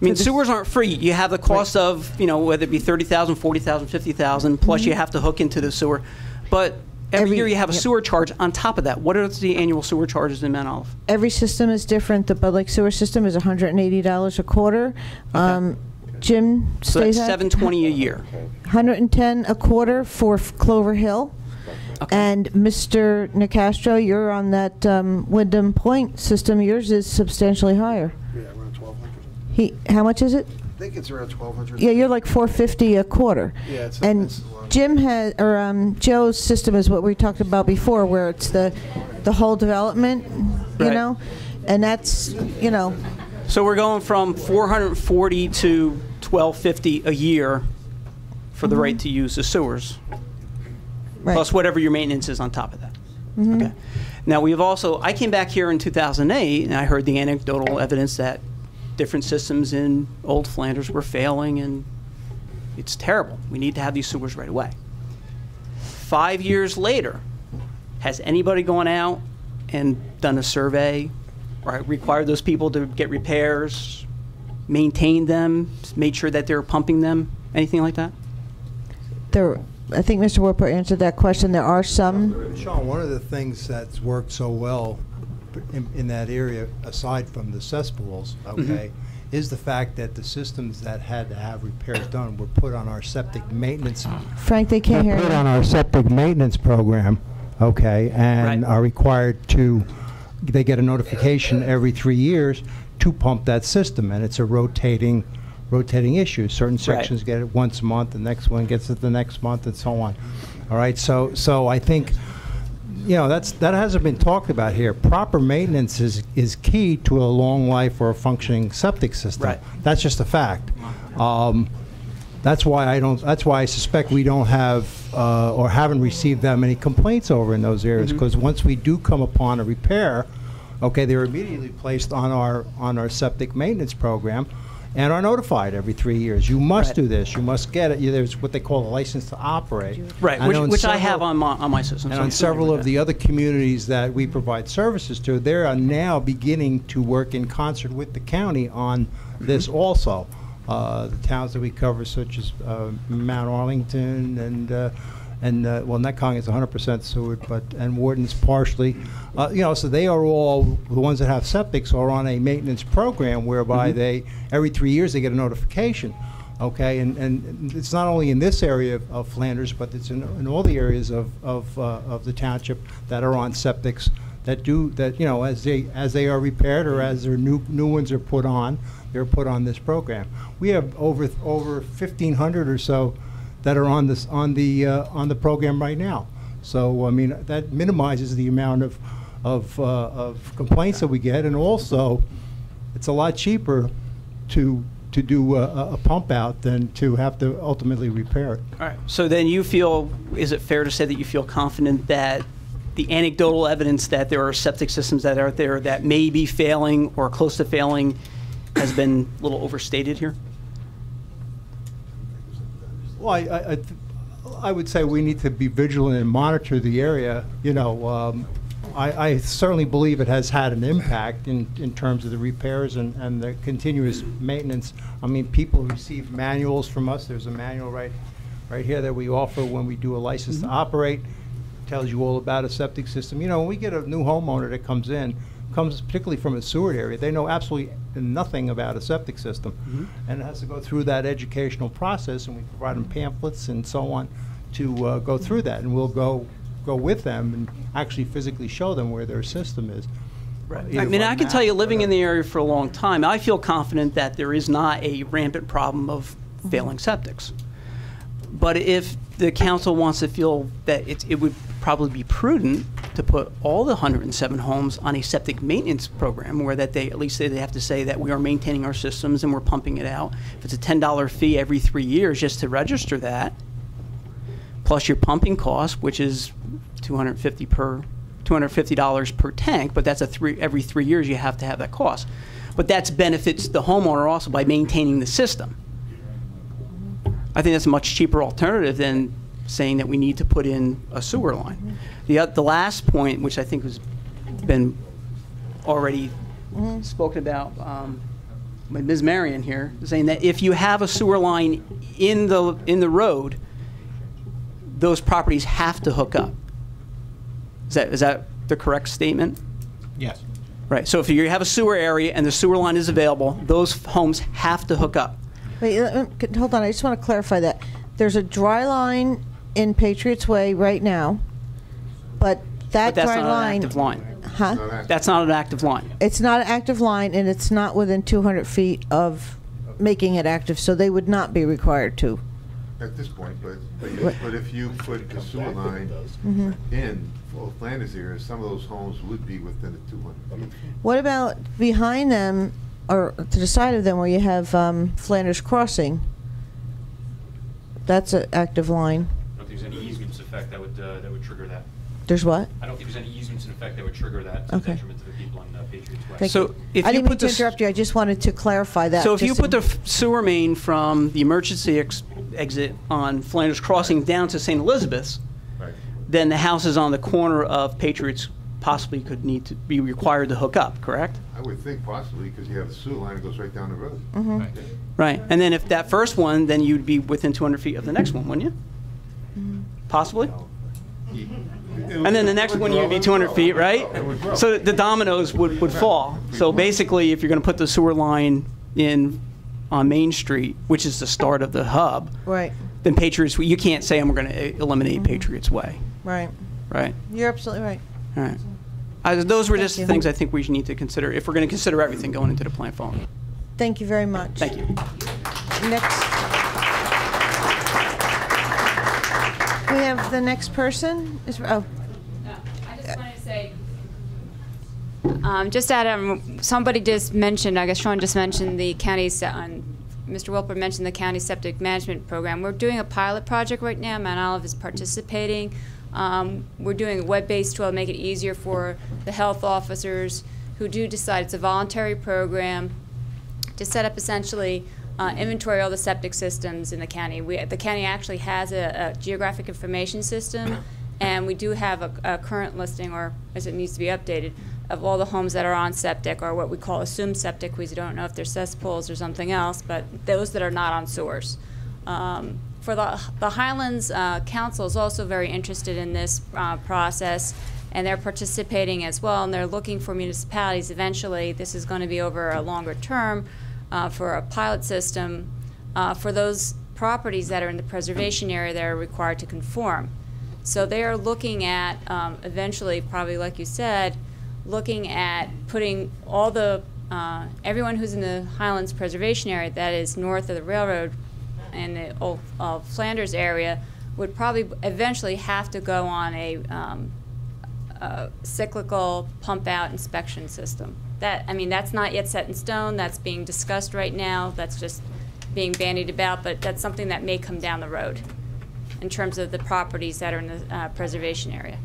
mean, sewers aren't free. You have the cost of, whether it be $30,000, $40,000, $50,000, plus you have to hook into the sewer. But every year you have a sewer charge on top of that. What are the annual sewer charges in Mount Olive? Every system is different. The Bud Lake sewer system is $180 a quarter. Jim So stays that's at $720 a year. $110 a quarter for Clover Hill. And Mr. Nicastro, you're on that Wyndham Point system. Yours is substantially higher. Yeah, around 1,200. How much is it? think it's around 1,200. Yeah, you're like $450 a quarter. Yeah, it's and it's a lot. Jim has, or Joe's system is what we talked about before, where it's the whole development, you Right. know, and that's, you know. So we're going from 440 to 1,250 a year for the right to use the sewers, Right. plus whatever your maintenance is on top of that. Mhm. Okay. Now we've also, I came back here in 2008 and I heard the anecdotal evidence that different systems in Old Flanders were failing and it's terrible. We need to have these sewers right away. 5 years later, has anybody gone out and done a survey or required those people to get repairs, maintain them, made sure that they're pumping them, anything like that? There, I think Mr. Whipper answered that question. There are some. Sean, one of the things that's worked so well in that area, aside from the cesspools, okay, is the fact that the systems that had to have repairs done were put on our septic maintenance. Frank, they can't hear you. Put on our septic maintenance program, okay, and are required to, they get a notification every 3 years to pump that system, and it's a rotating issue. Certain sections get it once a month, the next one gets it the next month, and so on. All right, so I think, you know, that hasn't been talked about here. Proper maintenance is key to a long life or a functioning septic system. Right. That's just a fact. That's why I suspect we don't have or haven't received that many complaints over in those areas, because once we do come upon a repair, okay, they're immediately placed on our septic maintenance program and are notified every 3 years. You must do this. You must get it. There's what they call a license to operate. Right, And which I have on my system. And so I'm on familiar several with of that. the other communities that we provide services to, they are now beginning to work in concert with the county on this also. The towns that we cover, such as Mount Arlington and well, Netcong is 100% sewered, and Warden's partially. You know, so they are all, the ones that have septics are on a maintenance program whereby they, every 3 years, they get a notification. Okay, and it's not only in this area of Flanders, but it's in all the areas of the township that are on septics that you know, as they are repaired or as their new ones are put on, they're put on this program. We have over 1,500 or so that are on the program right now. So I mean, that minimizes the amount of complaints that we get, and also it's a lot cheaper to do a pump out than to have to ultimately repair it. All right. So then you feel, is it fair to say that you feel confident that the anecdotal evidence that there are septic systems that are out there that may be failing or close to failing has been a little overstated here? Well, I would say we need to be vigilant and monitor the area. You know, I certainly believe it has had an impact in terms of the repairs and the continuous maintenance. I mean, people receive manuals from us. There's a manual right here that we offer when we do a license to operate. Tells you all about a septic system. You know, when we get a new homeowner that comes particularly from a sewer area, they know absolutely nothing about a septic system, and it has to go through that educational process, and we provide them pamphlets and so on to go through that, and we'll go with them and actually physically show them where their system is. Right. I mean, I can tell you, living in the area for a long time, I feel confident that there is not a rampant problem of failing septics. But if the council wants to feel that it would probably be prudent to put all the 107 homes on a septic maintenance program, where that they at least they have to say that we are maintaining our systems and we're pumping it out. If it's a $10 fee every 3 years just to register that, plus your pumping cost, which is $250 per tank, but that's every 3 years you have to have that cost. But that benefits the homeowner also by maintaining the system. I think that's a much cheaper alternative than saying that we need to put in a sewer line. The last point, which I think has been already spoken about by Ms. Marion here, saying that if you have a sewer line in the road, those properties have to hook up. Is that the correct statement? Yes. Right. So if you have a sewer area and the sewer line is available, those homes have to hook up. Wait, hold on. I just want to clarify that. There's a dry line in Patriots Way right now, but that that's dry not line... an active line. Huh? That's not an active line. It's not an active line, and it's not within 200 feet of making it active, so they would not be required to. At this point, but Right. if you put the sewer line Mhm. in Flanders area, some of those homes would be within the 200 feet. What about behind them, or to the side of them where you have Flanders Crossing? That's an active line. I don't think there's any easements effect that would trigger that. There's what? I don't think there's any easements in effect that would trigger that to Okay. detriment to the people on Patriots Way. Thank So you. if I you didn't mean put to this- interrupt you, I just wanted to clarify that. So if you just put the in- sewer main from the emergency exit on Flanders Crossing down to St. Elizabeth's, Right. then the houses on the corner of Patriots possibly could need to be required to hook up, correct? I would think possibly, because you have the sewer line that goes right down the road. Mhm. Right. Right. And then if that first one, then you'd be within 200 feet of the next one, wouldn't you? Possibly? And then the next one you'd be 200 feet, right? So the dominoes would fall. So basically, if you're going to put the sewer line in on Main Street, which is the start of the hub, Right, then Patriots, you can't say we're going to eliminate Patriots Way, right. right? You're absolutely right. All right. Those were just Thank the you. things I think we need to consider if we're going to consider everything going into the plan forward. Thank you very much. Thank you. Next. We have the next person. Oh, I just wanted to say, just somebody just mentioned, I guess Sean just mentioned the county's, Mr. Wilper mentioned the county septic management program. We're doing a pilot project right now. Mount Olive is participating. We're doing a web-based tool to make it easier for the health officers who do decide it's a voluntary program to set up essentially inventory all the septic systems in the county. The county actually has a geographic information system, and we do have a current listing, or as it needs to be updated, of all the homes that are on septic, or what we call assumed septic. We don't know if they're cesspools or something else, but those that are not on sewers. For the Highlands Council is also very interested in this process, and they're participating as well, and they're looking for municipalities eventually. This is going to be over a longer term for a pilot system for those properties that are in the preservation area that are required to conform. So they are looking at eventually, probably like you said, looking at putting all the everyone who's in the Highlands Preservation Area that is north of the railroad and the old Flanders area would probably eventually have to go on a cyclical pump out inspection system. That's not yet set in stone. That's being discussed right now. That's just being bandied about, but that's something that may come down the road in terms of the properties that are in the preservation area.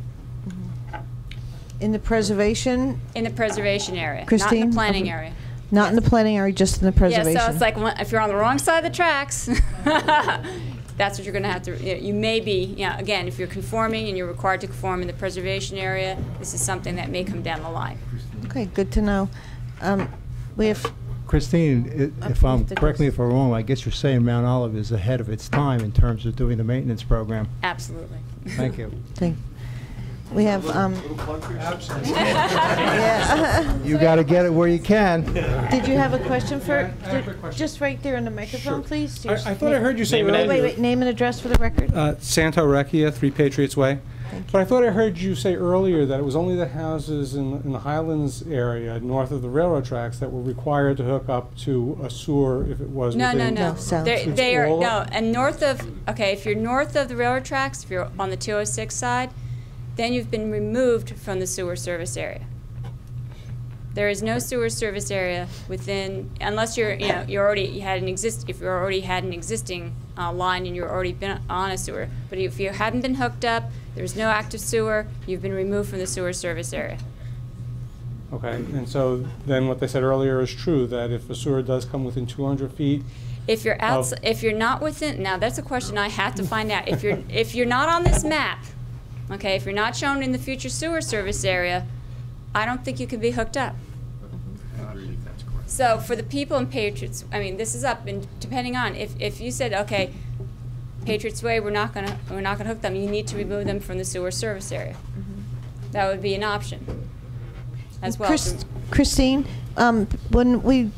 in the preservation? In the preservation area, not Christine? in the planning area. Not in the planning area, just in the preservation? Yeah, so it's like if you're on the wrong side of the tracks, that's what you're going to have to, you may be, again, if you're conforming and you're required to conform in the preservation area, this is something that may come down the line. Okay, good to know. We have, Christine, correct me if I'm wrong, I guess you're saying Mount Olive is ahead of its time in terms of doing the maintenance program. Absolutely. Thank you. we have, yeah. You got to get it where you can. Did you have a question for, just right there in the microphone, please? I thought I heard you say Wait, name and address for the record? Santo Recchia, 3 Patriots Way. But I thought I heard you say earlier that it was only the houses in the Highlands area, north of the railroad tracks, that were required to hook up to a sewer if it was No. within... They are, no, and north of, okay, if you're north of the railroad tracks, if you're on the 206 side, then you've been removed from the sewer service area. There is no sewer service area within, unless if you already had an existing line and you're already been on a sewer. But if you haven't been hooked up, there's no active sewer, you've been removed from the sewer service area. Okay, and so then what they said earlier is true, that if a sewer does come within 200 feet... If you're if you're not within, now that's a question I have to find out. If you're not on this map, okay, if you're not shown in the future sewer service area, I don't think you can be hooked up. So for the people in Patriots, this is up, and depending on if you said, okay, Patriots Way, we're not gonna hook them, you need to remove them from the sewer service area. That would be an option as well. Christine, when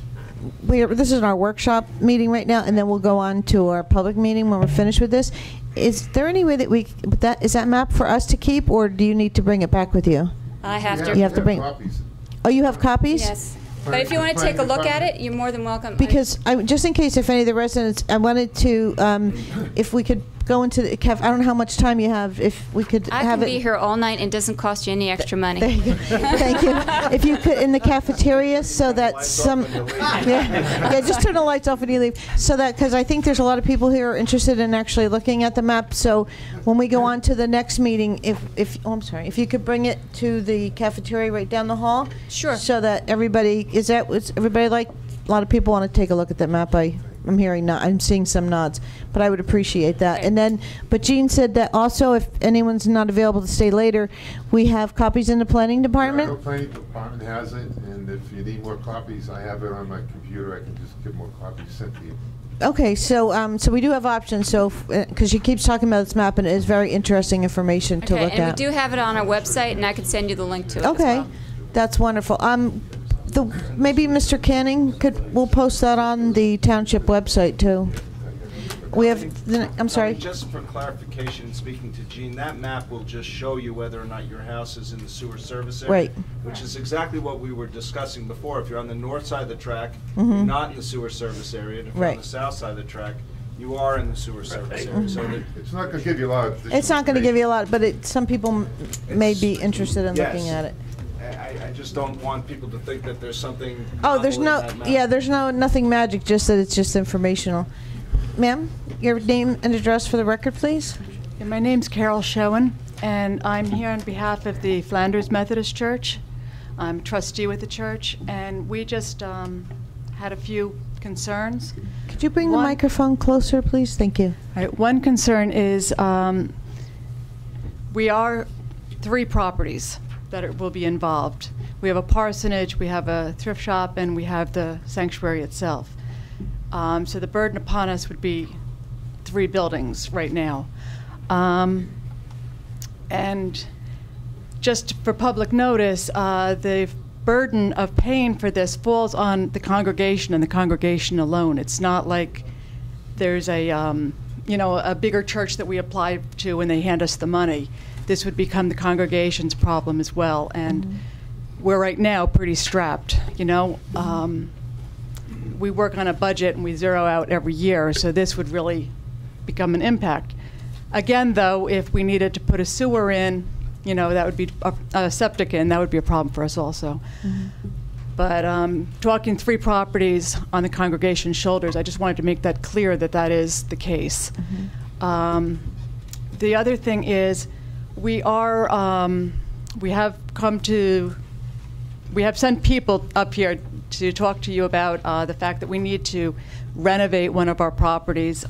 this is our workshop meeting right now, and then we'll go on to our public meeting when we're finished with this. Is there any way that is that map for us to keep, or do you need to bring it back with you? I have to. You have to bring. Copies. Oh, you have copies? Yes. But if you want to take a look at it, you're more than welcome. Because just in case, if any of the residents, I wanted to, if we could go into the I don't know how much time you have. If we could I have can it. be here all night and it doesn't cost you any extra money. Thank you. If you could, in the cafeteria, so that some, yeah, just turn the lights off when you leave. So that, because I think there's a lot of people here interested in actually looking at the map. So when we go on to the next meeting, if you could bring it to the cafeteria right down the hall. Sure. So that everybody, is everybody like, a lot of people want to take a look at that map. I'm hearing I'm seeing some nods, but I would appreciate that. And then, but Jean said that also if anyone's not available to stay later, we have copies in the planning department. The planning department has it, and if you need more copies, I have it on my computer. I can just get more copies sent to you. Okay, so so we do have options. So because she keeps talking about this map, and it is very interesting information to look and at. we do have it on our website, and I can send you the link to it. Okay, as well. that's wonderful. Maybe Mr. Canning we'll post that on the township website too. We have, I'm sorry. Just for clarification, speaking to Jean, that map will just show you whether or not your house is in the sewer service area. Right. Which is exactly what we were discussing before. If you're on the north side of the track, Mhm. you're not in the sewer service area. And if you're on Right. the south side of the track, you are in the sewer service area. So that It's not going to give you a lot of. It's not going to give you a lot, but some people may be interested in Yes. looking at it. I just don't want people to think that there's something. Oh, there's novel no, in that map. yeah, there's nothing magic, just that it's just informational. Ma'am, your name and address for the record, please? And my name's Carol Schoen, and I'm here on behalf of the Flanders Methodist Church. I'm a trustee with the church, and we just had a few concerns. Could you bring the microphone closer, please? Thank you. All right, one concern is we are 3 properties that will be involved. We have a parsonage, we have a thrift shop, and we have the sanctuary itself. So the burden upon us would be 3 buildings right now. And just for public notice, the burden of paying for this falls on the congregation and the congregation alone. It's not like there's a bigger church that we apply to and they hand us the money. This would become the congregation's problem as well. And we're right now pretty strapped, we work on a budget and we zero out every year, so this would really become an impact. Again, though, if we needed to put a sewer in, that would be a septic in, that would be a problem for us also. But talking 3 properties on the congregation's shoulders, I just wanted to make that clear that that is the case. The other thing is we have sent people up here to talk to you about the fact that we need to renovate one of our properties.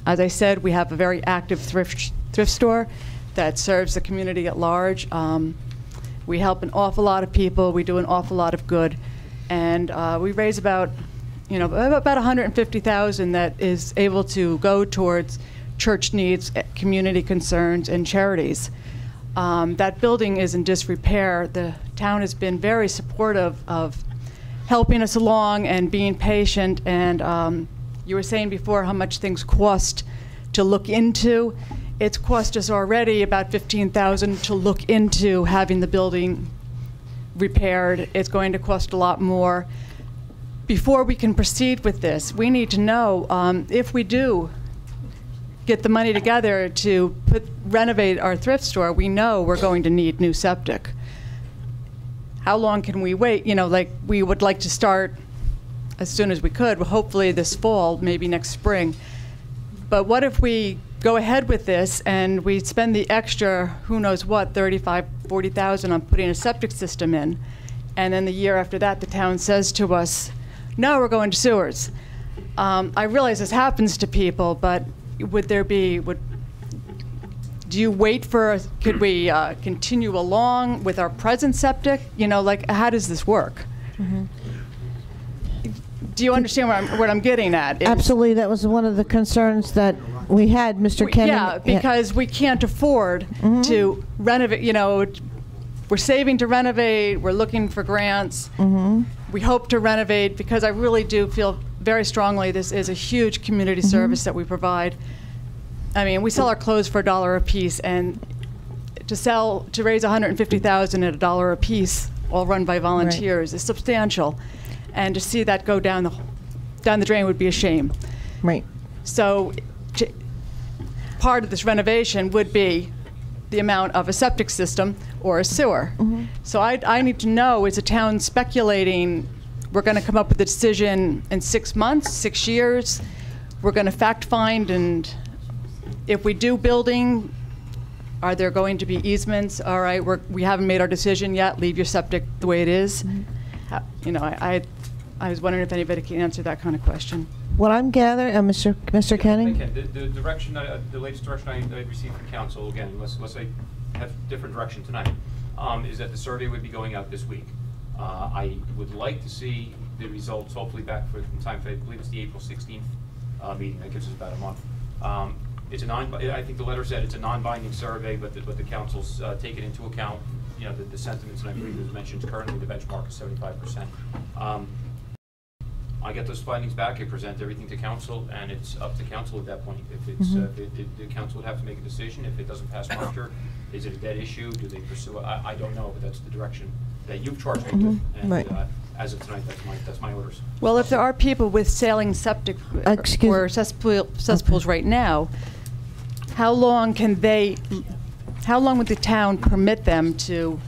As I said, we have a very active thrift store that serves the community at large. We help an awful lot of people. We do an awful lot of good, and we raise about $150,000 that is able to go towards church needs, community concerns, and charities. That building is in disrepair. The town has been very supportive of helping us along and being patient. And you were saying before how much things cost to look into. It's cost us already about $15,000 to look into having the building repaired. It's going to cost a lot more. Before we can proceed with this, we need to know if we do get the money together to renovate our thrift store, we know we're going to need new septic. How long can we wait? We would like to start as soon as we could, hopefully this fall, maybe next spring. But what if we go ahead with this and we spend the extra, who knows what, $35,000, $40,000 on putting a septic system in, and then the year after that the town says to us, no, we're going to sewers. I realize this happens to people, but do you wait could we continue along with our present septic? How does this work? Do you understand what I'm getting at? Absolutely, that was one of the concerns that we had, Mr. Kennan. Yeah, because we can't afford to renovate, we're saving to renovate, we're looking for grants. We hope to renovate because I really do feel very strongly this is a huge community service that we provide. I mean, we sell our clothes for $1 a piece, and to raise $150,000 at $1 a piece all run by volunteers, is substantial. And to see that go down the drain would be a shame. Right. So part of this renovation would be the amount of a septic system or a sewer. So I need to know, is the town speculating we're going to come up with a decision in 6 months, 6 years? We're going to fact find, and if we do building, are there going to be easements? All right, we haven't made our decision yet. Leave your septic the way it is. You know, I was wondering if anybody can answer that kind of question. What I'm gathering, Mr. Kenny? I can. The direction, the latest direction I received from council, again, unless I have different direction tonight, is that the survey would be going out this week. I would like to see the results hopefully back in time for, I believe it's the April 16th meeting. That gives us about a month. It's I think the letter said it's a non-binding survey, but the council's taken into account, you know, the sentiments, and I believe as mentioned currently the benchmark is 75%. I get those findings back, I present everything to council, and it's up to council at that point. If it's, the council would have to make a decision. If it doesn't pass muster, is it a dead issue? Do they pursue it? I don't know, but that's the direction that you've charged me with. And Right. As of tonight, that's my orders. Well, if there are people with sailing septic or cesspools right now, how long would the town permit them to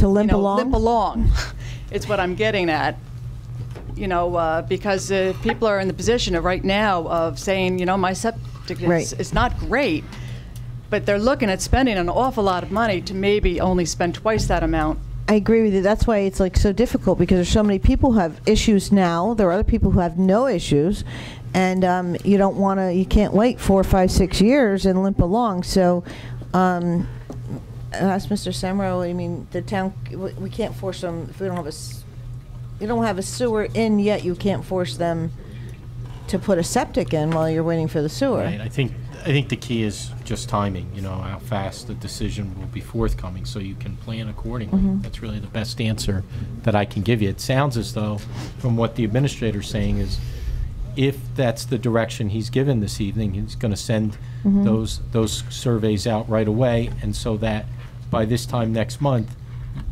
limp along? Limp along, is what I'm getting at. You know, because people are in the position of right now of saying, you know, my septic is not great, but they're looking at spending an awful lot of money to maybe only spend twice that amount. I agree with you. That's why it's like so difficult, because there's so many people who have issues now. There are other people who have no issues, and you can't wait 4, 5, 6 years and limp along. So, ask Mr. Semro. I mean, the town, we can't force them if we don't have you don't have a sewer in yet. You can't force them to put a septic in while you're waiting for the sewer. Right. I think the key is just timing, you know, how fast the decision will be forthcoming so you can plan accordingly. That's really the best answer that I can give you. It sounds as though, from what the administrator's saying, is if that's the direction he's given this evening, he's going to send those surveys out right away, and so that by this time next month,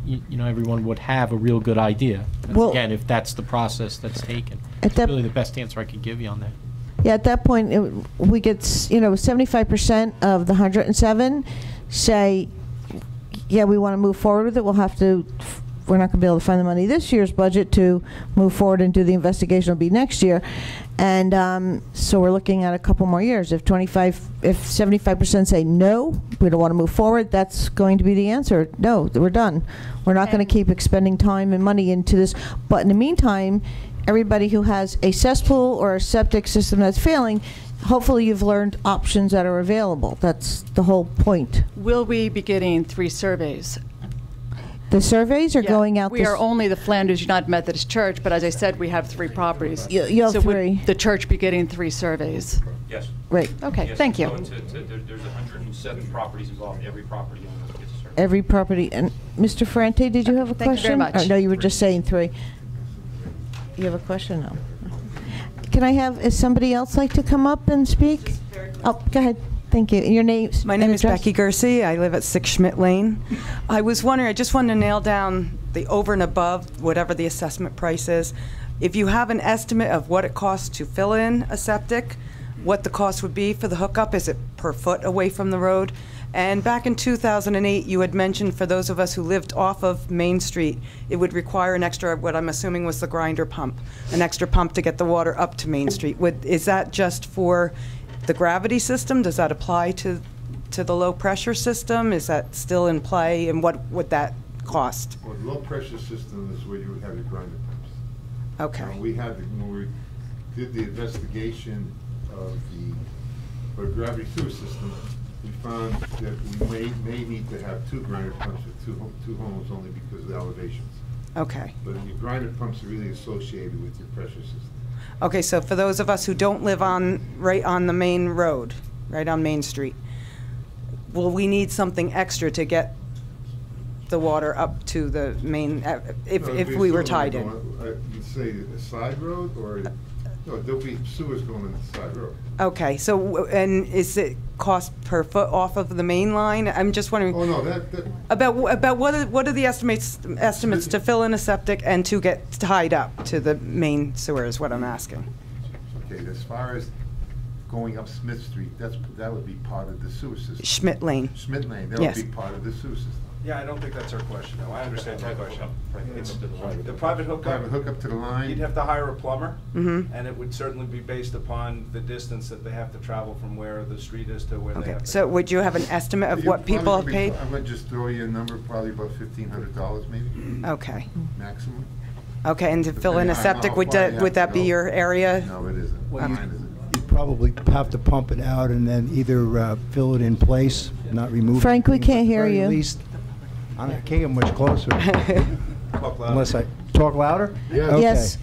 you know, everyone would have a real good idea. Well, again, if that's the process that's taken. That's really the best answer I could give you on that. Yeah, at that point, we get, 75% of the 107 say, yeah, we want to move forward with it. We're not going to be able to find the money this year's budget to move forward and do the investigation. It'll be next year. And so we're looking at a couple more years. If 75% say no, we don't want to move forward, that's going to be the answer. No, we're done. We're not going to keep expending time and money into this. But in the meantime, everybody who has a cesspool or a septic system that's failing, hopefully you've learned options that are available. That's the whole point. Will we be getting 3 surveys? The surveys are going out. We are only the Flanders United Methodist Church, but as I said, we have 3 properties. You have so 3. Would the church be getting 3 surveys? Yes. Right. Okay. Yes, Thank you. There's 107 properties involved. Every property owner gets a survey. Every property. And Mr. Ferrante, did you have a Thank question? you very much. Or no, you were just saying 3. You have a question? No. Can I have, somebody else like to come up and speak? Oh, go ahead. Thank you. Your name? My name is Becky Gersey. I live at 6 Schmidt Lane. I was wondering, I just wanted to nail down the over and above, whatever the assessment price is. If you have an estimate of what it costs to fill in a septic, what the cost would be for the hookup, is it per foot away from the road? And back in 2008, you had mentioned for those of us who lived off of Main Street, it would require an extra, what I'm assuming was the grinder pump, an extra pump to get the water up to Main Street. Is that just for the gravity system? Does that apply to the low pressure system? Is that still in play, and what would that cost? Well, the low pressure system is where you would have your grinder pumps. Okay. When we did the investigation of the gravity sewer system, we found that we may need to have 2 grinder pumps for two homes only because of the elevations. Okay. But your grinder pumps are really associated with your pressure system. Okay, so for those of us who don't live right on the main road, right on Main Street, will we need something extra to get the water up to the main, if we were tied in? You'd say a side road or? No, there'll be sewers going on the side road. Okay, so, and is it cost per foot off of the main line? I'm just wondering. Oh, no, that About what are the estimates to fill in a septic and to get tied up to the main sewer is what I'm asking. okay, as far as going up Smith Street, that would be part of the sewer system. Schmidt Lane. Schmidt Lane, that Yes. would be part of the sewer system. Yeah, I don't think that's our question, though. I understand your question. It's the private hookup. Private hookup to the line. You'd have to hire a plumber, Mhm. and it would certainly be based upon the distance that they have to travel from where the street is to where they Okay, have to. so would you have an estimate of You what people have probably- paid? I'm gonna just throw you a number, probably about $1,500 maybe, Okay. maximum. Okay, and to fill in a Depending on septic, how would far you that, would have that to be go. your area? No, it isn't. Well, Mine isn't. You'd probably have to pump it out and then either fill it in place, not remove. Frank, we anything, but can't at the hear very you. least- I can't get much closer. Talk louder. Unless I talk louder? Yeah. Okay. Yes.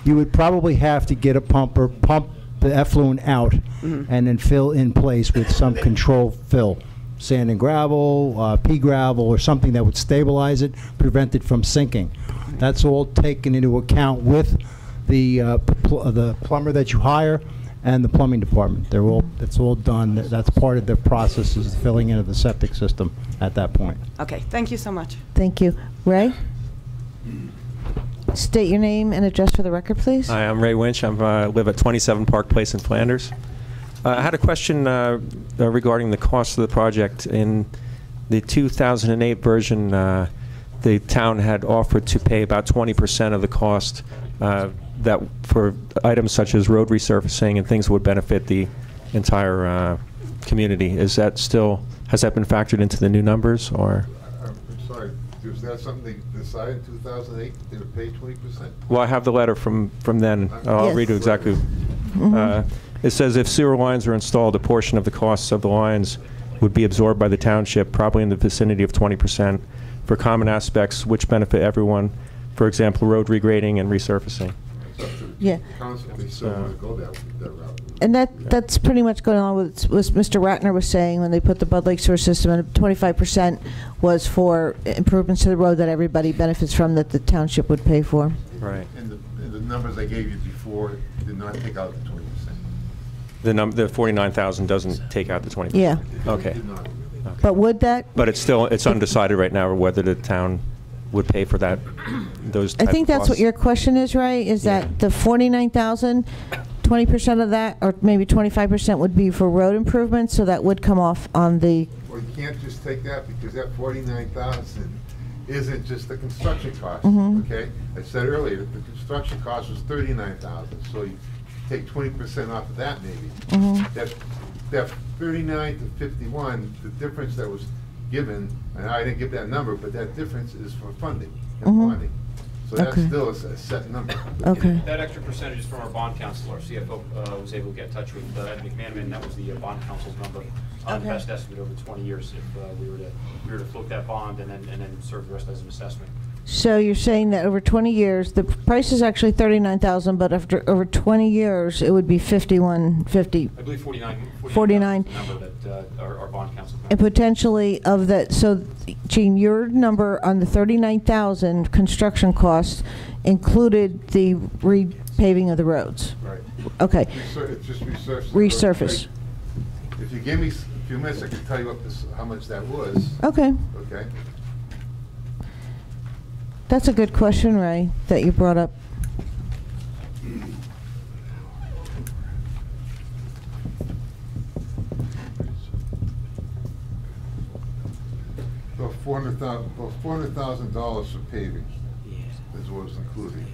You would probably have to get a pumper, pump the effluent out, and then fill in place with some controlled fill. Sand and gravel, pea gravel, or something that would stabilize it, prevent it from sinking. That's all taken into account with the plumber that you hire and the plumbing department. It's all done. That's part of the process, is filling in of the septic system at that point. Okay, thank you so much. Thank you. Ray? State your name and address for the record, please. Hi, I'm Ray Winch. I live at 27 Park Place in Flanders. I had a question regarding the cost of the project. In the 2008 version, the town had offered to pay about 20% of the cost that for items such as road resurfacing and things that would benefit the entire community. Is that still, has that been factored into the new numbers, or? I'm sorry, was that something they decided in 2008, they would pay 20%? Well, I have the letter from then. I'll Yes. read it exactly. It says, if sewer lines are installed, a portion of the costs of the lines would be absorbed by the township, probably in the vicinity of 20%, for common aspects which benefit everyone, for example, road regrading and resurfacing. It's up to the Yeah. council if they still want to go that route. And that's pretty much going on with what Mr. Ratner was saying when they put the Bud Lake sewer system, and 25% was for improvements to the road that everybody benefits from, that the township would pay for. Right. And the numbers I gave you before did not take out the 20%. The 49,000 doesn't take out the 20%? Yeah. Okay. Did not. But would that? But it's undecided right now whether the town would pay for that, those I type think of that's what costs. your question is, Ray, is that the 49,000, 20% of that, or maybe 25% would be for road improvements, so that would come off on the, Well, you can't just take that, because that 49,000 isn't just the construction cost, Mhm. okay? I said earlier, the construction cost was 39,000, so you take 20% off of that maybe. Mhm. That 39 to 51, the difference that was given, and I didn't give that number, but that difference is for funding and Mhm. bonding. So that's Okay. still a set number. Okay. That extra percentage is from our bond counsel. Our CFO was able to get in touch with Ed McManaman, and that was the bond counsel's number on the Okay. best estimate over 20 years if we were to float that bond and then serve the rest as an assessment. so you're saying that over 20 years, the price is actually 39,000, but after over 20 years, it would be 5150. I believe 49. 49. is the number that our bond counsel. And potentially of that, so Gene, your number on the 39,000 construction costs included the repaving of the roads? Right. Okay. It's just resurface. Resurface. If you give me a few minutes, I can tell you how much that was. Okay. Okay? That's a good question, Ray, that you brought up. About $400,000 for paving is what was included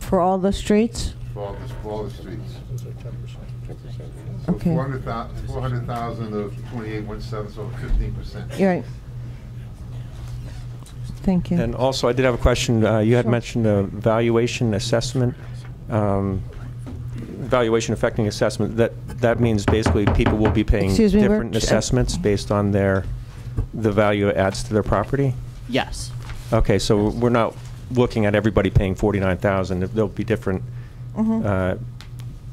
For all the streets? for all the streets. So Okay. 400,000 of 2817, so 15%. You're right. Thank you. And also, I did have a question. You had Sure. mentioned a valuation assessment, valuation affecting assessment. That means basically people will be paying Excuse me, different Rich? assessments based on the value it adds to their property? Yes. Okay, so we're not looking at everybody paying 49,000. There'll be different, Mhm. Right.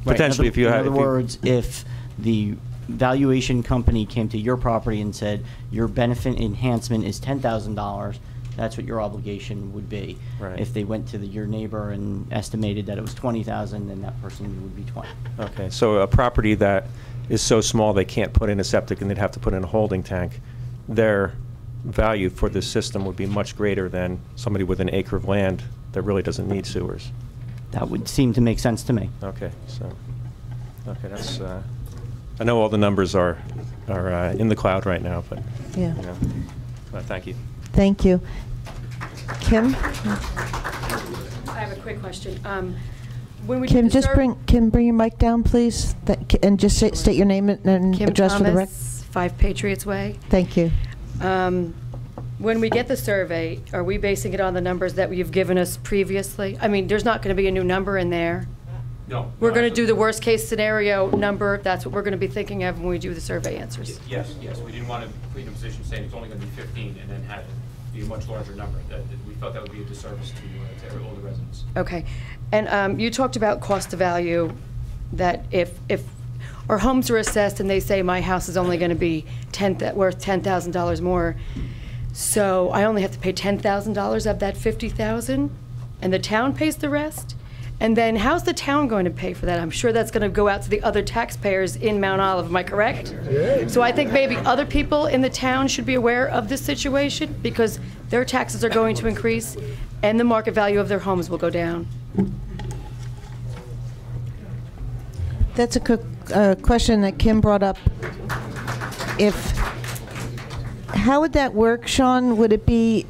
potentially if you in had. other if you- words, if the valuation company came to your property and said your benefit enhancement is $10,000, That's what your obligation would be. Right. If they went to your neighbor and estimated that it was 20,000, then that person would be 20. Okay, so a property that is so small they can't put in a septic and they'd have to put in a holding tank, their value for this system would be much greater than somebody with an acre of land that really doesn't need sewers. That would seem to make sense to me. Okay, so, okay, that's, I know all the numbers are in the cloud right now, but, Yeah. you know, thank you. Thank you. Kim? I have a quick question. When we Kim, did the just bring your mic down, please, and just state your name and Kim address for the record. Thomas, 5 Patriots Way. Thank you. When we get the survey, are we basing it on the numbers that you've given us previously? I mean, there's not going to be a new number in there. No. We're going to do the worst-case scenario number. That's what we're going to be thinking of when we do the survey answers. Yes, yes, we didn't want to put you in a position saying it's only going to be 15 and then have it be a much larger number. We felt that would be a disservice to all the residents. Okay. And you talked about cost to value, that if our homes are assessed and they say my house is only going to be worth $10,000 more, so I only have to pay $10,000 of that $50,000, and the town pays the rest? And then how's the town going to pay for that? I'm sure that's going to go out to the other taxpayers in Mount Olive, am I correct? So I think maybe other people in the town should be aware of this situation, because their taxes are going to increase and the market value of their homes will go down. That's a question that Kim brought up. How would that work, Sean? Would it be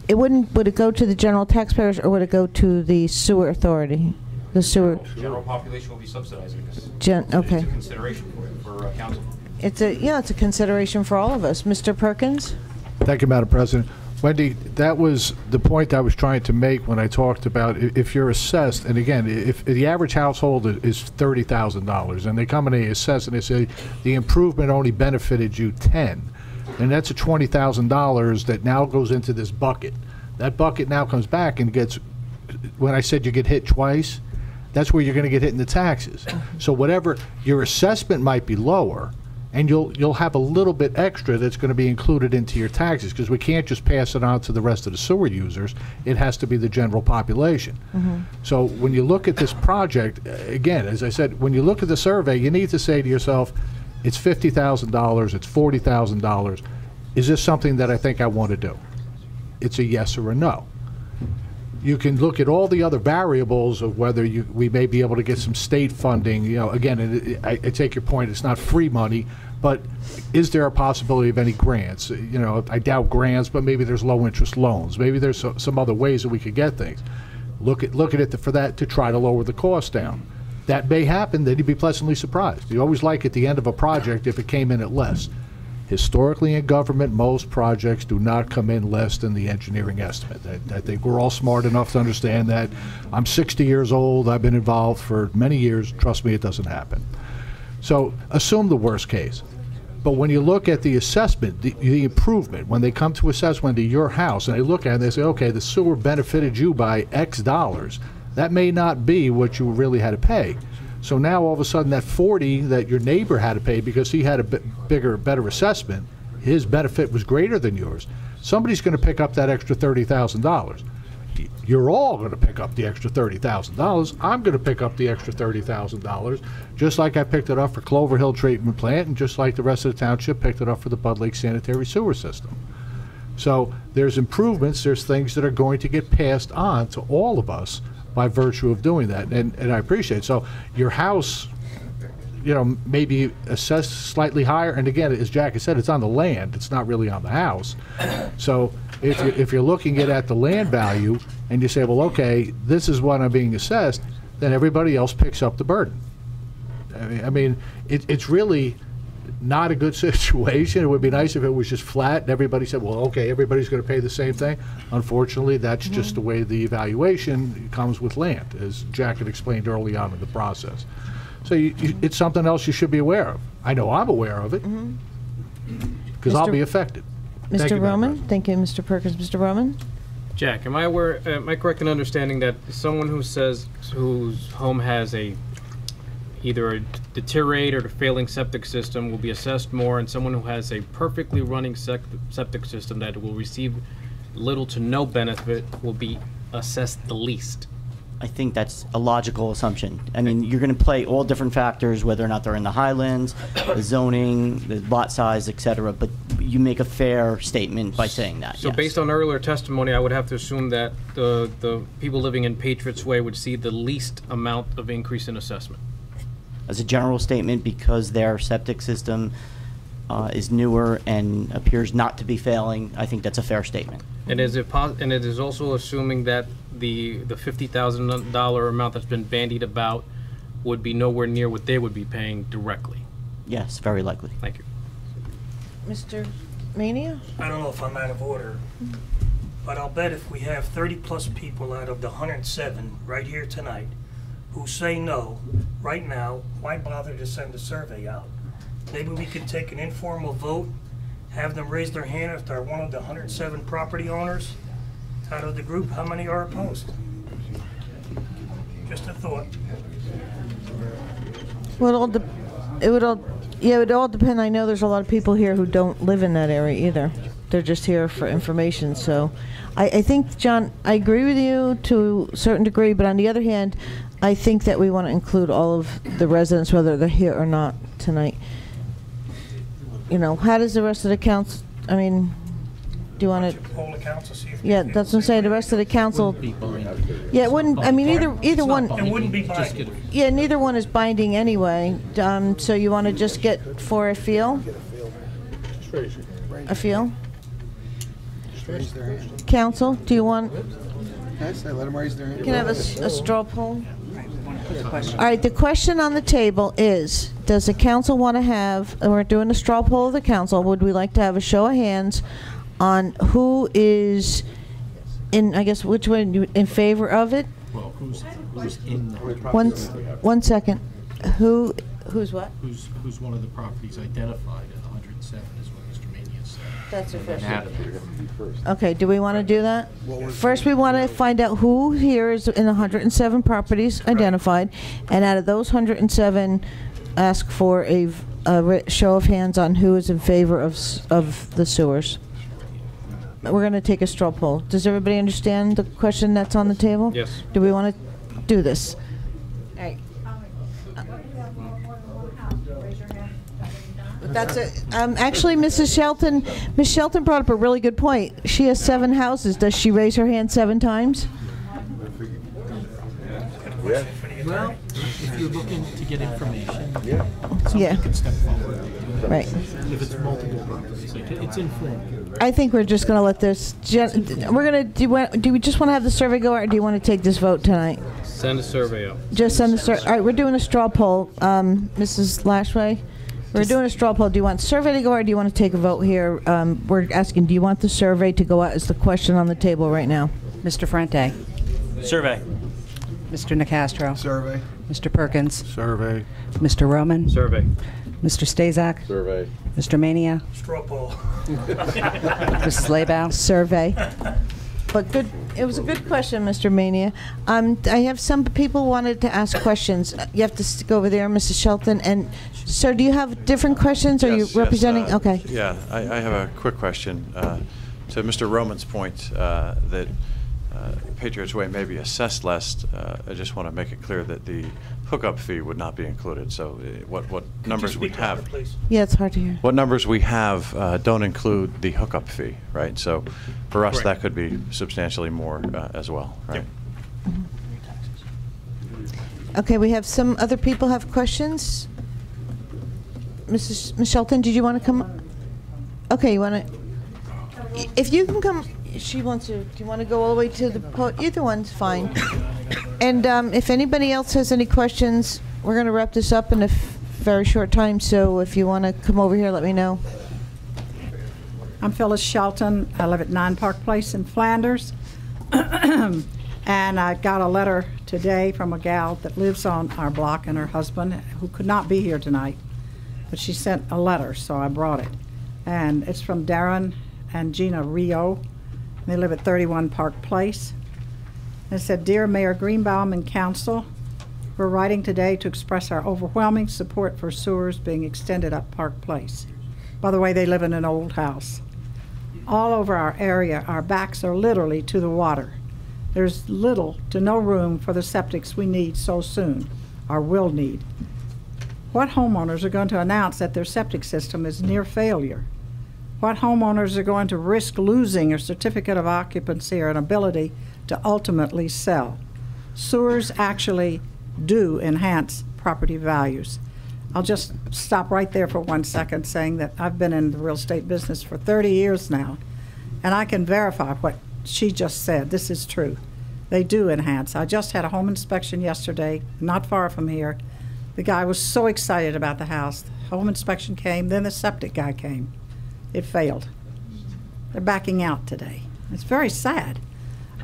would it go to the general taxpayers, or would it go to the sewer authority? The sewer. General population will be subsidizing this. Okay. It's a consideration for council. It's a consideration for all of us. Mr. Perkins? Thank you, Madam President. Wendy, that was the point I was trying to make when I talked about if you're assessed, and again, if the average household is $30,000, and they come and they assess and they say the improvement only benefited you 10, and that's a $20,000 that now goes into this bucket. That bucket now comes back and gets, when I said you get hit twice, that's where you're going to get hit in the taxes. So whatever, your assessment might be lower, and you'll have a little bit extra that's going to be included into your taxes, because we can't just pass it on to the rest of the sewer users. It has to be the general population. So when you look at this project, again, as I said, when you look at the survey, you need to say to yourself, it's $50,000, it's $40,000. Is this something that I think I want to do? It's a yes or a no. You can look at all the other variables of whether we may be able to get some state funding. You know, again, I take your point, it's not free money, but is there a possibility of any grants? You know, I doubt grants, but maybe there's low interest loans. Maybe there's some other ways that we could get things. Look at it for that, to try to lower the cost down. That may happen, then you'd be pleasantly surprised. You always like at the end of a project if it came in at less. Historically in government, most projects do not come in less than the engineering estimate. I think we're all smart enough to understand that. I'm 60 years old, I've been involved for many years, trust me, it doesn't happen. So assume the worst case. But when you look at the assessment, the improvement, when they come to assess Wendy, your house, and they look at it and they say, okay, the sewer benefited you by X dollars, that may not be what you really had to pay. So now all of a sudden that 40 that your neighbor had to pay because he had a better assessment, his benefit was greater than yours. Somebody's going to pick up that extra $30,000. You're all going to pick up the extra $30,000. I'm going to pick up the extra $30,000, just like I picked it up for Clover Hill Treatment Plant, and just like the rest of the township picked it up for the Bud Lake Sanitary Sewer System. So there's improvements, there's things that are going to get passed on to all of us by virtue of doing that, and I appreciate it. So your house, you know, maybe assessed slightly higher, and again, as Jack has said, it's on the land, it's not really on the house. So if you're looking at the land value, and you say, well, okay, this is what I'm being assessed, then everybody else picks up the burden. I mean, it's really not a good situation. It would be nice if it was just flat and everybody said, well, okay, everybody's going to pay the same thing. Unfortunately, that's just the way the evaluation comes with land, as Jack had explained early on in the process. So it's something else you should be aware of. I know I'm aware of it, because I'll be affected. Mr. Roman? Thank you, Mr. Perkins. Mr. Roman? Jack, am I correct in understanding that someone whose home has either a deteriorated or failing septic system will be assessed more, and someone who has a perfectly running septic system that will receive little to no benefit will be assessed the least. I think that's a logical assumption. I mean, you're going to play all different factors, whether or not they're in the highlands, the zoning, the lot size, et cetera, but you make a fair statement by saying that. So yes. based on earlier testimony, I would have to assume that the people living in Patriots Way would see the least amount of increase in assessment. As a general statement, because their septic system is newer and appears not to be failing, I think that's a fair statement. And and it is also assuming that the $50,000 amount that's been bandied about would be nowhere near what they would be paying directly. Yes, very likely. Thank you. Mr. Mania? I don't know if I'm out of order, but I'll bet if we have 30-plus people out of the 107 right here tonight who say no, right now, why bother to send a survey out? Maybe we could take an informal vote, have them raise their hand if they're one of the 107 property owners. Out of the group, how many are opposed? Just a thought. Well, it would all depend. I know there's a lot of people here who don't live in that area either. They're just here for information. So I think, John, I agree with you to a certain degree, but on the other hand, I think that we want to include all of the residents, whether they're here or not tonight. You know, how does the rest of the council, I mean, do you want to? Poll the council, see if Yeah, that's what I'm saying. The rest of the council. Yeah, it wouldn't. I mean, either one. It wouldn't be binding. Yeah, neither one is binding anyway. So you want to just get for a feel? A feel? Council, do you want? Let them raise their hand. Can I have a straw poll? All right, the question on the table is, does the council want to have, we're doing a straw poll of the council, would we like to have a show of hands on who is in, I guess, which one, in favor of it? Well, who's in the... One second. Who's what? Who's one of the properties identified at 107 is what Mr. Mania said. That's official. Okay, do we want to do that? First, we want to find out who here is in 107 properties identified, and out of those 107, ask for a show of hands on who is in favor of the sewers. We're going to take a straw poll. Does everybody understand the question that's on the table? Yes. Do we want to do this? All right. That's it. Actually, Ms. Shelton brought up a really good point. She has 7 houses. Does she raise her hand 7 times? Yeah. Well, if you're looking to get information, Yeah. somebody can step forward. Right. If it's multiple properties, it's informal. I think we're just going to let this. We're going to. Do we just want to have the survey go out, or do you want to take this vote tonight? Send a survey out. Just send the survey. All right, we're doing a straw poll. Mrs. Lashway, we're doing a straw poll. Do you want the survey to go out, or do you want to take a vote here? We're asking, do you want the survey to go out? Is the question on the table right now? Mr. Frente. Survey. Mr. Nicastro. Survey. Mr. Perkins. Survey. Mr. Roman. Survey. Mr. Stazak. Survey. Mr. Mania. Straw poll. Mrs. Laybow. Survey. But good. It was a good question, Mr. Mania. I have some people wanted to ask questions. You have to go over there, Mrs. Shelton. And so, do you have different questions? Are you representing? Okay. Yeah, I have a quick question to Mr. Roman's point that Patriots Way may be assessed less. I just want to make it clear that the hookup fee would not be included. So, what numbers we have? Yeah, it's hard to hear. What numbers we have don't include the hookup fee, right? So, for us, that could be substantially more as well, right? Okay, we have some other people have questions. Ms. Shelton, did you want to come? Okay, you want to? If you can come, she wants to. Do you want to go all the way to the either one's fine. And if anybody else has any questions, we're going to wrap this up in a very short time. So if you want to come over here, let me know. I'm Phyllis Shelton. I live at 9 Park Place in Flanders. And I got a letter today from a gal that lives on our block, and her husband, who could not be here tonight. But she sent a letter, so I brought it. And it's from Darren and Gina Rio. They live at 31 Park Place. And it said, Dear Mayor Greenbaum and Council, we're writing today to express our overwhelming support for sewers being extended up Park Place. By the way, they live in an old house. all over our area, our backs are literally to the water. There's little to no room for the septics we need so soon, or will need. What homeowners are going to announce that their septic system is near failure? What homeowners are going to risk losing a certificate of occupancy or an ability to ultimately sell? Sewers actually do enhance property values. I'll just stop right there for 1 second, saying that I've been in the real estate business for 30 years now, and I can verify what she just said. This is true. They do enhance. I just had a home inspection yesterday, not far from here. The guy was so excited about the house. The home inspection came, then the septic guy came. It failed. They're backing out today. It's very sad.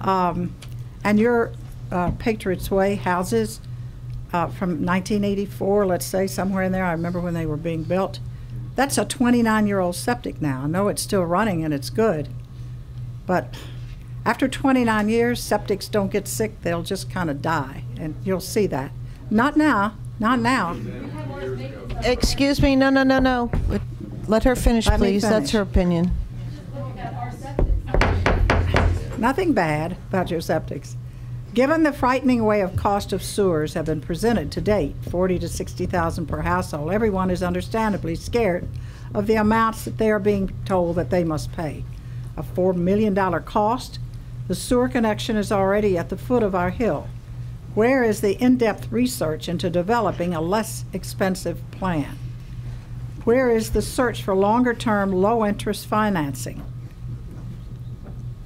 And your Patriots Way houses from 1984, let's say, somewhere in there, I remember when they were being built, that's a 29-year-old septic now. I know it's still running and it's good, but after 29 years, septics don't get sick, they'll just kind of die, and you'll see that. Not now, not now. Excuse me, no. Let her finish, Let me please. That's finish. her opinion. Nothing bad about your septics. Given the frightening way of cost of sewers have been presented to date, $40,000 to $60,000 per household, everyone is understandably scared of the amounts that they are being told that they must pay. A $4 million cost, the sewer connection is already at the foot of our hill. Where is the in-depth research into developing a less expensive plan? Where is the search for longer-term, low-interest financing?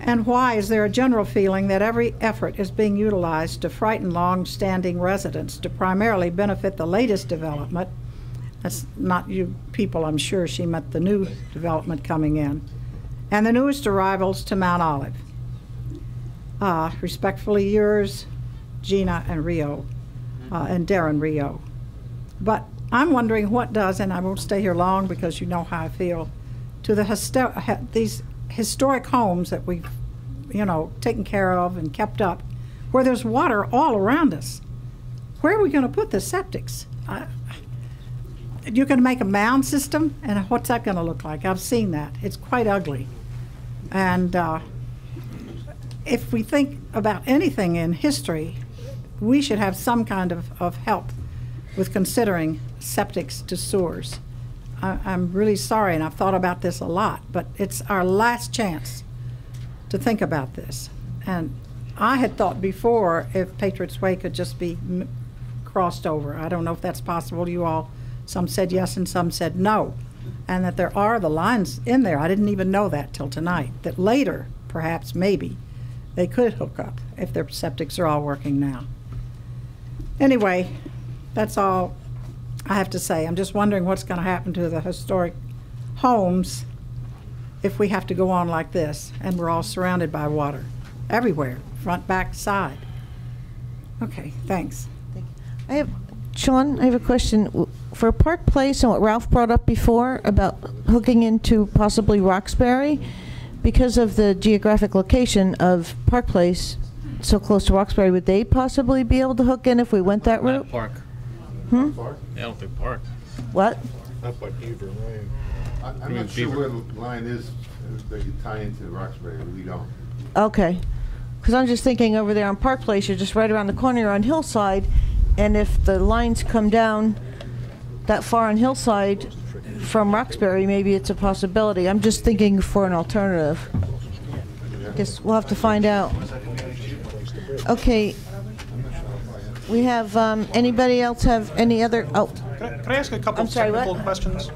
And why is there a general feeling that every effort is being utilized to frighten long-standing residents to primarily benefit the latest development? That's not you people, I'm sure. She meant the new development coming in. And the newest arrivals to Mount Olive. Respectfully yours, Gina and Rio, and Darren Rio. But I'm wondering what does, and I won't stay here long because you know how I feel, to the these historic homes that we've, taken care of and kept up, where there's water all around us. Where are we going to put the septics? You're going to make a mound system, and what's that going to look like? I've seen that. It's quite ugly. And if we think about anything in history, we should have some kind of help with considering septics to sewers. I'm really sorry, and I've thought about this a lot, but it's our last chance to think about this. And I had thought before if Patriots Way could just be crossed over. I don't know if that's possible. You all, some said yes and some said no. And that there are the lines in there. I didn't even know that till tonight. That later, perhaps, maybe, they could hook up if their septics are all working now. Anyway, that's all I have to say. I'm just wondering what's going to happen to the historic homes if we have to go on like this and we're all surrounded by water everywhere, front, back, side. Okay, thanks. Sean, I have a question. For Park Place and what Ralph brought up before about hooking into possibly Roxbury, because of the geographic location of Park Place so close to Roxbury, would they possibly be able to hook in if we went that route? Park. Hmm? I don't think Park. What? Up by Beaver Lane. I'm not sure where the line is that you tie into Roxbury. We don't. Okay. Because I'm just thinking over there on Park Place, you're just right around the corner on Hillside, and if the lines come down that far on Hillside from Roxbury, maybe it's a possibility. I'm just thinking for an alternative. Guess we'll have to find out. Okay. We have, anybody else have any other, Can I ask a couple I'm sorry, technical what? questions?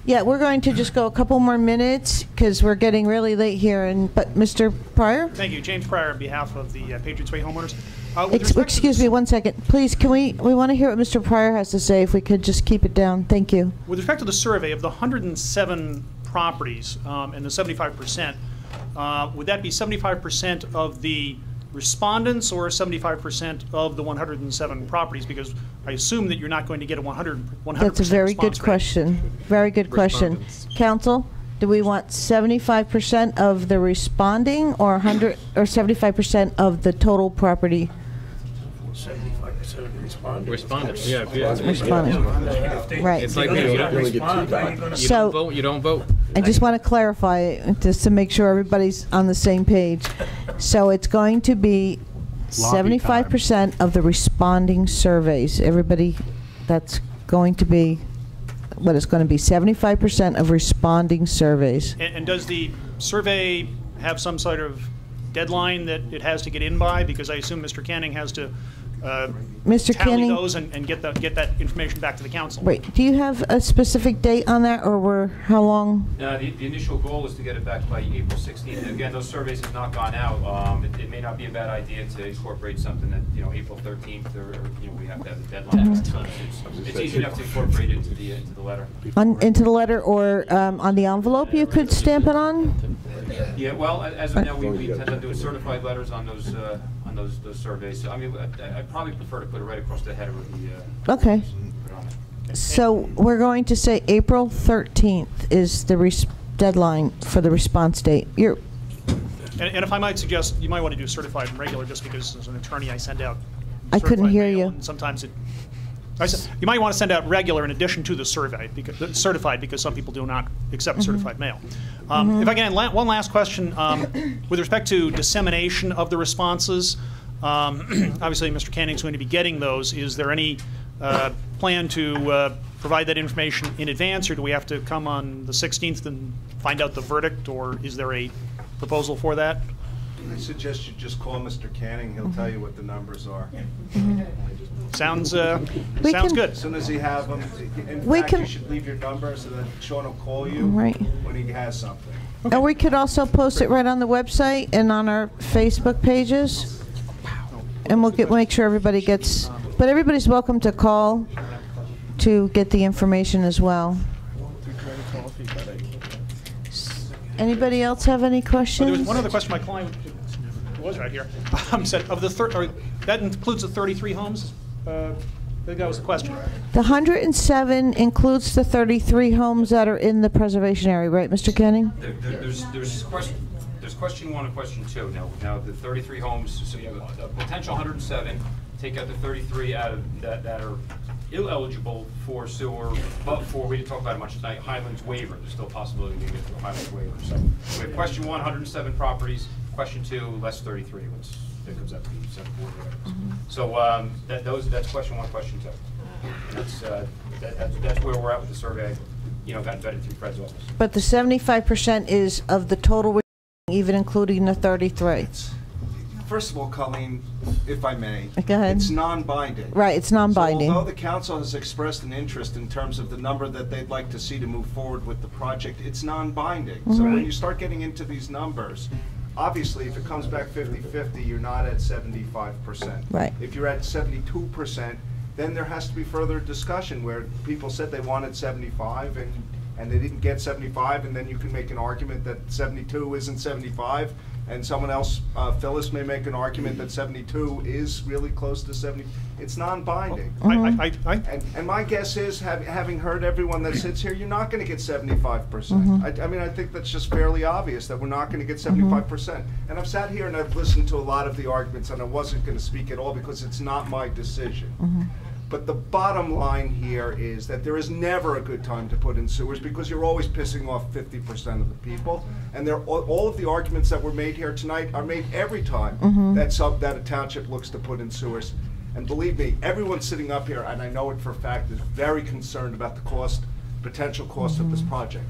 Yeah, we're going to just go a couple more minutes because we're getting really late here. But Mr. Pryor? Thank you. James Pryor on behalf of the Patriots Way homeowners. With respect to Excuse me 1 second. Please, can we want to hear what Mr. Pryor has to say, if we could just keep it down. Thank you. With respect to the survey of the 107 properties and the 75%, would that be 75% of the respondents or 75% of the 107 properties? Because I assume that you're not going to get a 100% That's a very good question. Very good question. Council, do we want 75% of the responding or 100 or 75% of the total property? 75% Respondents. Yeah. Respondents. Right. It's like you don't respond, then you're gonna you So- don't vote. You don't vote. I just want to clarify, just to make sure everybody's on the same page. So it's going to be Lobby 75% of the responding surveys. Everybody, that's going to be what it's going to be, 75% of responding surveys. And does the survey have some sort of deadline that it has to get in by? Because I assume Mr. Canning has to Mr. tally Canning, those and get that information back to the council. wait, do you have a specific date on that, or how long? The initial goal is to get it back by April 16th. Again, those surveys have not gone out. It may not be a bad idea to incorporate something that, April 13th, or we have to have the deadline. So it's easy enough to incorporate it into the letter. Into the letter, or on the envelope you could stamp it on? Yeah, well, as of now, we tend to do certified letters on those surveys. So, I mean, I'd probably prefer to put it right across the header of the... Okay. So we're going to say April 13th is the deadline for the response date. And if I might suggest, you might want to do certified and regular, just because as an attorney I send out I couldn't certified hear mail, you. and sometimes you might want to send out regular in addition to the survey, because certified, because some people do not accept certified mail. If I can, one last question with respect to dissemination of the responses. Obviously, Mr. Canning's going to be getting those. Is there any plan to provide that information in advance, or do we have to come on the 16th and find out the verdict, or is there a proposal for that? I suggest you just call Mr. Canning. He'll tell you what the numbers are. Sounds can- good. As soon as he has them, in We fact, can- you should leave your number so that Sean will call you Right. when he has something. And we could also post it right on the website and on our Facebook pages. And we'll make sure everybody gets, but everybody's welcome to call to get the information as well. Anybody else have any There questions? was one other question my client was right here. Said of the that includes the 33 homes. I think that was the question. The 107 includes the 33 homes that are in the preservation area, right, Mr. Canning? There's question 1 and question 2. Now the 33 homes. So you have a potential 107. Take out the 33 out of that are ineligible for sewer, but for, we didn't talk about it much tonight, Highlands waiver. There's still a possibility to get to a Highlands waiver. So we have question 1, 107 properties. Question 2, less 33, which that comes up to 74 whatever. So that's question 1, question 2. And that's where we're at with the survey. Got vetted through Fred's office. But the 75% is of the total, even including the 33. First of all, Colleen, if I may, Go ahead. it's non-binding. Right, it's non-binding. So although the council has expressed an interest in terms of the number that they'd like to see to move forward with the project, it's non-binding. So when you start getting into these numbers, obviously, if it comes back 50-50, you're not at 75%. Right. If you're at 72%, then there has to be further discussion where people said they wanted 75 and they didn't get 75, and then you can make an argument that 72 isn't 75, and someone else, Phyllis, may make an argument that 72 is really close to 70. It's non-binding. And my guess is, having heard everyone that sits here, you're not going to get 75%. I mean, I think that's just fairly obvious that we're not going to get 75%. And I've sat here and I've listened to a lot of the arguments, and I wasn't going to speak at all because it's not my decision. But the bottom line here is that there is never a good time to put in sewers because you're always pissing off 50% of the people. And all of the arguments that were made here tonight are made every time that a township looks to put in sewers. And believe me, everyone sitting up here, and I know it for a fact, is very concerned about the potential cost of this project.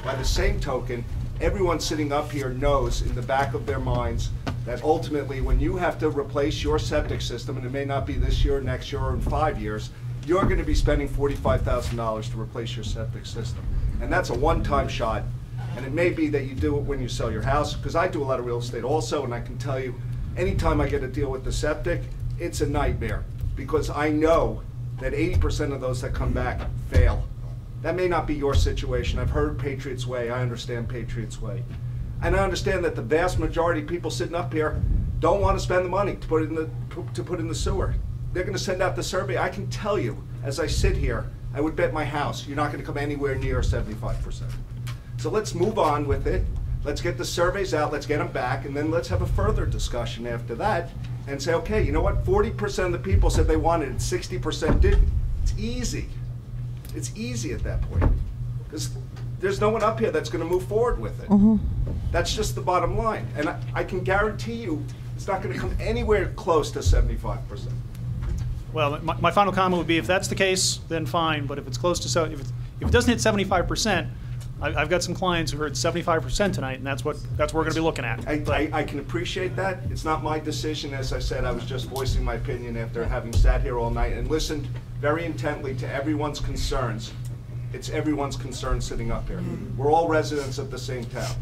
By the same token, everyone sitting up here knows in the back of their minds that ultimately when you have to replace your septic system, and it may not be this year, next year, or in 5 years, you're going to be spending $45,000 to replace your septic system. And that's a one-time shot. And it may be that you do it when you sell your house, because I do a lot of real estate also, and I can tell you, anytime I get to deal with the septic, it's a nightmare, because I know that 80% of those that come back fail. That may not be your situation. I've heard Patriots Way. I understand Patriots Way. And I understand that the vast majority of people sitting up here don't want to spend the money to put in the sewer. They're going to send out the survey. I can tell you, as I sit here, I would bet my house you're not going to come anywhere near 75%. So let's move on with it. Let's get the surveys out. Let's get them back. And then let's have a further discussion after that and say, okay, you know what? 40% of the people said they wanted it. 60% didn't. It's easy. It's easy at that point. Because there's no one up here that's gonna move forward with it. That's just the bottom line. And I can guarantee you, it's not gonna come anywhere close to 75%. Well, my final comment would be, if that's the case, then fine, but if it's close to, if it doesn't hit 75%, I've got some clients who heard 75% tonight, and that's what we're going to be looking at. I can appreciate that. It's not my decision. As I said, I was just voicing my opinion after having sat here all night and listened very intently to everyone's concerns. It's everyone's concern sitting up here. We're all residents of the same town.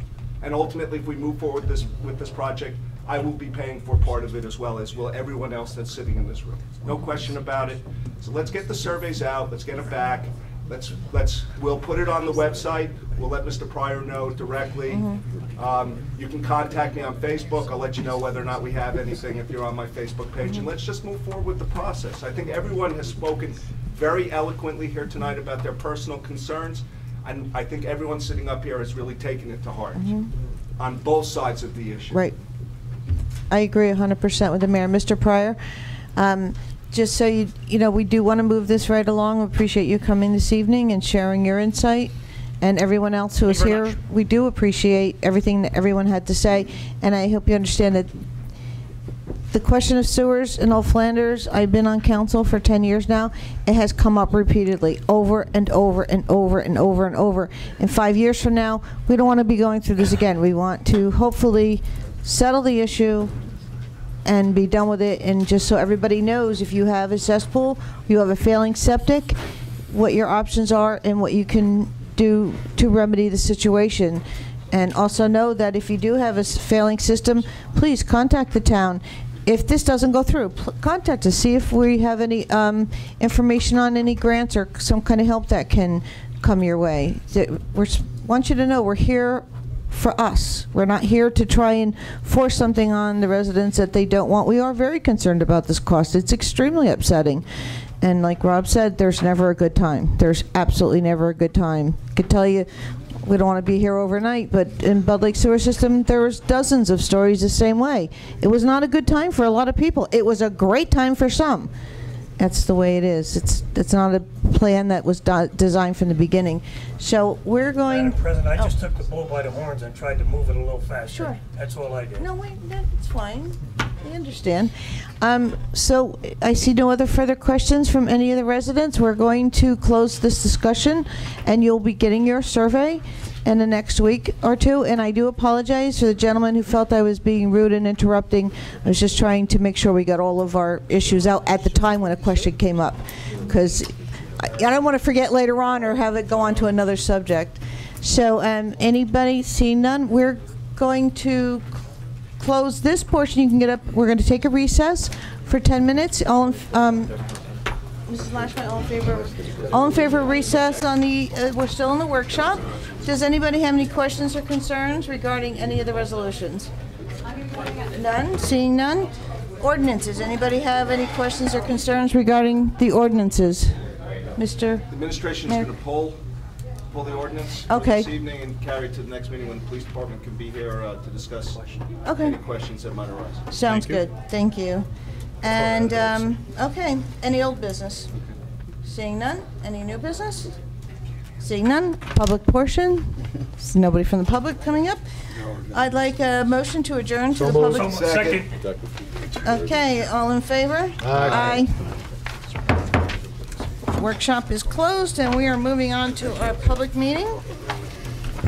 And ultimately, if we move forward with this project, I will be paying for part of it as well as will everyone else that's sitting in this room. No question about it. So let's get the surveys out. Let's get them back. We'll put it on the website. We'll let Mr. Pryor know directly. You can contact me on Facebook. I'll let you know whether or not we have anything if you're on my Facebook page. And let's just move forward with the process. I think everyone has spoken very eloquently here tonight about their personal concerns. And I think everyone sitting up here has really taken it to heart on both sides of the issue. Right. I agree 100% with the mayor. Mr. Pryor, just so you know, we do want to move this right along. We appreciate you coming this evening and sharing your insight. And everyone else who is here, we do appreciate everything that everyone had to say. And I hope you understand that the question of sewers in Old Flanders, I've been on council for 10 years now, it has come up repeatedly, over and over and over and over and over. And 5 years from now, we don't want to be going through this again. We want to hopefully settle the issue and be done with it. And just so everybody knows, if you have a cesspool, you have a failing septic, what your options are and what you can do to remedy the situation. And also know that if you do have a failing system, please contact the town. If this doesn't go through, contact us, see if we have any information on any grants or some kind of help that can come your way. We want you to know we're here for us. We're not here to try and force something on the residents that they don't want. We are very concerned about this cost. It's extremely upsetting. And like Rob said, there's never a good time. There's absolutely never a good time. I could tell you, we don't want to be here overnight, but in Bud Lake Sewer System, there was dozens of stories the same way. It was not a good time for a lot of people. It was a great time for some. That's the way it is. It's not a plan that was designed from the beginning. So we're going... Madam President, I just took the bull by the horns and tried to move it a little faster. Sure. That's all I did. No, wait, that's fine. I understand. So I see no other further questions from any of the residents. We're going to close this discussion, and you'll be getting your survey in the next week or two. And I do apologize for the gentleman who felt I was being rude and interrupting. I was just trying to make sure we got all of our issues out at the time when a question came up, because I don't want to forget later on or have it go on to another subject. So anybody? See none? We're going to close this portion. You can get up. We're going to take a recess for 10 minutes. All in, Mrs. Lashman, all in favor? All in favor of recess on the, we're still in the workshop. Does anybody have any questions or concerns regarding any of the resolutions? None? Seeing none? Ordinances. Anybody have any questions or concerns regarding the ordinances? Mr. The administration's going to pull the ordinance Okay. this evening and carry it to the next meeting when the police department can be here to discuss any questions that might arise. Sounds good. Thank you. And, okay, any old business? Seeing none? Any new business? Seeing none? Public portion? There's nobody from the public coming up? I'd like a motion to adjourn to the public. Second. Okay, all in favor? Aye. Workshop is closed, and we are moving on to our public meeting.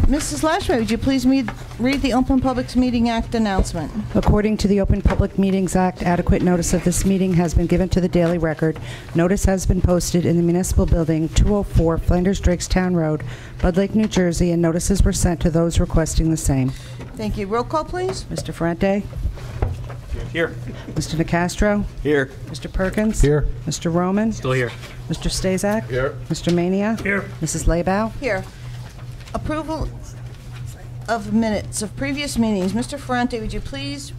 Mrs. Lashman, would you please read the Open Public Meeting Act announcement? According to the Open Public Meetings Act, adequate notice of this meeting has been given to the Daily Record. Notice has been posted in the Municipal Building, 204 Flanders Drakestown Road, Bud Lake, New Jersey, and notices were sent to those requesting the same. Thank you. Roll call, please. Mr. Ferrante? Here. Mr. Nicastro? Here. Mr. Perkins? Here. Mr. Roman? Still here. Mr. Stazak? Here. Mr. Mania? Here. Mrs. Laybow? Here. Approval of minutes of previous meetings. Mr. Ferrante, would you please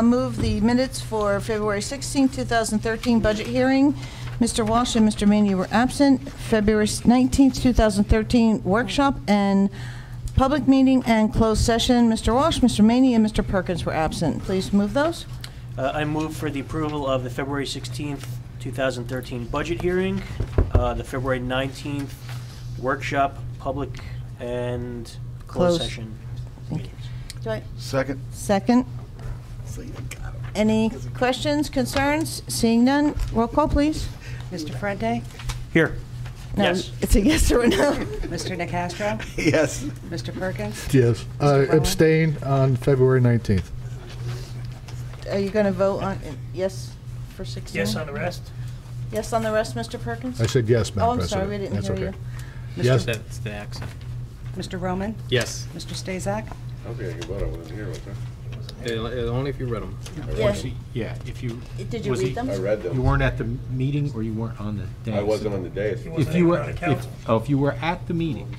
move the minutes for February 16, 2013 budget hearing? Mr. Walsh and Mr. Mania were absent. February 19, 2013 workshop and public meeting and closed session. Mr. Walsh, Mr. Mania, and Mr. Perkins were absent. Please move those. I move for the approval of the February 16th, 2013 budget hearing, the February 19th workshop, public And Close. closed session. Thank you. Do I- Second. Second. Any questions, concerns? Seeing none, roll call, please. Mr. Frente? Here. No, Yes. It's a yes or a no. Mr. Nacastro? Yes. Mr. Perkins? Yes. Mr. Rowan? Abstain on February 19th. Are you going to vote on, yes for 16? Yes on the rest? Yes on the rest, Mr. Perkins? I said yes, Madam Oh, I'm sorry, President. we didn't That's hear okay. you. Yes. That's the accent. Mr. Roman? Yes. Mr. Stazak? Okay, I can vote, I wasn't here, was I? Only if you read them. Yeah. Yeah, if you. Did you was read he- them? I read them. You weren't at the meeting or you weren't on the day? I wasn't on the day. If you were, if you were at the meeting,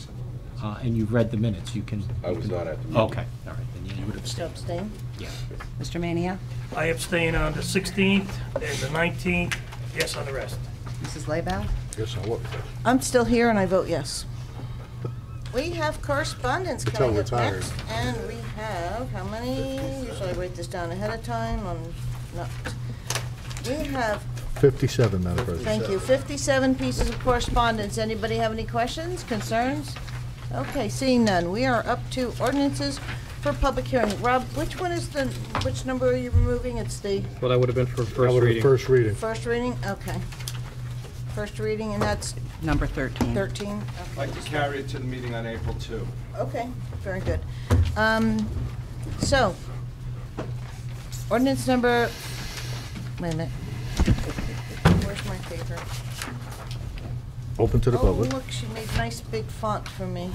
and you've read the minutes, you can. I was not at the meeting. Okay, all right, then yeah, you would have Still abstained. abstain? Yeah. Mr. Mania? I abstain on the 16th and the 19th, yes on the rest. Mrs. Laybow? Yes, I will. I'm still here and I vote yes. We have correspondence Until coming up retired. next, and we have, how many? Usually I write this down ahead of time, no. We have, 57, Madam President. thank you, 57 pieces of correspondence. Anybody have any questions, concerns? Okay, seeing none, we are up to ordinances for public hearing. Rob, which number are you removing? It's the Well, that would have been for That first would have reading. first reading. first reading? Okay. First reading, and that's Number 13. 13? I'd like to carry it to the meeting on April 2. Okay, very good. So, ordinance number, wait a minute. Where's my paper? Open to the public. Oh, look, she made nice big font for me.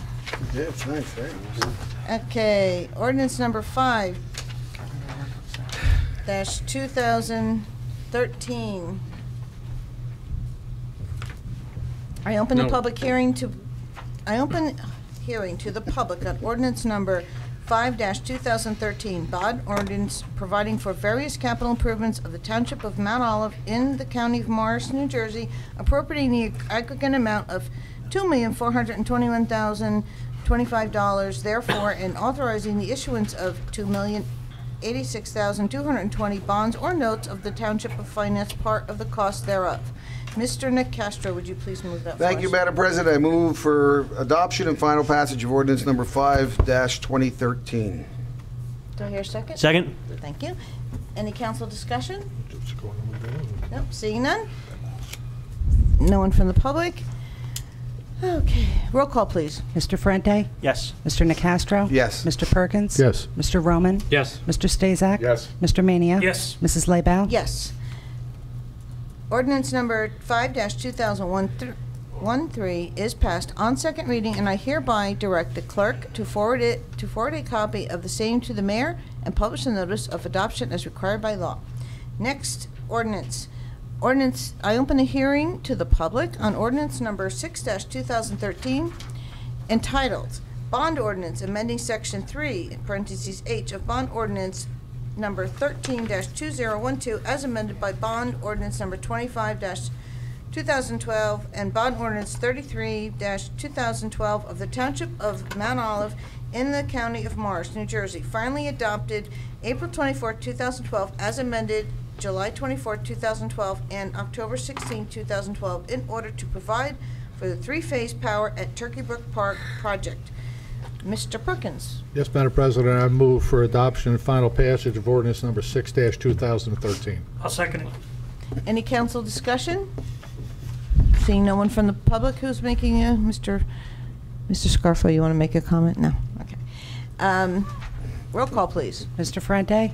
Yeah, it's nice, right? Okay, ordinance number 5 dash 2013. I open the No. public hearing to, I open hearing to the public on ordinance number 5-2013, bond ordinance providing for various capital improvements of the Township of Mount Olive in the County of Morris, New Jersey, appropriating the aggregate amount of $2,421,025, therefore, and authorizing the issuance of $2,086,220 bonds or notes of the Township of finance part of the cost thereof. Mr. Nick Castro, would you please move that for us? Thank you, Madam President. I move for adoption and final passage of ordinance number 5-2013. Do I hear a second? Second. Thank you. Any council discussion? Nope, seeing none? No one from the public? Okay, roll call, please. Mr. Frente? Yes. Mr. Nacastro? Yes. Mr. Perkins? Yes. Mr. Roman? Yes. Mr. Stazak? Yes. Mr. Mania? Yes. Mrs. Laybow? Yes. Ordinance number 5-2013 is passed on second reading, and I hereby direct the clerk to forward a copy of the same to the mayor and publish a notice of adoption as required by law. Next, ordinance. I open a hearing to the public on ordinance number 6-2013 entitled Bond Ordinance Amending Section 3, in parentheses H, of Bond Ordinance number 13-2012 as amended by Bond Ordinance number 25-2012 and Bond Ordinance 33-2012 of the Township of Mount Olive in the County of Morris, New Jersey, finally adopted April 24, 2012, as amended July 24, 2012, and October 16, 2012, in order to provide for the three-phase power at Turkey Brook Park project. Mr. Perkins. Yes, Madam President, I move for adoption and final passage of ordinance number 6-2013. I'll second it. Any council discussion? Seeing no one from the public who's making a, Mr. Scarfo, you want to make a comment? No? Okay. Roll call, please. Mr. Frente?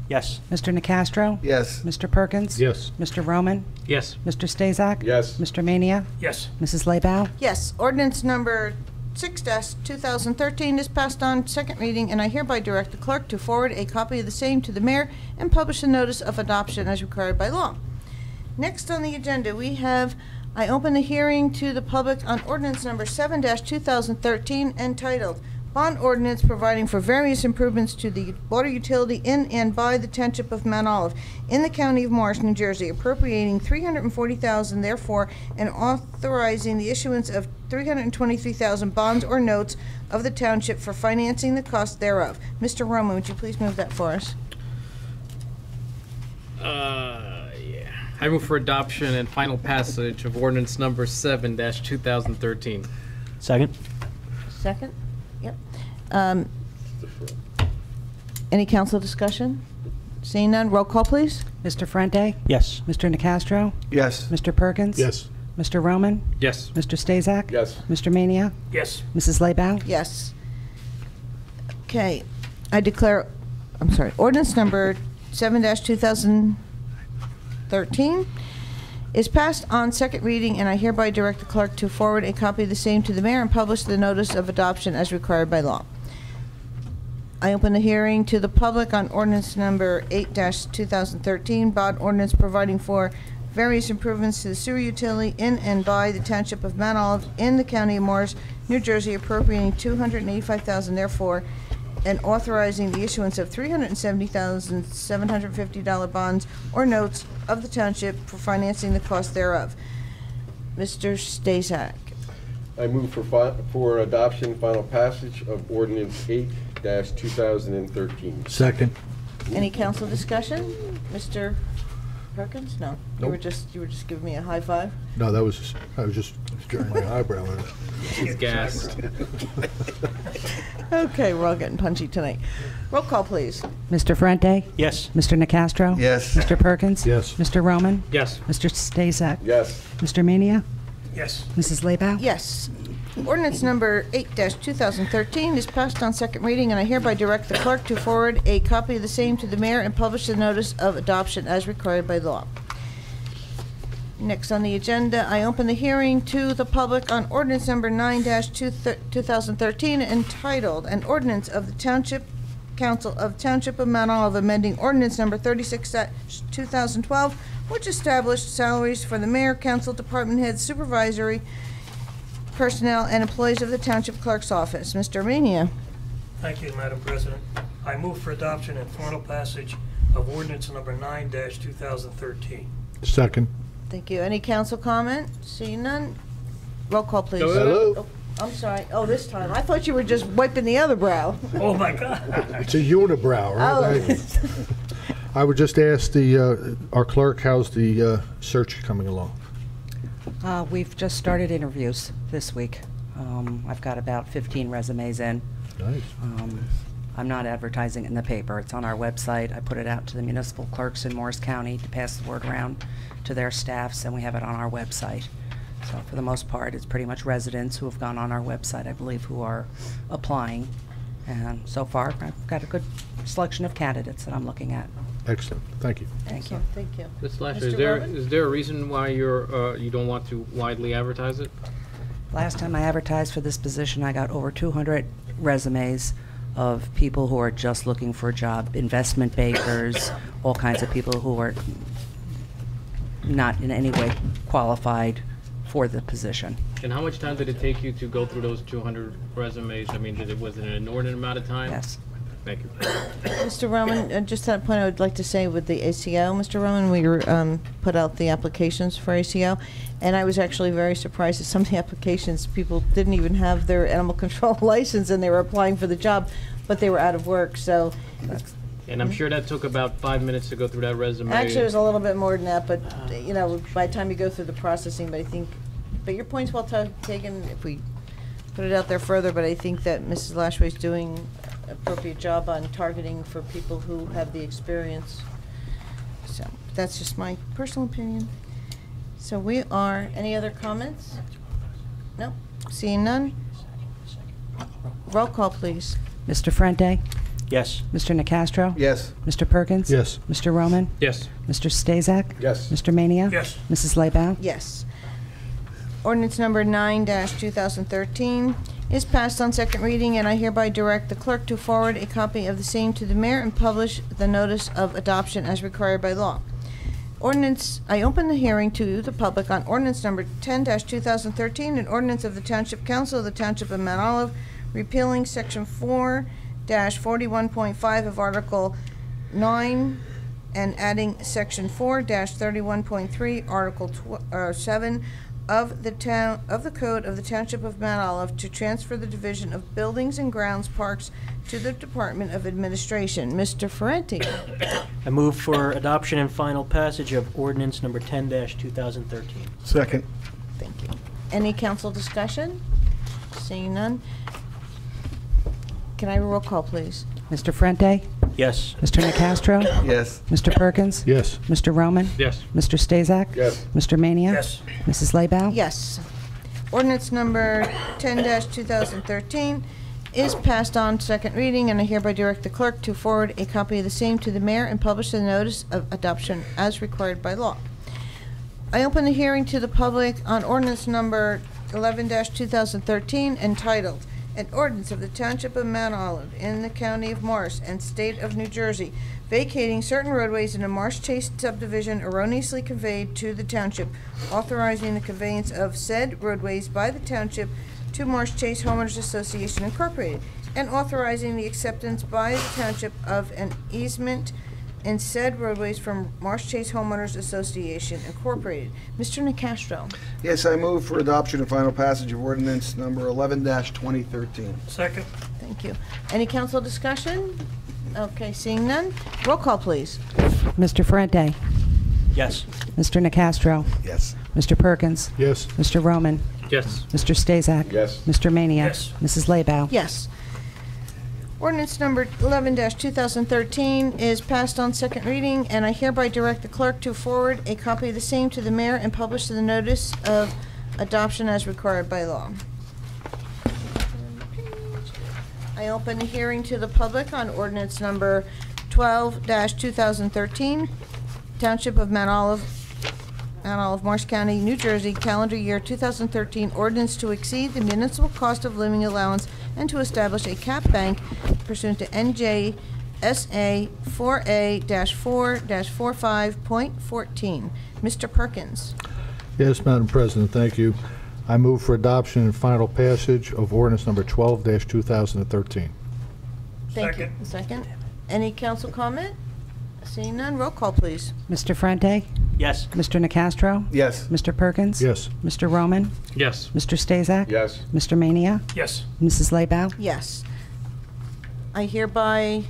Yes. Mr. Nacastro? Yes. Mr. Perkins? Yes. Mr. Roman? Yes. Mr. Stazak? Yes. Mr. Mania? Yes. Mrs. Laybow? Yes, ordinance number 6-2013 is passed on second reading, and I hereby direct the clerk to forward a copy of the same to the mayor and publish a notice of adoption as required by law. Next on the agenda, we have, I open the hearing to the public on ordinance number 7-2013 entitled Bond Ordinance Providing for Various Improvements to the Water Utility in and by the Township of Mount Olive in the County of Morris, New Jersey, appropriating $340,000 therefore, and authorizing the issuance of $323,000 bonds or notes of the township for financing the cost thereof. Mr. Roman, would you please move that for us? Yeah. I move for adoption and final passage of ordinance number 7-2013. Second. Second? Yep. Any council discussion? Seeing none, roll call, please. Mr. Frente? Yes. Mr. Nacastro? Yes. Mr. Perkins? Yes. Mr. Roman? Yes. Mr. Stazak? Yes. Mr. Mania? Yes. Mrs. Laybow? Yes. Okay, I declare, ordinance number 7-2013 is passed on second reading, and I hereby direct the clerk to forward a copy of the same to the mayor and publish the notice of adoption as required by law. I open the hearing to the public on ordinance number 8-2013, bond ordinance providing for various improvements to the sewer utility in and by the Township of Mount Olive in the County of Morris, New Jersey, appropriating $285,000 therefore, and authorizing the issuance of $370,750 bonds or notes of the township for financing the cost thereof. Mr. Stazak. I move for adoption, final passage of ordinance 8-2013. Second. Any council discussion? Mr. Perkins? No. You were just giving me a high five? No, I was just jerking my eyebrow at it. He's gassed. Okay, we're all getting punchy tonight. Roll call, please. Mr. Frente? Yes. Mr. Nacastro? Yes. Mr. Perkins? Yes. Mr. Roman? Yes. Mr. Stazak? Yes. Mr. Mania? Yes. Mrs. Laybow? Yes. Ordinance number 8-2013 is passed on second reading, and I hereby direct the clerk to forward a copy of the same to the mayor and publish the notice of adoption as required by law. Next on the agenda, I open the hearing to the public on ordinance number 9-2013 entitled, An Ordinance of the Township Council of Township of Mount Olive amending ordinance number 36-2012, which established salaries for the mayor, council, department heads, supervisory personnel, and employees of the township clerk's office. Mr. Mania. Thank you, Madam President. I move for adoption and final passage of ordinance number 9-2013. Second. Thank you. Any council comment? Seeing none? Roll call, please. Hello. Oh, I'm sorry. Oh, this time. I thought you were just wiping the other brow. Oh, my God. It's a unibrow, right? Oh. I would just ask our clerk, how's the search coming along? We've just started interviews this week. I've got about 15 resumes in. Nice. I'm not advertising it in the paper. It's on our website. I put it out to the municipal clerks in Morris County to pass the word around to their staffs, and we have it on our website. So for the most part, it's pretty much residents who have gone on our website, I believe, who are applying. And so far, I've got a good selection of candidates that I'm looking at. Excellent. Thank you. Thank you. Thank you. Ms. Lasher, Mr. Roman? is there a reason why you don't want to widely advertise it? Last time I advertised for this position, I got over 200 resumes of people who are just looking for a job, investment bankers, all kinds of people who are not in any way qualified for the position. And how much time did it take you to go through those 200 resumes? I mean, was it an inordinate amount of time? Yes. Thank you. Mr. Roman, just that point I would like to say with the ACO, Mr. Roman, we put out the applications for ACO, and I was actually very surprised that some of the applications, people didn't even have their animal control license and they were applying for the job, but they were out of work, so. And I'm sure that took about 5 minutes to go through that resume. Actually, it was a little bit more than that, but, you know, by the time you go through the processing, but your point's well taken if we put it out there further, but I think that Mrs. Lashway's doing an appropriate job on targeting for people who have the experience. So that's just my personal opinion. So any other comments? No? Seeing none? Roll call, please. Mr. Frente? Yes. Mr. Nacastro? Yes. Mr. Perkins? Yes. Mr. Roman? Yes. Mr. Stazak? Yes. Mr. Mania? Yes. Mrs. Laybow? Yes. Ordinance number 9-2013 is passed on second reading, and I hereby direct the clerk to forward a copy of the same to the mayor and publish the notice of adoption as required by law. I open the hearing to the public on ordinance number 10-2013, an ordinance of the Township Council of the Township of Mount Olive, repealing section 4-41.5 of Article 9 and adding section 4-31.3, Article 7 of the Code of the Township of Mount Olive to transfer the Division of Buildings and Grounds Parks to the Department of Administration. Mr. Ferrenti. I move for adoption and final passage of ordinance number 10-2013. Second. Thank you. Any council discussion? Seeing none. Can I have a roll call, please? Mr. Frente? Yes. Mr. Nacastro? Yes. Mr. Perkins? Yes. Mr. Roman? Yes. Mr. Stazak? Yes. Mr. Mania? Yes. Mrs. Laybow? Yes. Ordinance number 10-2013 is passed on second reading, and I hereby direct the clerk to forward a copy of the same to the mayor and publish the notice of adoption as required by law. I open the hearing to the public on ordinance number 11-2013 entitled, "An Ordinance of the Township of Mount Olive in the County of Morris and State of New Jersey vacating certain roadways in a Marsh Chase subdivision erroneously conveyed to the township, authorizing the conveyance of said roadways by the township to Marsh Chase Homeowners Association Incorporated, and authorizing the acceptance by the township of an easement in said roadways from Marsh Chase Homeowners Association Incorporated." Mr. Nacastro. Yes, I move for adoption and final passage of ordinance number 11-2013. Second. Thank you. Any council discussion? Okay, seeing none. Roll call, please. Mr. Frente? Yes. Mr. Nacastro? Yes. Mr. Perkins? Yes. Mr. Roman? Yes. Mr. Stazak? Yes. Mr. Mania? Yes. Mrs. Laybow? Yes. Ordinance number 11-2013 is passed on second reading, and I hereby direct the clerk to forward a copy of the same to the mayor and publish the notice of adoption as required by law. I open the hearing to the public on ordinance number 12-2013, Township of Mount Olive, Morris County, New Jersey, calendar year 2013, ordinance to exceed the municipal cost of living allowance and to establish a cap bank pursuant to NJSA 4A-4-45.14. Mr. Perkins. Yes, Madam President, thank you. I move for adoption and final passage of ordinance number 12-2013. Thank you. Second. Any council comment? Seeing none, roll call, please. Mr. Frente? Yes. Mr. Nacastro? Yes. Mr. Perkins? Yes. Mr. Roman? Yes. Mr. Stazak? Yes. Mr. Mania? Yes. Mrs. Laybow? Yes. I hereby,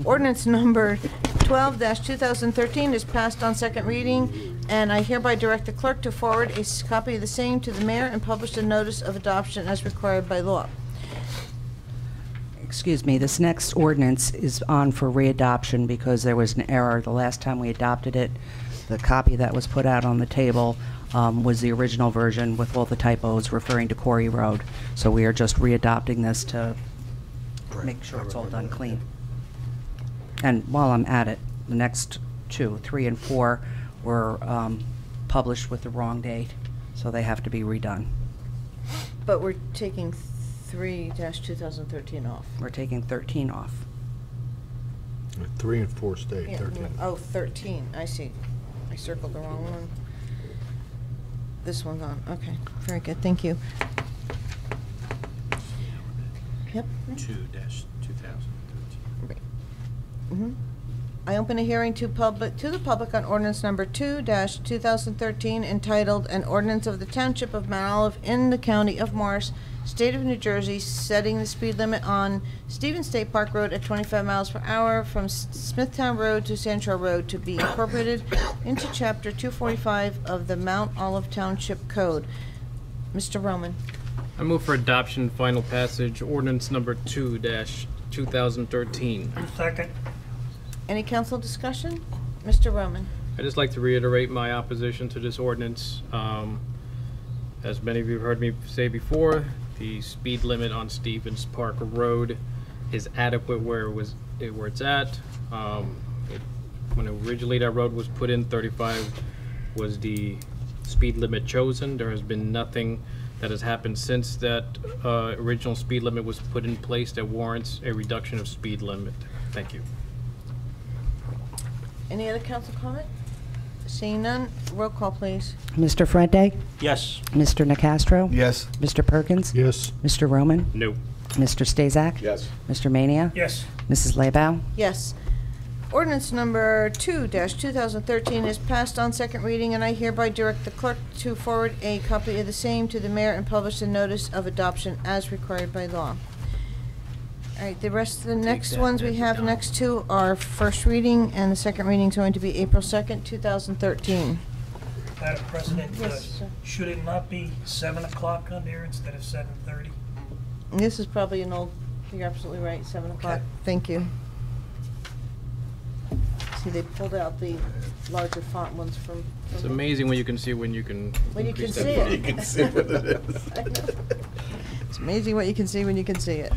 ordinance number 12-2013 is passed on second reading, and I hereby direct the clerk to forward a copy of the same to the mayor and publish a notice of adoption as required by law. Excuse me, this next ordinance is on for readoption because there was an error the last time we adopted it. The copy that was put out on the table was the original version with all the typos referring to Quarry Road. So we are just readopting this to make sure it's all done clean. And while I'm at it, the next 2, 3, and 4 were published with the wrong date, so they have to be redone. But we're taking 3-2013 off. We're taking 13 off. 3 and 4 stay, Yeah, 13. oh, 13, I see. I circled the wrong one. This one's on, okay, very good, thank you. Yep. 2-2013. Mhm. I open a hearing to the public on ordinance number 2-2013 entitled, "An Ordinance of the Township of Mount Olive in the County of Morris, State of New Jersey, setting the speed limit on Stevens State Park Road at 25 miles per hour from Smithtown Road to Sancho Road to be incorporated into Chapter 245 of the Mount Olive Township Code." Mr. Roman. I move for adoption and final passage, ordinance number 2-2013. Second. Any council discussion? Mr. Roman. I'd just like to reiterate my opposition to this ordinance. As many of you have heard me say before, the speed limit on Stevens Park Road is adequate where it's at. When originally that road was put in, 35 was the speed limit chosen. There has been nothing that has happened since that original speed limit was put in place that warrants a reduction of speed limit. Thank you. Any other council comment? Seeing none, roll call, please. Mr. Frente? Yes. Mr. Nacastro? Yes. Mr. Perkins? Yes. Mr. Roman? No. Mr. Stazak? Yes. Mr. Mania? Yes. Mrs. Laybow? Yes. Ordinance number 2-2013 is passed on second reading, and I hereby direct the clerk to forward a copy of the same to the mayor and publish a notice of adoption as required by law. All right, the rest of the next ones we have next to are first reading, and the second reading is going to be April 2nd, 2013. Madam President, Yes, sir. should it not be 7 o'clock on there instead of 7:30? This is probably an old, you're absolutely right, 7 o'clock. Thank you. See, they pulled out the larger font ones from. It's amazing when you can see when you can. When you can increase see that it. font. You can see what it is. I know. It's amazing what you can see when you can see it.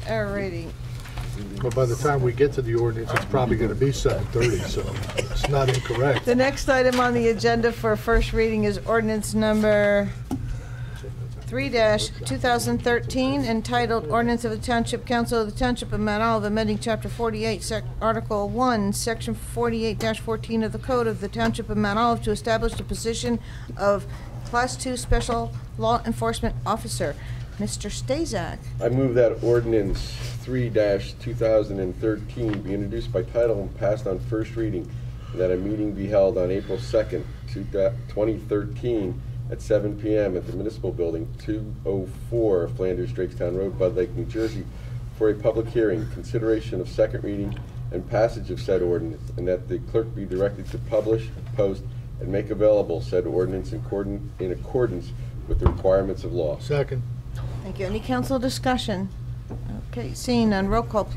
Alrighty. But by the time we get to the ordinance, it's probably going to be 7:30, so it's not incorrect. The next item on the agenda for first reading is ordinance number 3-2013, entitled Ordinance of the Township Council of the Township of Mount Olive, amending Chapter 48, Article 1, Section 48-14 of the Code of the Township of Mount Olive to establish the position of Class 2 Special Law Enforcement Officer. Mr. Stazak. I move that ordinance 3-2013 be introduced by title and passed on first reading, and that a meeting be held on April 2nd, 2013 at 7 p.m. at the Municipal Building, 204 Flanders Drakestown Road, Bud Lake, New Jersey, for a public hearing, consideration of second reading, and passage of said ordinance, and that the clerk be directed to publish, post, and make available said ordinance in accordance with the requirements of law. Second. Thank you. Any council discussion? Okay, seeing none, roll call,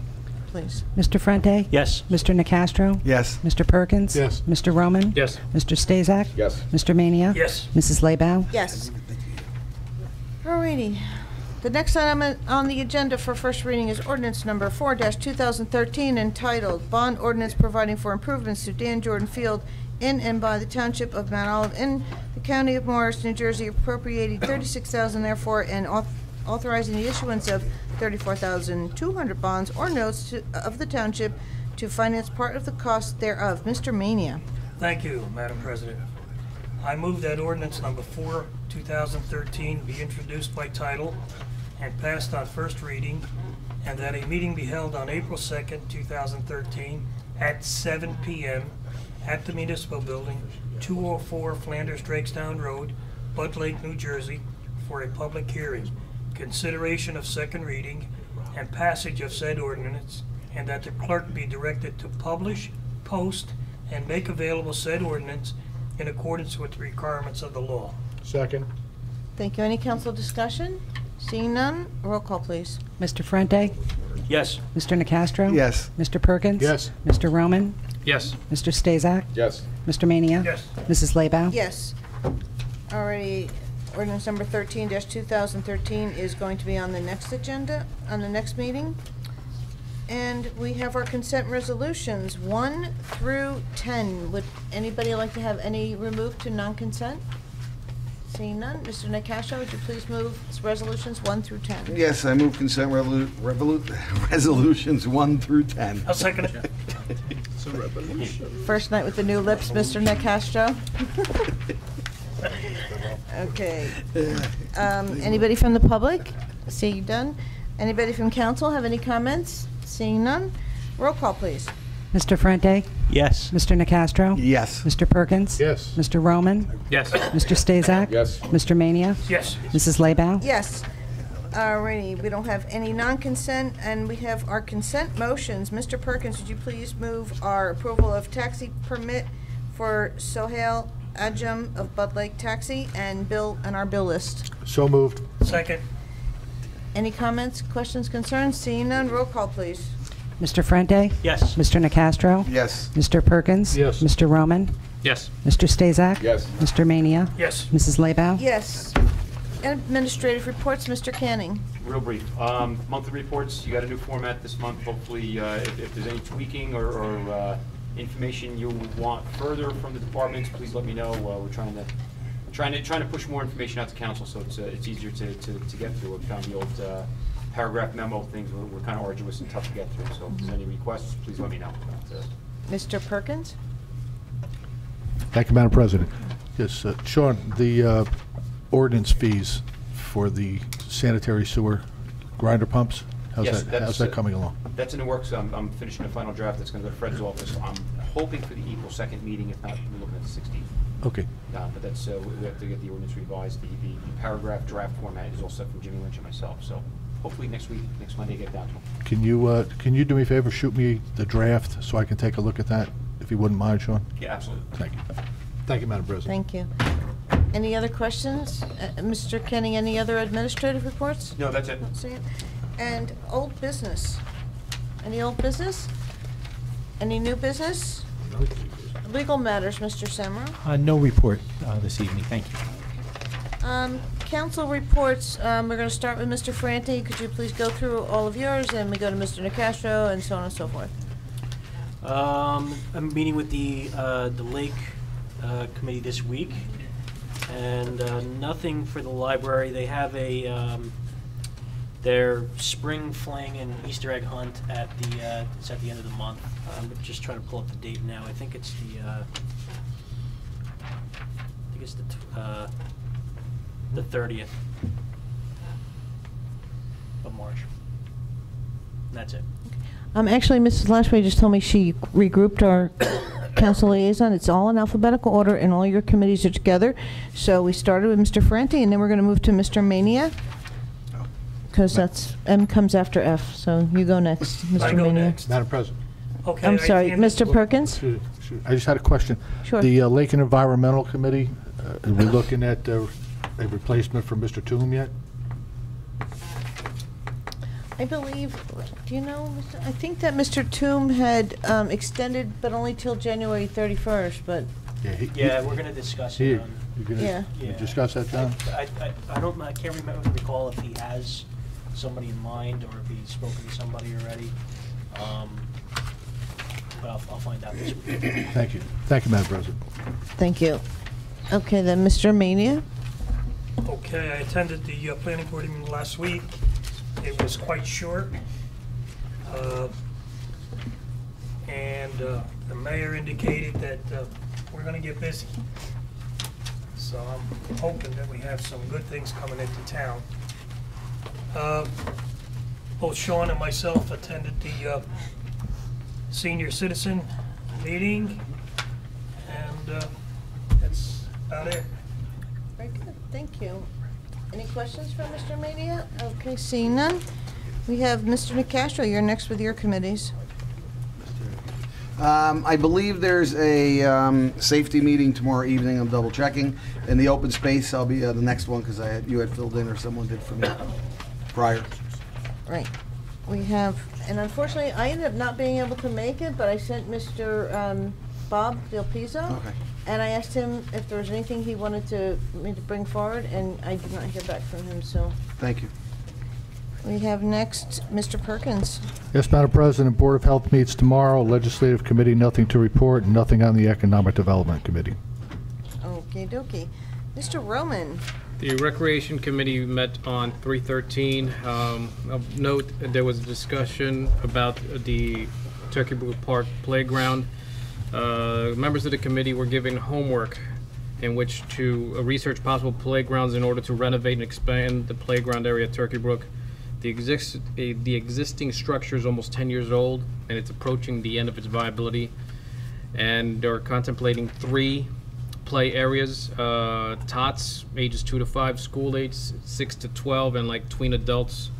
please. Mr. Frente? Yes. Mr. Nacastro? Yes. Mr. Perkins? Yes. Mr. Roman? Yes. Mr. Stazak? Yes. Mr. Mania? Yes. Mrs. Laybow? Yes. Alrighty. The next item on the agenda for first reading is ordinance number 4-2013, entitled Bond Ordinance Providing for Improvements to Dan Jordan Field in and by the Township of Mount Olive in the County of Morris, New Jersey, appropriating $36,000 therefore, and authorizing the issuance of 34,200 bonds or notes of the township to finance part of the cost thereof. Mr. Mania. Thank you, Madam President. I move that ordinance number 4-2013 be introduced by title and passed on first reading, and that a meeting be held on April 2nd, 2013 at 7 p.m. at the Municipal Building, 204 Flanders Drakestown Road, Bud Lake, New Jersey, for a public hearing, consideration of second reading, and passage of said ordinance, and that the clerk be directed to publish, post, and make available said ordinance in accordance with the requirements of the law. Second. Thank you. Any council discussion? Seeing none, roll call, please. Mr. Frente? Yes. Mr. Nacastro? Yes. Mr. Perkins? Yes. Mr. Roman? Yes. Mr. Stazak? Yes. Mr. Mania? Yes. Mrs. Laybow? Yes. Already, ordinance number 13-2013 is going to be on the next agenda, on the next meeting. And we have our consent resolutions, 1 through 10. Would anybody like to have any removed to non-consent? Seeing none, Mr. Nacastro, would you please move resolutions 1 through 10? Yes, I move consent resolutions 1 through 10. I'll second it. It's a revolution. First night with the new lips, Mr. Nacastro. Okay. Anybody from the public? Seeing done. Anybody from council have any comments? Seeing none. Roll call, please. Mr. Frente? Yes. Mr. Nacastro? Yes. Mr. Perkins? Yes. Mr. Roman? Yes. Mr. Stazak? Yes. Mr. Mania? Yes. Mrs. Laybow? Yes. Alrighty, we don't have any non-consent, and we have our consent motions. Mr. Perkins, would you please move our approval of taxi permit for Sohail Ajam of Bud Lake Taxi and our bill list? So moved. Second. Any comments, questions, concerns? Seeing none, roll call, please. Mr. Frente? Yes. Mr. Nacastro? Yes. Mr. Perkins? Yes. Mr. Roman? Yes. Mr. Stazak? Yes. Mr. Mania? Yes. Mrs. Laybow? Yes. Administrative reports, Mr. Canning. Real brief. Monthly reports, you got a new format this month. Hopefully, if there's any tweaking or information you want further from the departments, please let me know. We're trying to push more information out to council, so it's easier to get through. We found the old paragraph memo things were kind of arduous and tough to get through. So if there's any requests, please let me know. Mr. Perkins? Thank you, Madam President. Yes, Sean, the ordinance fees for the sanitary sewer grinder pumps, how's that coming along? That's in the works. I'm finishing the final draft. That's going to go to Fred's office. I'm hoping for the April 2nd meeting. If not, we're looking at the 16th. Okay. But that's we have to get the ordinance revised. The paragraph draft format is all set from Jimmy Lynch and myself. So hopefully next Monday, get it down to him. Can you do me a favor, shoot me the draft so I can take a look at that, if you wouldn't mind, Sean? Yeah, absolutely. Thank you. Thank you, Madam President. Thank you. Any other questions? Mr. Kenny, any other administrative reports? No, that's it. Don't see it. And old business? Any old business? Any new business? Legal matters, Mr. Semra? No report this evening, thank you. Council reports, we're going to start with Mr. Franti. Could you please go through all of yours, and we go to Mr. Nicastro, and so on and so forth. I'm meeting with the Lake Committee this week, and nothing for the library. They have their spring fling and Easter egg hunt at it's at the end of the month. I'm just trying to pull up the date now. I think it's the 30th of March. And that's it. Actually, Mrs. Lashway just told me she regrouped our council liaison. It's all in alphabetical order, and all your committees are together. So we started with Mr. Franti, and then we're going to move to Mr. Mania, because that's M comes after F. So you go next, Mr. I Mania. go next. Madam President. Okay. I'm sorry, Mr. Perkins? I just had a question. Sure. The Lake and Environmental Committee, are we looking at a replacement for Mr. Toom yet? I believe, do you know, I think that Mr. Toom had extended, but only till January 31st, but. Yeah, we're going to discuss Here, it. you're gonna Yeah. discuss that, John? I can't recall if he has somebody in mind or if he's spoken to somebody already. But I'll find out this week. Thank you. Thank you, Madam President. Thank you. Okay, then Mr. Mania. Okay, I attended the planning board meeting last week. It was quite short. And the mayor indicated that we're going to get busy. So I'm hoping that we have some good things coming into town. Both Sean and myself attended the senior citizen meeting, and that's about it. Very good, thank you. Any questions for Mr. Mania? Okay, seeing none. We have Mr. Nicastro, you're next with your committees. I believe there's a safety meeting tomorrow evening. I'm double checking. In the open space, I'll be the next one because you had filled in or someone did for me prior. Right. We have, and unfortunately, I ended up not being able to make it, but I sent Mr. Bob Del Pizzo. Okay. And I asked him if there was anything he wanted me to bring forward, and I did not hear back from him, so. Thank you. We have next Mr. Perkins. Yes, Madam President, Board of Health meets tomorrow. Legislative Committee, nothing to report, and nothing on the Economic Development Committee. Okie dokie. Mr. Roman. The Recreation Committee met on 3/13. Of note, there was a discussion about the Turkey Brook Park playground. Members of the committee were given homework in which to research possible playgrounds in order to renovate and expand the playground area at Turkey Brook. The existing structure is almost 10 years old, and it's approaching the end of its viability. And they're contemplating 3 play areas, tots, ages 2 to 5, school age 6 to 12, and like tween adults.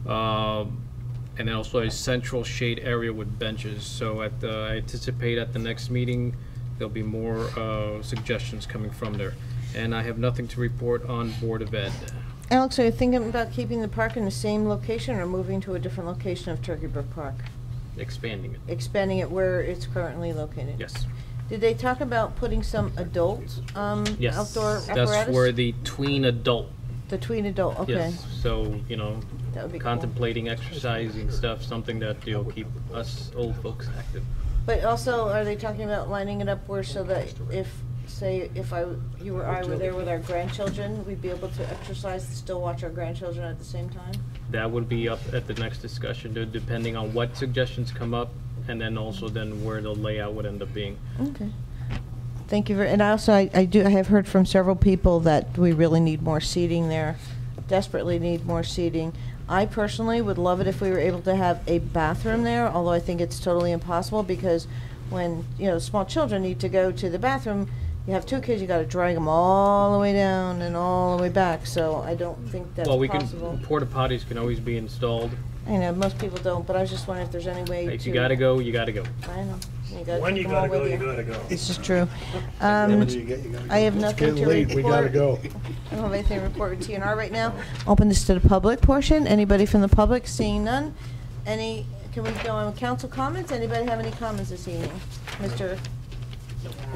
And then also a central shade area with benches. So I anticipate at the next meeting, there'll be more suggestions coming from there. And I have nothing to report on Board of Ed. Alex, are you thinking about keeping the park in the same location or moving to a different location of Turkey Brook Park? Expanding it. Expanding it where it's currently located? Yes. Did they talk about putting some adult Yes. outdoor apparatus? That's for the tween adult. The tween adult, okay. Yes. So, you know, That would be cool. contemplating exercising stuff, something that will keep us old folks active. But also, are they talking about lining it up where so that if, say, if you or I were there with our grandchildren, we'd be able to exercise and still watch our grandchildren at the same time? That would be up at the next discussion, depending on what suggestions come up, and then also then where the layout would end up being. Okay. Thank you very, and also I have heard from several people that we really need more seating there, desperately need more seating. I personally would love it if we were able to have a bathroom there, although I think it's totally impossible because when, small children need to go to the bathroom, you have 2 kids, you gotta drag them all the way down and all the way back, so I don't think that's possible. Porta potties can always be installed. I know, most people don't, but I was just wondering if there's any way If you gotta go, you gotta go. I know. When you gotta go, you gotta go. This is true. When you get, you gotta go. I have It's nothing getting to late, report. we gotta go. I don't have anything to report with TNR right now. Open this to the public portion. Anybody from the public? Seeing none. Can we go on council comments? Anybody have any comments this evening? Mr.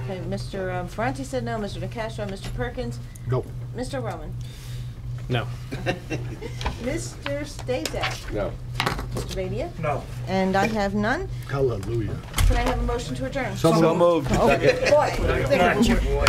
Ferranti said no. Mr. DeCastro, Mr. Perkins, No. Mr. Roman, No. Mr. Stazak, No. Mr. Badia, No. and I have none. Hallelujah. Can I have a motion to adjourn? So moved. Oh, boy.